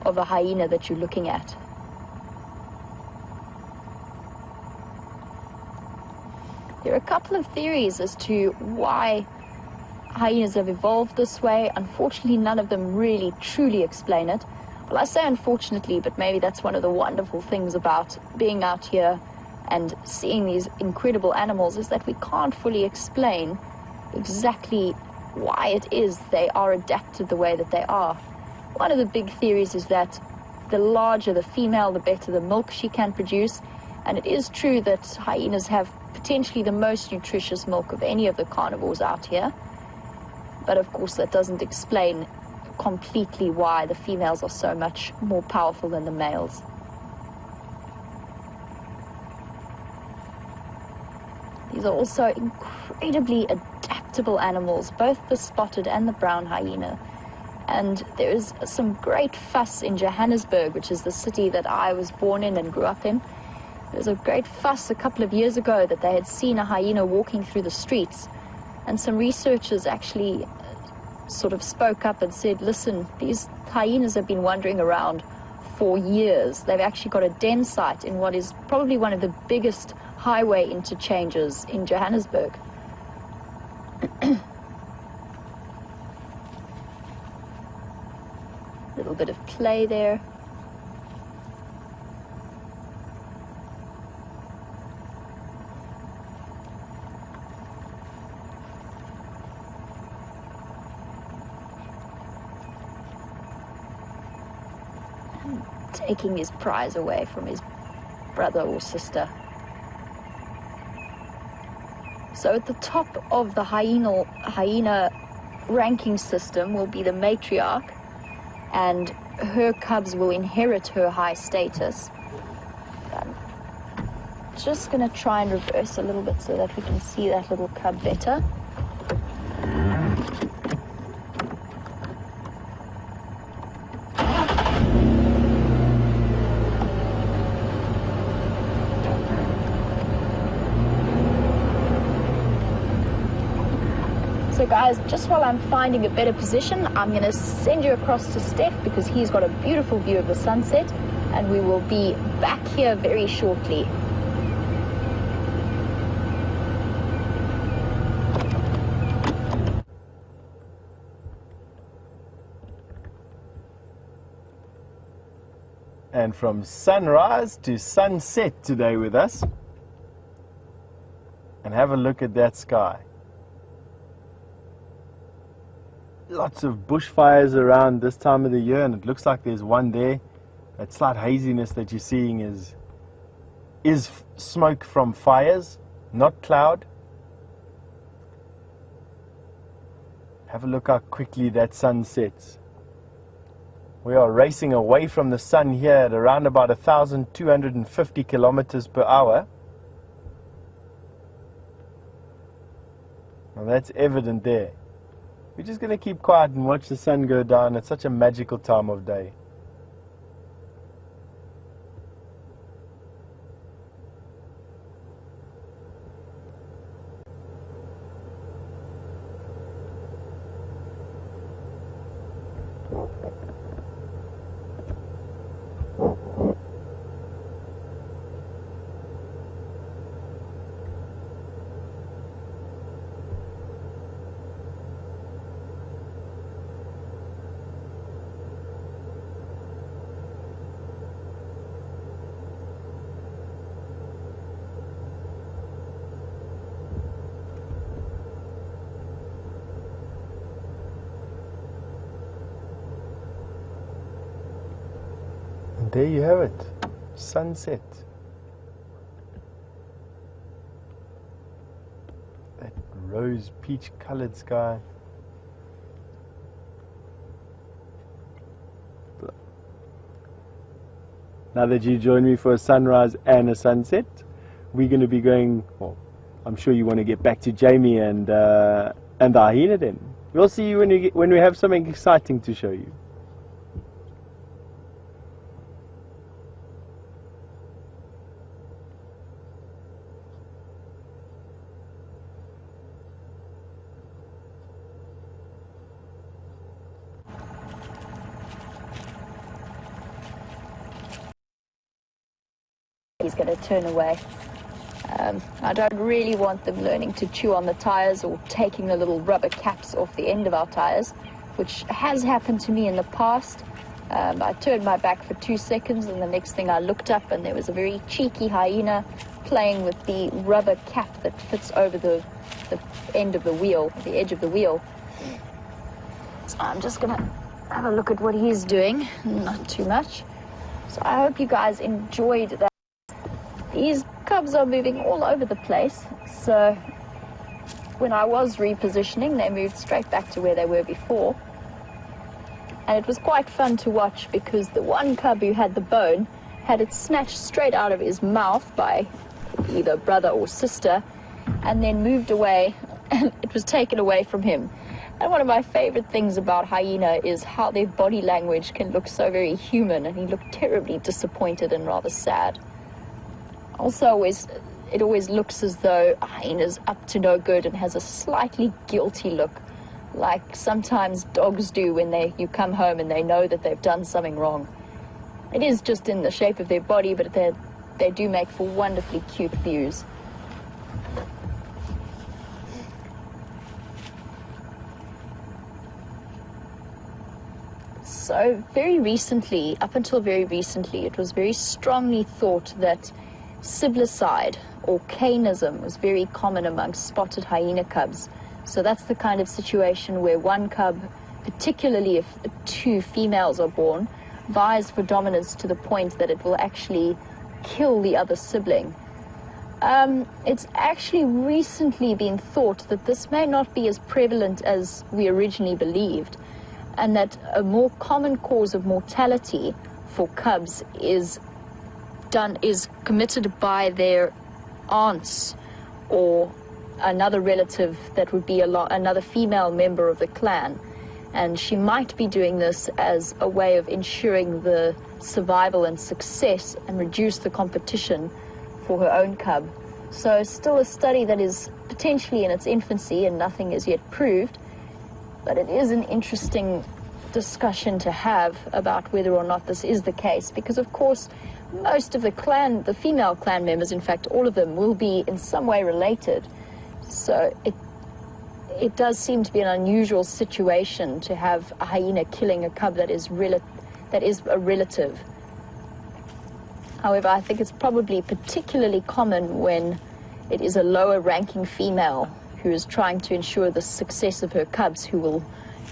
of a hyena that you're looking at. There are a couple of theories as to why hyenas have evolved this way. Unfortunately, none of them really truly explain it. Well, I say unfortunately, but maybe that's one of the wonderful things about being out here and seeing these incredible animals, is that we can't fully explain exactly why it is they are adapted the way that they are. One of the big theories is that the larger the female, the better the milk she can produce. And it is true that hyenas have potentially the most nutritious milk of any of the carnivores out here. But of course, that doesn't explain completely why the females are so much more powerful than the males. These are also incredibly adaptable animals, both the spotted and the brown hyena. And there is some great fuss in Johannesburg, which is the city that I was born in and grew up in. There was a great fuss a couple of years ago that they had seen a hyena walking through the streets. And some researchers actually sort of spoke up and said, listen, these hyenas have been wandering around for years. They've actually got a den site in what is probably one of the biggest highway interchanges in Johannesburg. Little bit of play there. Taking his prize away from his brother or sister. So at the top of the hyena ranking system will be the matriarch, and her cubs will inherit her high status. I'm just going to try and reverse a little bit so that we can see that little cub better. So guys, just while I'm finding a better position, I'm going to send you across to Steph because he's got a beautiful view of the sunset, and we will be back here very shortly. And from sunrise to sunset today with us. And have a look at that sky. Lots of bushfires around this time of the year, and it looks like there's one there. That slight haziness that you're seeing is smoke from fires, not cloud. Have a look how quickly that sun sets. We are racing away from the sun here at around about 1,250 kilometers per hour. Well, that's evident there. We're just going to keep quiet and watch the sun go down. It's such a magical time of day. There you have it, sunset. That rose peach colored sky. Now that you joined me for a sunrise and a sunset, we're going to be going, well, I'm sure you want to get back to Jamie and the hyena then. We'll see you when we have something exciting to show you. always going to turn away. I don't really want them learning to chew on the tires or taking the little rubber caps off the end of our tires, which has happened to me in the past. I turned my back for 2 seconds, and the next thing I looked up and there was a very cheeky hyena playing with the rubber cap that fits over the end of the wheel, the edge of the wheel. So I'm just going to have a look at what he's doing, not too much. So I hope you guys enjoyed that. These cubs are moving all over the place, so when I was repositioning, they moved straight back to where they were before. And it was quite fun to watch because the one cub who had the bone had it snatched straight out of his mouth by either brother or sister, and then moved away, and it was taken away from him. And one of my favorite things about hyena is how their body language can look so very human, and he looked terribly disappointed and rather sad. Also, it always looks as though a hyena's up to no good and has a slightly guilty look, like sometimes dogs do when you come home and they know that they've done something wrong. It is just in the shape of their body, but they do make for wonderfully cute views. So very recently, up until very recently, it was very strongly thought that siblicide or canism was very common amongst spotted hyena cubs. So that's the kind of situation where one cub, particularly if 2 females are born, vies for dominance to the point that it will actually kill the other sibling. It's actually recently been thought that this may not be as prevalent as we originally believed, and that a more common cause of mortality for cubs is committed by their aunts or another relative that would be another female member of the clan. And she might be doing this as a way of ensuring the survival and success and reduce the competition for her own cub. So still a study that is potentially in its infancy and nothing is yet proved, but it is an interesting discussion to have about whether or not this is the case, because of course most of the female clan members, in fact all of them, will be in some way related. So it does seem to be an unusual situation to have a hyena killing a cub that is a relative. However, I think it's probably particularly common when it is a lower ranking female who is trying to ensure the success of her cubs, who will,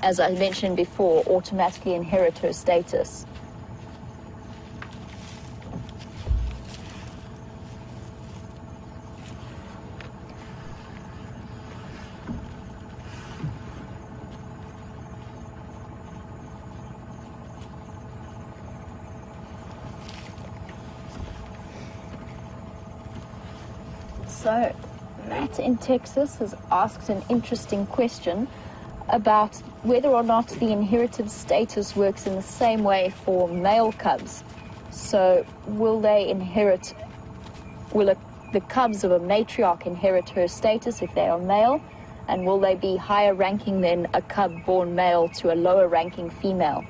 as I mentioned before, automatically inherit her status. So, Matt in Texas has asked an interesting question about whether or not the inherited status works in the same way for male cubs. So, will the cubs of a matriarch inherit her status if they are male? And will they be higher ranking than a cub born male to a lower ranking female?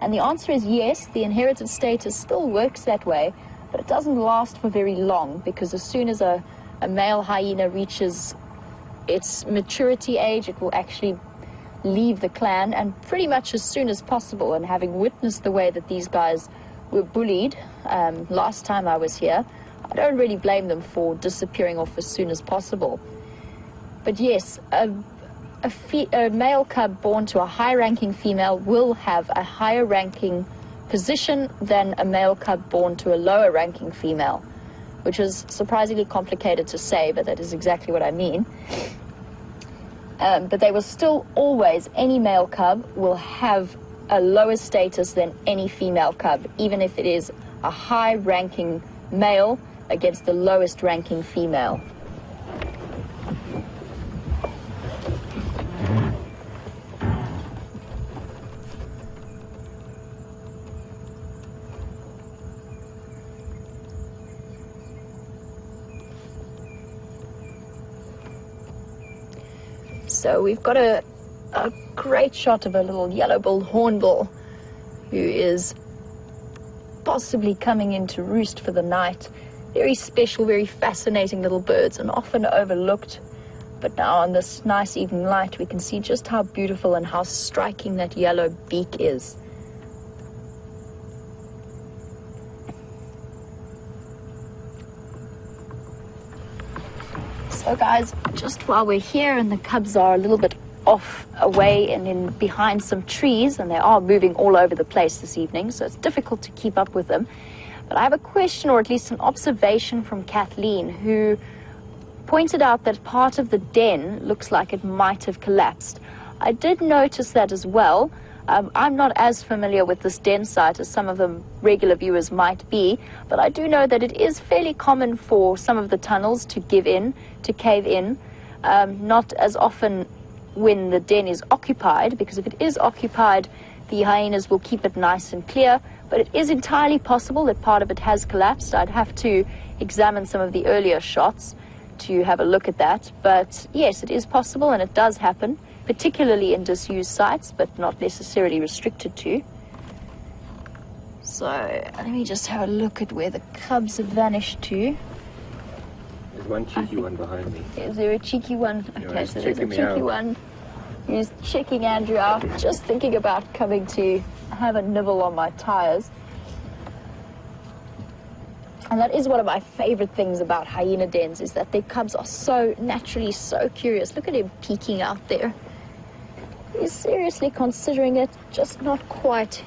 And the answer is yes, the inherited status still works that way, but it doesn't last for very long, because as soon as a male hyena reaches its maturity age, it will actually leave the clan, and pretty much as soon as possible. And having witnessed the way that these guys were bullied last time I was here, I don't really blame them for disappearing off as soon as possible. But yes, a male cub born to a high-ranking female will have a higher-ranking position than a male cub born to a lower-ranking female, which is surprisingly complicated to say, but that is exactly what I mean. But they will still always, any male cub will have a lower status than any female cub, even if it is a high-ranking male against the lowest-ranking female. So we've got a great shot of a little yellow-billed hornbill who is possibly coming in to roost for the night. Very special, very fascinating little birds, and often overlooked. But now on this nice evening light, we can see just how beautiful and how striking that yellow beak is. So guys, just while we're here and the cubs are a little bit off away and in behind some trees, and they are moving all over the place this evening, so it's difficult to keep up with them. But I have a question, or at least an observation from Kathleen, who pointed out that part of the den looks like it might have collapsed. I did notice that as well. I'm not as familiar with this den site as some of the regular viewers might be, but I do know that it is fairly common for some of the tunnels to give in, to cave in. Not as often when the den is occupied, because if it is occupied, the hyenas will keep it nice and clear, but it is entirely possible that part of it has collapsed. I'd have to examine some of the earlier shots to have a look at that, but yes, it is possible, and it does happen, particularly in disused sites, but not necessarily restricted to. So let me just have a look at where the cubs have vanished to. There's one cheeky one behind me. Is there a cheeky one? Okay, so there's a checking me cheeky out. one who's checking Andrew out, just thinking about coming to have a nibble on my tires. And that is one of my favorite things about hyena dens, is that their cubs are so naturally so curious. Look at him peeking out there. He's seriously considering it, just not quite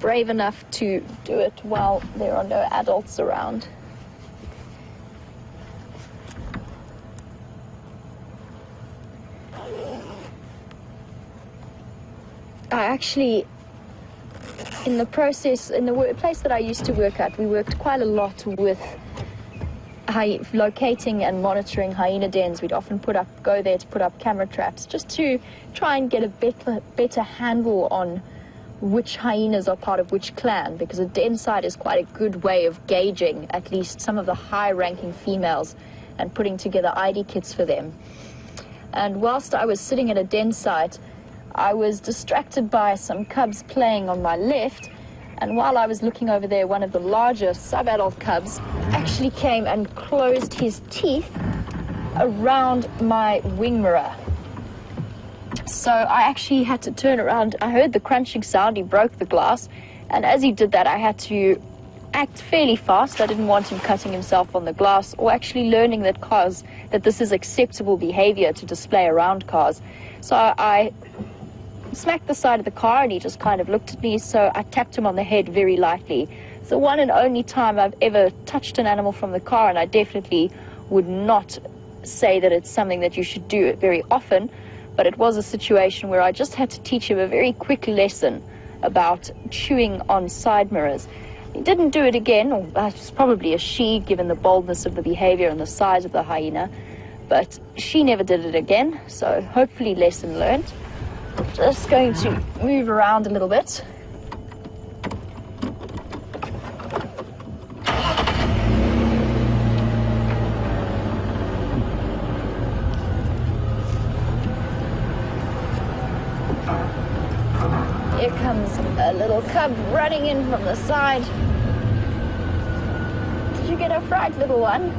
brave enough to do it while there are no adults around. I actually, in the process, in the place that I used to work at, we worked quite a lot with locating and monitoring hyena dens. We'd often go there to put up camera traps, just to try and get a better handle on which hyenas are part of which clan, because a den site is quite a good way of gauging at least some of the high-ranking females and putting together ID kits for them. And whilst I was sitting at a den site, I was distracted by some cubs playing on my left, and while I was looking over there, one of the larger sub-adult cubs actually came and closed his teeth around my wing mirror. So I actually had to turn around. I heard the crunching sound, he broke the glass, and as he did that, I had to act fairly fast. I didn't want him cutting himself on the glass, or actually learning that this is acceptable behavior to display around cars. So I smacked the side of the car, and he just kind of looked at me, so I tapped him on the head very lightly. It's the one and only time I've ever touched an animal from the car, and I definitely would not say that it's something that you should do very often, but it was a situation where I just had to teach him a very quick lesson about chewing on side mirrors. He didn't do it again, or it's probably a she, given the boldness of the behavior and the size of the hyena, but she never did it again, so hopefully lesson learned. Just going to move around a little bit. Here comes a little cub running in from the side. Did you get a fright, little one?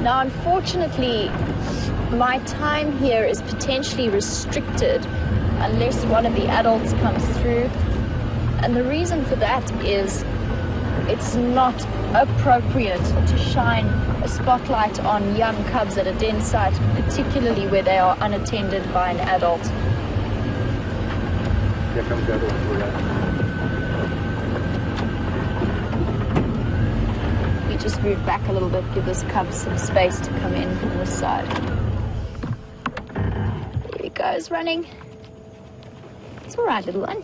Now, unfortunately, my time here is potentially restricted unless one of the adults comes through. And the reason for that is it's not appropriate to shine a spotlight on young cubs at a den site, particularly where they are unattended by an adult. Here comes the other one. Just move back a little bit, give this cub some space to come in from this side. There he goes, running. It's all right, little one.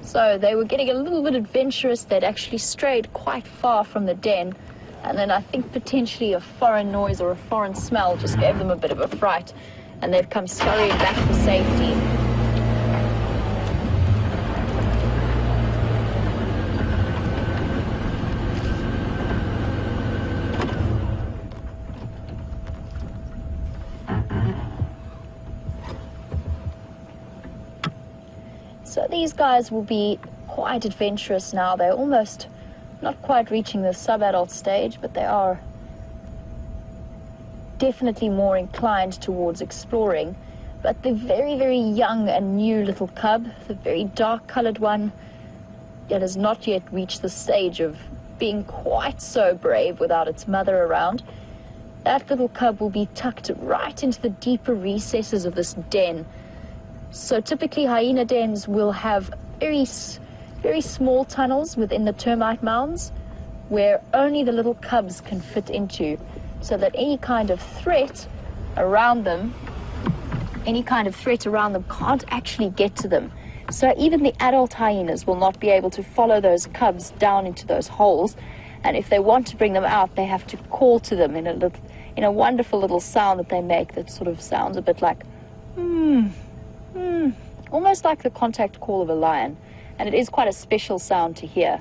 So they were getting a little bit adventurous. They'd actually strayed quite far from the den, and then I think potentially a foreign noise or a foreign smell just gave them a bit of a fright, and they've come scurrying back for safety. So these guys will be quite adventurous now. They're almost not quite reaching the sub-adult stage, but they are definitely more inclined towards exploring. But the very, very young and new little cub, the very dark-colored one, it has not yet reached the stage of being quite so brave without its mother around. That little cub will be tucked right into the deeper recesses of this den. So typically hyena dens will have very small tunnels within the termite mounds where only the little cubs can fit into, so that any kind of threat around them can't actually get to them. So even the adult hyenas will not be able to follow those cubs down into those holes, and if they want to bring them out, they have to call to them in a wonderful little sound that they make that sort of sounds a bit like almost like the contact call of a lion, and it is quite a special sound to hear.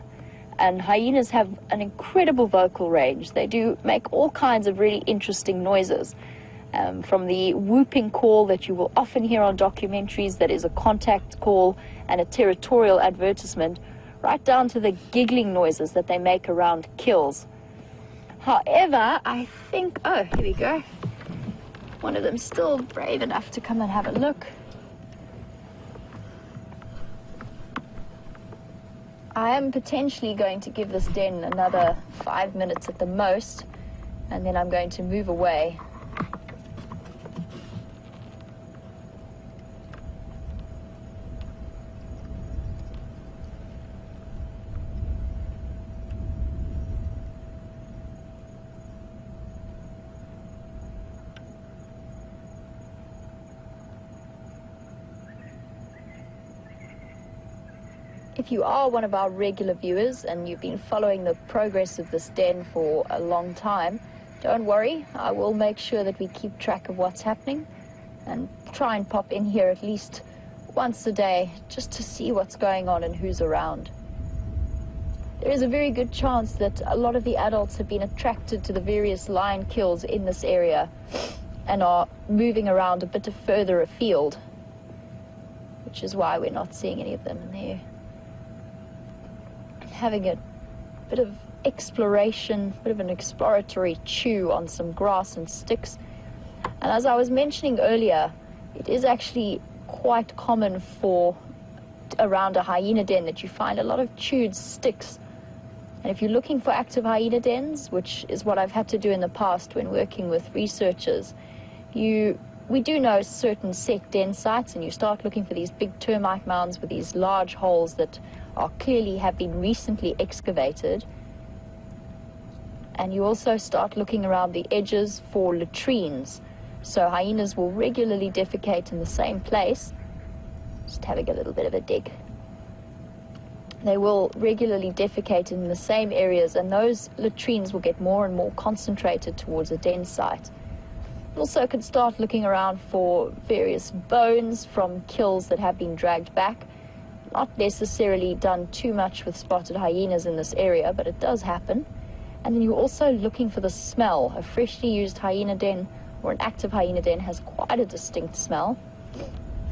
And hyenas have an incredible vocal range. They do make all kinds of really interesting noises. From the whooping call that you will often hear on documentaries that is a contact call and a territorial advertisement, right down to the giggling noises that they make around kills. However, I think, oh, here we go. One of them's still brave enough to come and have a look. I am potentially going to give this den another 5 minutes at the most, and then I'm going to move away. If you are one of our regular viewers and you've been following the progress of this den for a long time, don't worry, I will make sure that we keep track of what's happening and try and pop in here at least once a day just to see what's going on and who's around. There is a very good chance that a lot of the adults have been attracted to the various lion kills in this area and are moving around a bit further afield, which is why we're not seeing any of them in there. Having a bit of exploration, bit of an exploratory chew on some grass and sticks. And as I was mentioning earlier, it is actually quite common for around a hyena den that you find a lot of chewed sticks. And if you're looking for active hyena dens, which is what I've had to do in the past when working with researchers, we do know certain set den sites, and you start looking for these big termite mounds with these large holes that are clearly have been recently excavated. And you also start looking around the edges for latrines. So hyenas will regularly defecate in the same place. Just having a little bit of a dig. They will regularly defecate in the same areas, and those latrines will get more and more concentrated towards a den site. Also can start looking around for various bones from kills that have been dragged back. Not necessarily done too much with spotted hyenas in this area, but it does happen. And then you're also looking for the smell. A freshly used hyena den or an active hyena den has quite a distinct smell.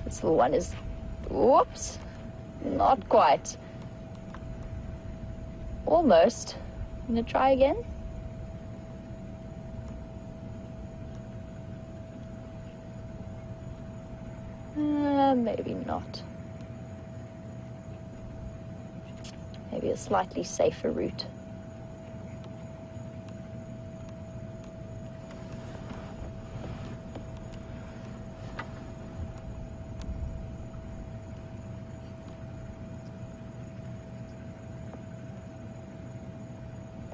This little one is, whoops, not quite. Almost. I'm going to try again. Maybe not. Maybe a slightly safer route.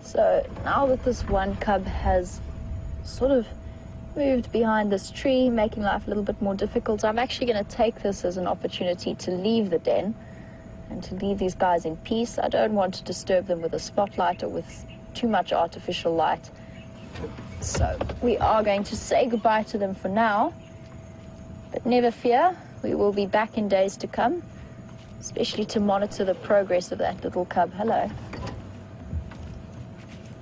So now that this one cub has sort of moved behind this tree, making life a little bit more difficult, I'm actually going to take this as an opportunity to leave the den and to leave these guys in peace. I don't want to disturb them with a spotlight or with too much artificial light. So we are going to say goodbye to them for now, but never fear, we will be back in days to come, especially to monitor the progress of that little cub. Hello.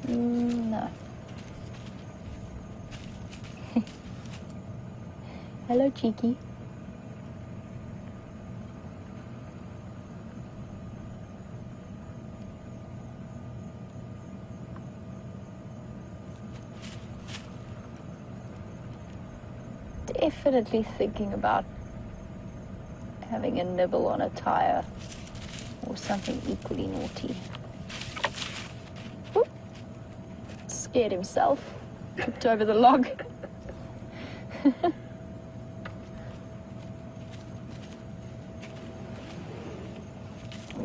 No. Hello, cheeky. definitely thinking about having a nibble on a tire or something equally naughty. Oop. Scared himself, tripped over the log. I'm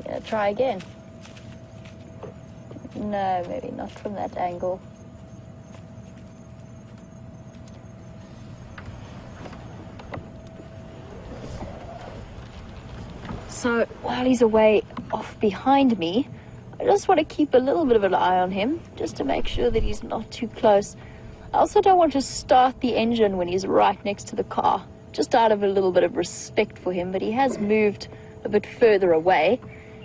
gonna try again. No, maybe not from that angle. So while he's away off behind me, I just want to keep a little bit of an eye on him, just to make sure that he's not too close. I also don't want to start the engine when he's right next to the car, just out of a little bit of respect for him, but he has moved a bit further away.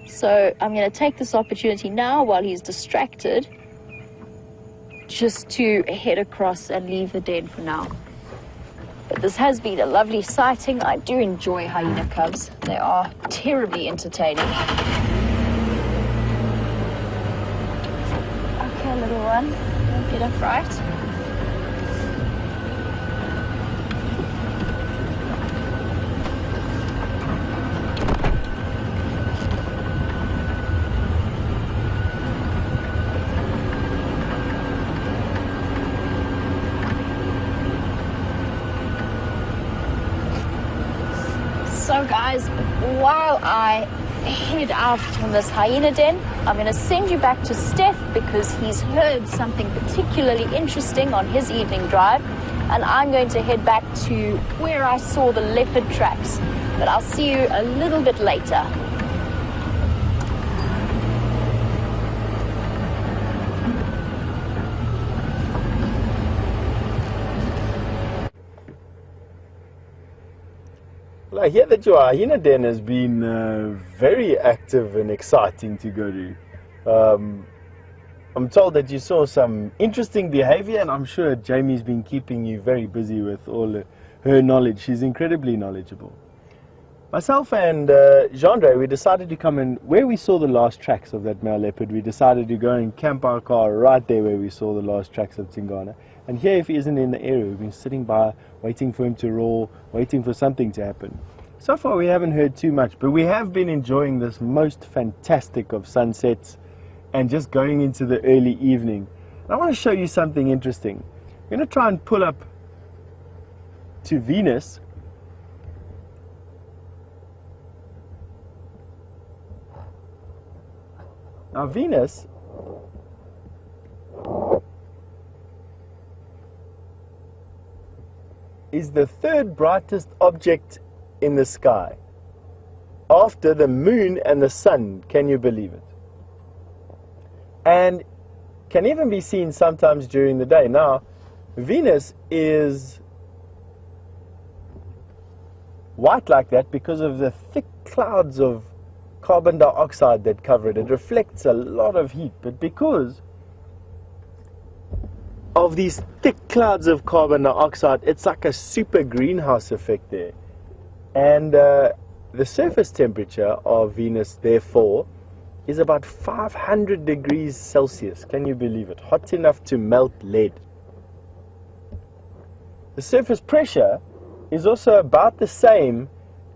So I'm going to take this opportunity now while he's distracted, just to head across and leave the den for now. But this has been a lovely sighting. I do enjoy hyena cubs. They are terribly entertaining. Okay, little one, get up right. So guys, while I head out from this hyena den, I'm going to send you back to Steph because he's heard something particularly interesting on his evening drive, and I'm going to head back to where I saw the leopard tracks. But I'll see you a little bit later. Well, I hear that your hyena den has been very active and exciting to go to. I'm told that you saw some interesting behavior, and I'm sure Jamie's been keeping you very busy with all her knowledge. She's incredibly knowledgeable. Myself and Jean-Andre, we decided to come in where we saw the last tracks of that male leopard. We decided to go and camp our car right there where we saw the last tracks of Tingana. And here, if he isn't in the area, we've been sitting by, waiting for him to roar, waiting for something to happen. So far, we haven't heard too much, but we have been enjoying this most fantastic of sunsets and just going into the early evening. And I want to show you something interesting. I'm going to try and pull up to Venus. Now, Venus is the third brightest object in the sky after the moon and the sun. Can you believe it? And can even be seen sometimes during the day. Now, Venus is white like that because of the thick clouds of carbon dioxide that cover it. It reflects a lot of heat, but because of these thick clouds of carbon dioxide, it's like a super greenhouse effect there. And the surface temperature of Venus, therefore, is about 500 degrees Celsius. Can you believe it? Hot enough to melt lead. The surface pressure is also about the same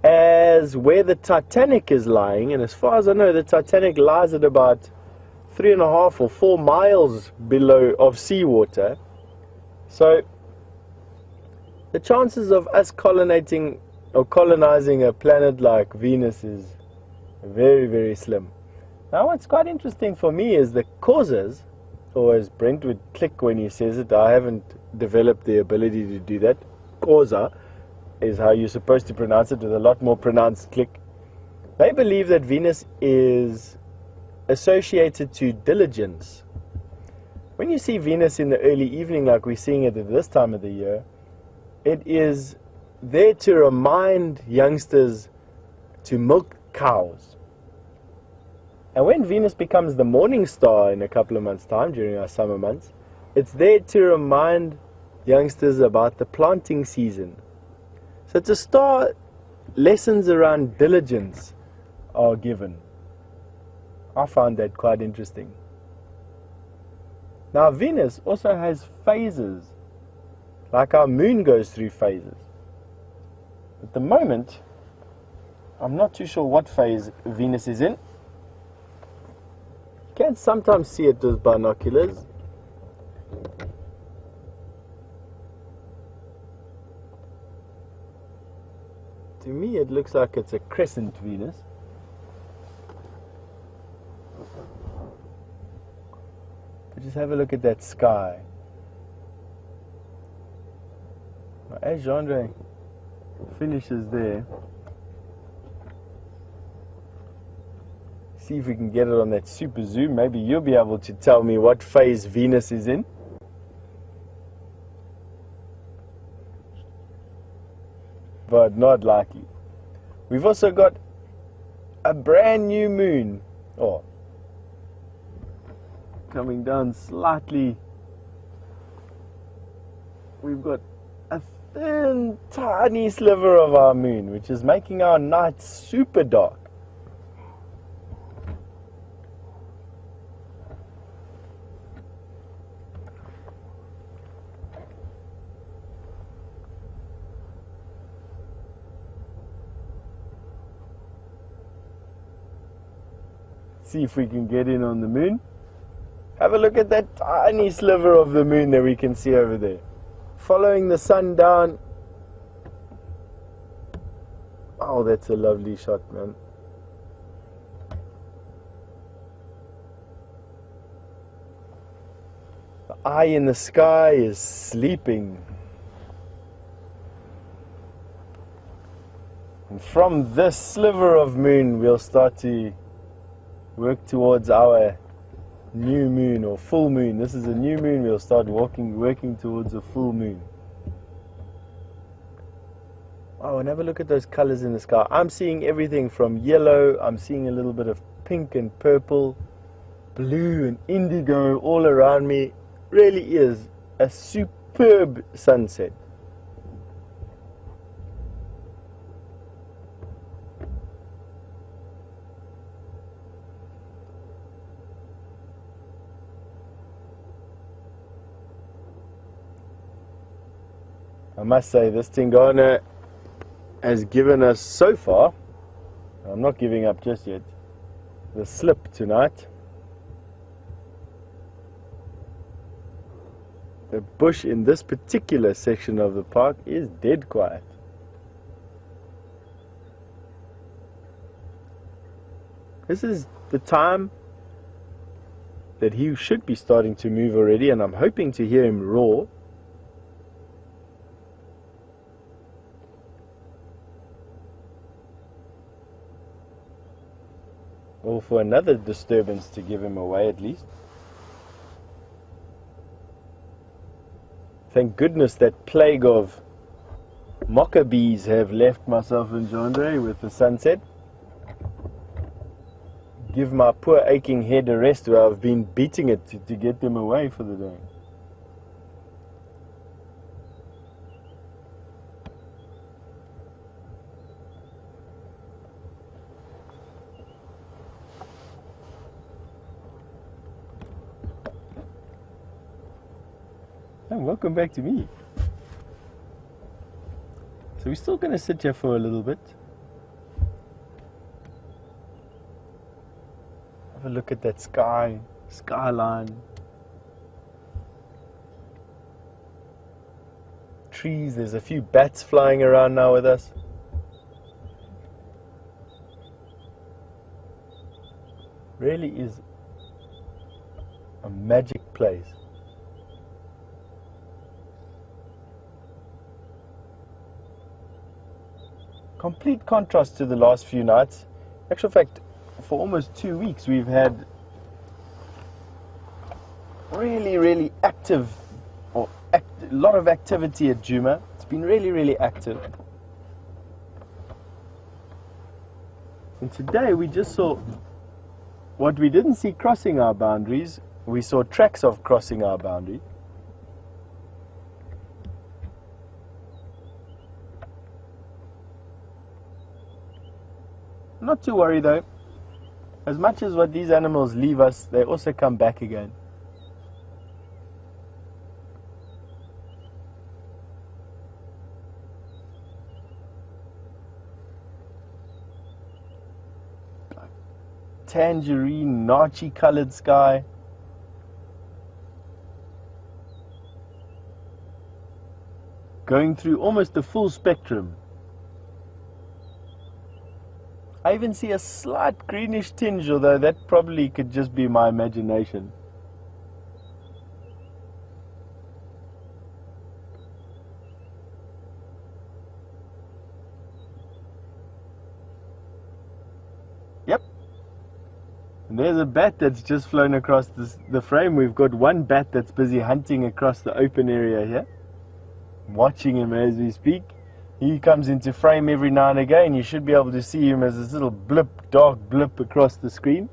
as where the Titanic is lying, and as far as I know, the Titanic lies at about 3.5 or 4 miles below of seawater. So the chances of us colonizing a planet like Venus is very, very slim. Now, what's quite interesting for me is the causes, or as Brent would click when he says it. I haven't developed the ability to do that. Causa is how you're supposed to pronounce it, with a lot more pronounced click. They believe that Venus is associated to diligence. When you see Venus in the early evening like we're seeing it at this time of the year, it is there to remind youngsters to milk cows. And when Venus becomes the morning star in a couple of months' time, during our summer months, it's there to remind youngsters about the planting season. So it's a star. Lessons around diligence are given. I found that quite interesting. Now, Venus also has phases, like our moon goes through phases. At the moment, I'm not too sure what phase Venus is in. You can sometimes see it with binoculars. To me, it looks like it's a crescent Venus. But just have a look at that sky. As Jean finishes there, see if we can get it on that super zoom. Maybe you'll be able to tell me what phase Venus is in. But not likely. We've also got a brand new moon. Oh, coming down slightly. We've got a thin, tiny sliver of our moon, which is making our night super dark. See if we can get in on the moon. Have a look at that tiny sliver of the moon that we can see over there. Following the sun down. Oh, that's a lovely shot, man. The eye in the sky is sleeping. And from this sliver of moon, we'll start to work towards our new moon or full moon. This is a new moon. We'll start working towards a full moon. Oh, and have a look at those colors in the sky. I'm seeing everything from yellow. I'm seeing a little bit of pink and purple, blue and indigo all around me. Really is a superb sunset. I must say, this Tingana has given us so far, I'm not giving up just yet, the slip tonight. The bush in this particular section of the park is dead quiet. This is the time that he should be starting to move already, and I'm hoping to hear him roar. Or for another disturbance to give him away at least. Thank goodness that plague of mocha bees have left myself and Jandre with the sunset. Give my poor aching head a rest where I've been beating it to get them away for the day. And welcome back to me. So we're still going to sit here for a little bit. Have a look at that skyline. Trees, there's a few bats flying around now with us. Really is a magic place. Complete contrast to the last few nights. Actual fact, for almost 2 weeks we've had really active, a lot of activity at Djuma. It's been really active. And today we just saw what we didn't see crossing our boundaries. We saw tracks of crossing our boundary. Not to worry though. As much as what these animals leave us, they also come back again. tangerine, nachi colored sky. Going through almost the full spectrum. I even see a slight greenish tinge, although that probably could just be my imagination. Yep. And there's a bat that's just flown across the frame. We've got one bat that's busy hunting across the open area here. I'm watching him as we speak. He comes into frame every now and again. You should be able to see him as this little blip, dark blip across the screen.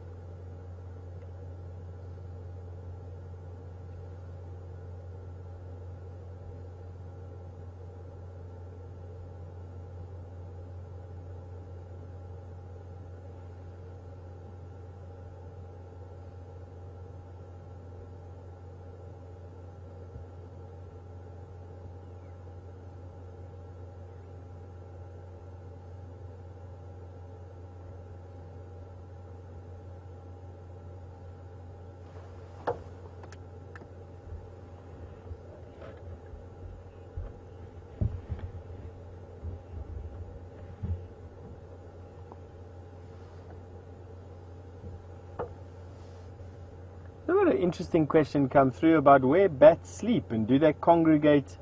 I've got an interesting question come through about where bats sleep and do they congregate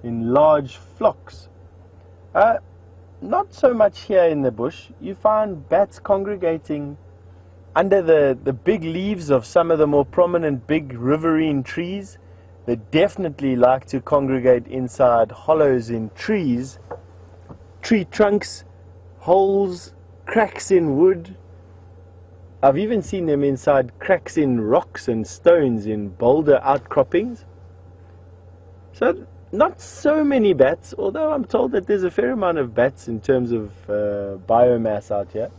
in large flocks. Not so much here in the bush. You find bats congregating under the big leaves of some of the more prominent big riverine trees. They definitely like to congregate inside hollows in trees, tree trunks, holes, cracks in wood. I've even seen them inside cracks in rocks and stones in boulder outcroppings. So not so many bats, although I'm told that there's a fair amount of bats in terms of biomass out here.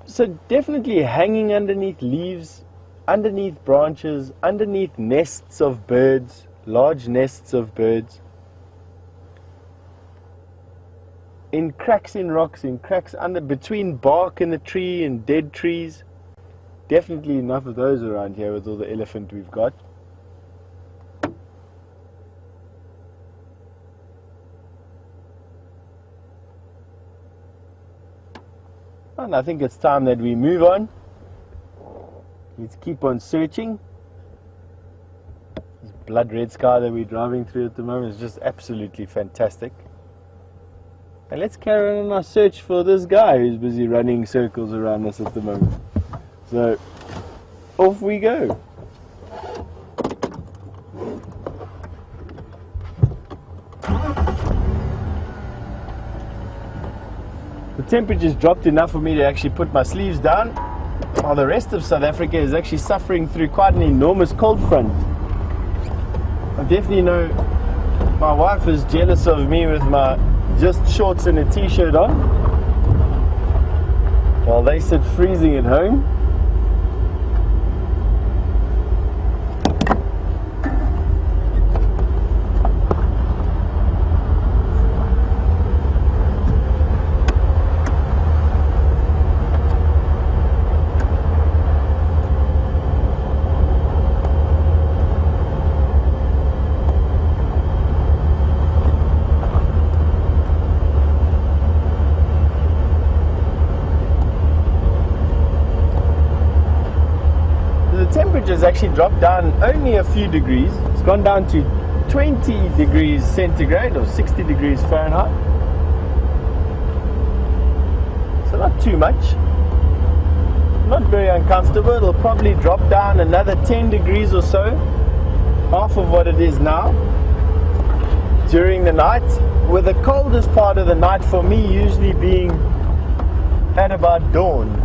So definitely hanging underneath leaves, underneath branches, underneath nests of birds, large nests of birds. In cracks in rocks, in cracks under between bark in the tree and dead trees. Definitely enough of those around here with all the elephant we've got. And I think it's time that we move on. Let's keep on searching. This blood red sky that we're driving through at the moment is just absolutely fantastic. And let's carry on our search for this guy who's busy running circles around us at the moment. So, off we go. The temperature's dropped enough for me to actually put my sleeves down, while the rest of South Africa is actually suffering through quite an enormous cold front. I definitely know my wife is jealous of me with my just shorts and a t-shirt on, while they sit freezing at home. Has actually dropped down only a few degrees. It's gone down to 20 degrees centigrade or 60 degrees Fahrenheit. So not too much. Not very uncomfortable. It'll probably drop down another 10 degrees or so, half of what it is now, during the night, with the coldest part of the night for me usually being at about dawn.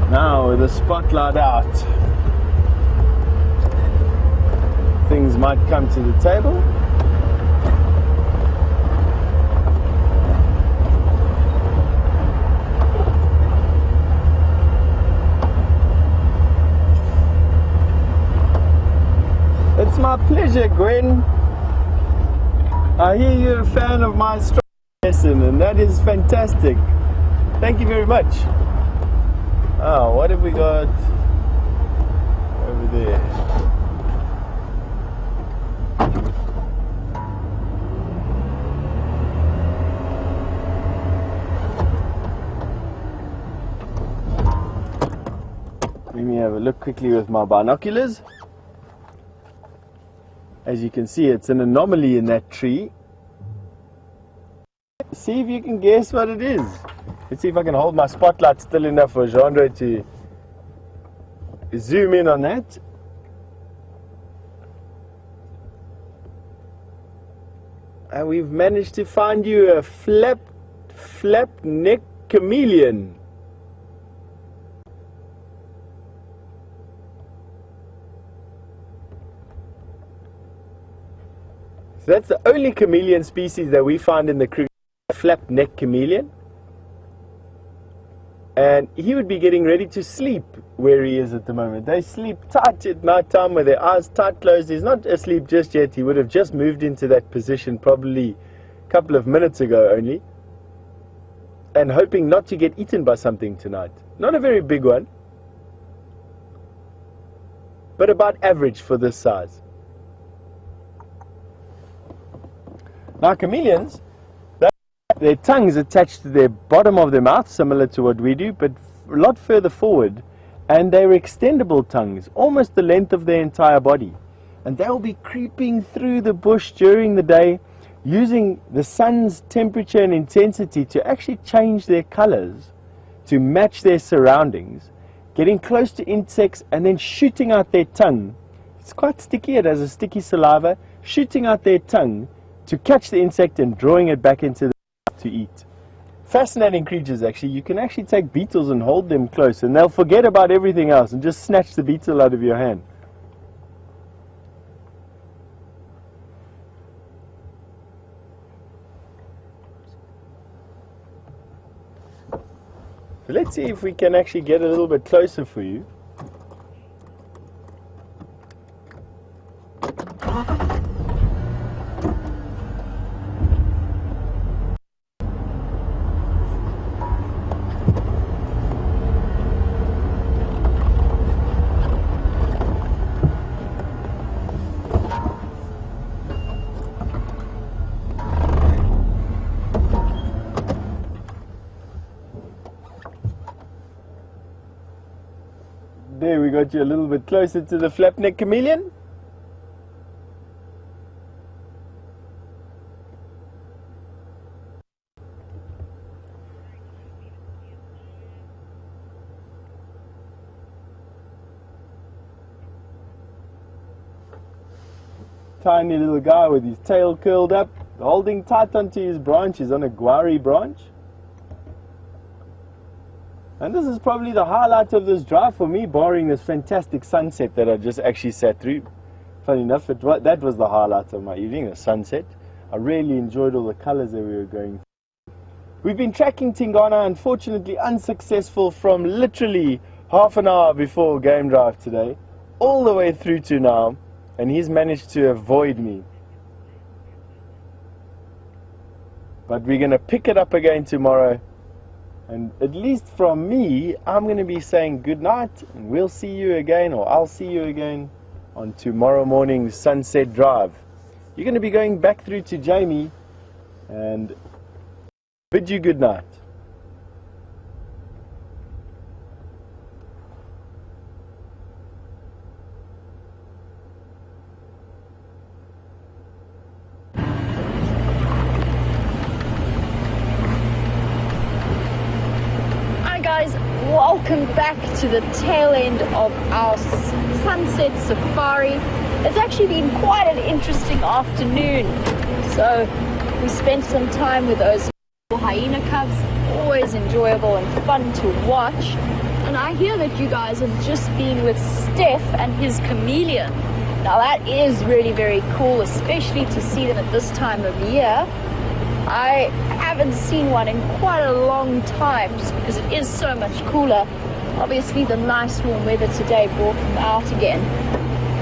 Now with the spotlight out, things might come to the table. It's my pleasure, Gwen. I hear you're a fan of my strong lesson, and that is fantastic. Thank you very much. Oh, what have we got over there? Let me have a look quickly with my binoculars. As you can see, it's an anomaly in that tree. See if you can guess what it is. Let's see if I can hold my spotlight still enough for Jean-Andre to zoom in on that. And we've managed to find you a flap neck chameleon. So that's the only chameleon species that we find in the Kruger, flap neck chameleon. And he would be getting ready to sleep where he is at the moment. They sleep tight at night time with their eyes tight closed. He's not asleep just yet. He would have just moved into that position probably a couple of minutes ago only. And hoping not to get eaten by something tonight. Not a very big one, but about average for this size. Now chameleons, their tongues attached to their bottom of their mouth, similar to what we do, but a lot further forward, and they're extendable tongues, almost the length of their entire body. And they'll be creeping through the bush during the day, using the sun's temperature and intensity to actually change their colors to match their surroundings, getting close to insects and then shooting out their tongue. It's quite sticky, it has a sticky saliva, shooting out their tongue to catch the insect and drawing it back into the to eat. Fascinating creatures actually. You can actually take beetles and hold them close and they'll forget about everything else and just snatch the beetle out of your hand. So let's see if we can actually get a little bit closer for you. There, we got you a little bit closer to the flapneck chameleon. Tiny little guy with his tail curled up, holding tight onto his branch. He's on a guari branch. And this is probably the highlight of this drive for me, barring this fantastic sunset that I just actually sat through. Funny enough, that was the highlight of my evening, the sunset. I really enjoyed all the colors that we were going through. We've been tracking Tingana, unfortunately unsuccessful, from literally half an hour before game drive today, all the way through to now, and he's managed to avoid me. But we're going to pick it up again tomorrow. And at least from me, I'm going to be saying good night, and we'll see you again, or I'll see you again on tomorrow morning's sunset drive. You're going to be going back through to Jamie and bid you good night. Welcome back to the tail end of our sunset safari. It's actually been quite an interesting afternoon. So we spent some time with those hyena cubs, always enjoyable and fun to watch. And I hear that you guys have just been with Steph and his chameleon. Now that is really very cool, especially to see them at this time of year. I haven't seen one in quite a long time, just because it is so much cooler. Obviously the nice warm weather today brought them out again.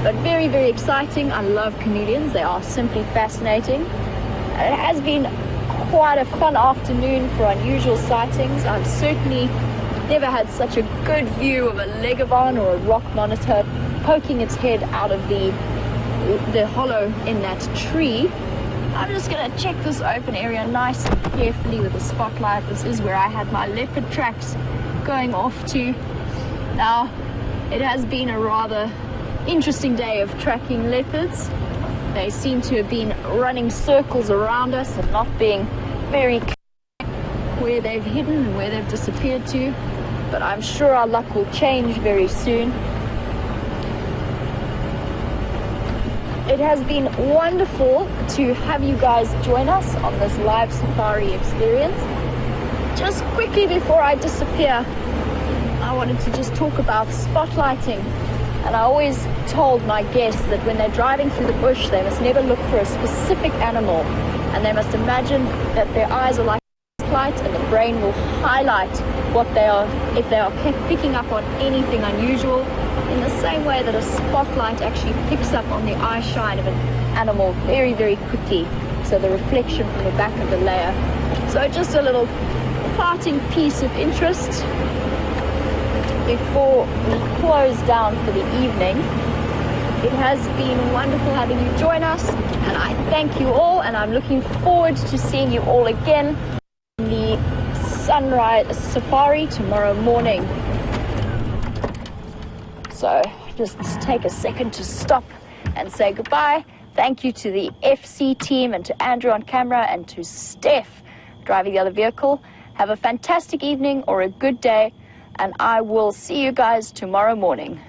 But very, very exciting. I love chameleons. They are simply fascinating. And it has been quite a fun afternoon for unusual sightings. I've certainly never had such a good view of a legavon or a rock monitor poking its head out of the hollow in that tree. I'm just going to check this open area nice and carefully with a spotlight. This is where I had my leopard tracks going off to. Now, it has been a rather interesting day of tracking leopards. They seem to have been running circles around us and not being very clear where they've hidden and where they've disappeared to. But I'm sure our luck will change very soon. It has been wonderful to have you guys join us on this LiveSafari experience. Just quickly before I disappear, I wanted to just talk about spotlighting. And I always told my guests that when they're driving through the bush, they must never look for a specific animal. And they must imagine that their eyes are like a spotlight and the brain will highlight what they are, if they are picking up on anything unusual, in the same way that a spotlight actually picks up on the eye shine of an animal very, very quickly. So the reflection from the back of the layer. So just a little parting piece of interest before we close down for the evening. It has been wonderful having you join us, and I thank you all, and I'm looking forward to seeing you all again in the sunrise safari tomorrow morning. So just take a second to stop and say goodbye. Thank you to the FC team and to Andrew on camera and to Steph driving the other vehicle. Have a fantastic evening or a good day, and I will see you guys tomorrow morning.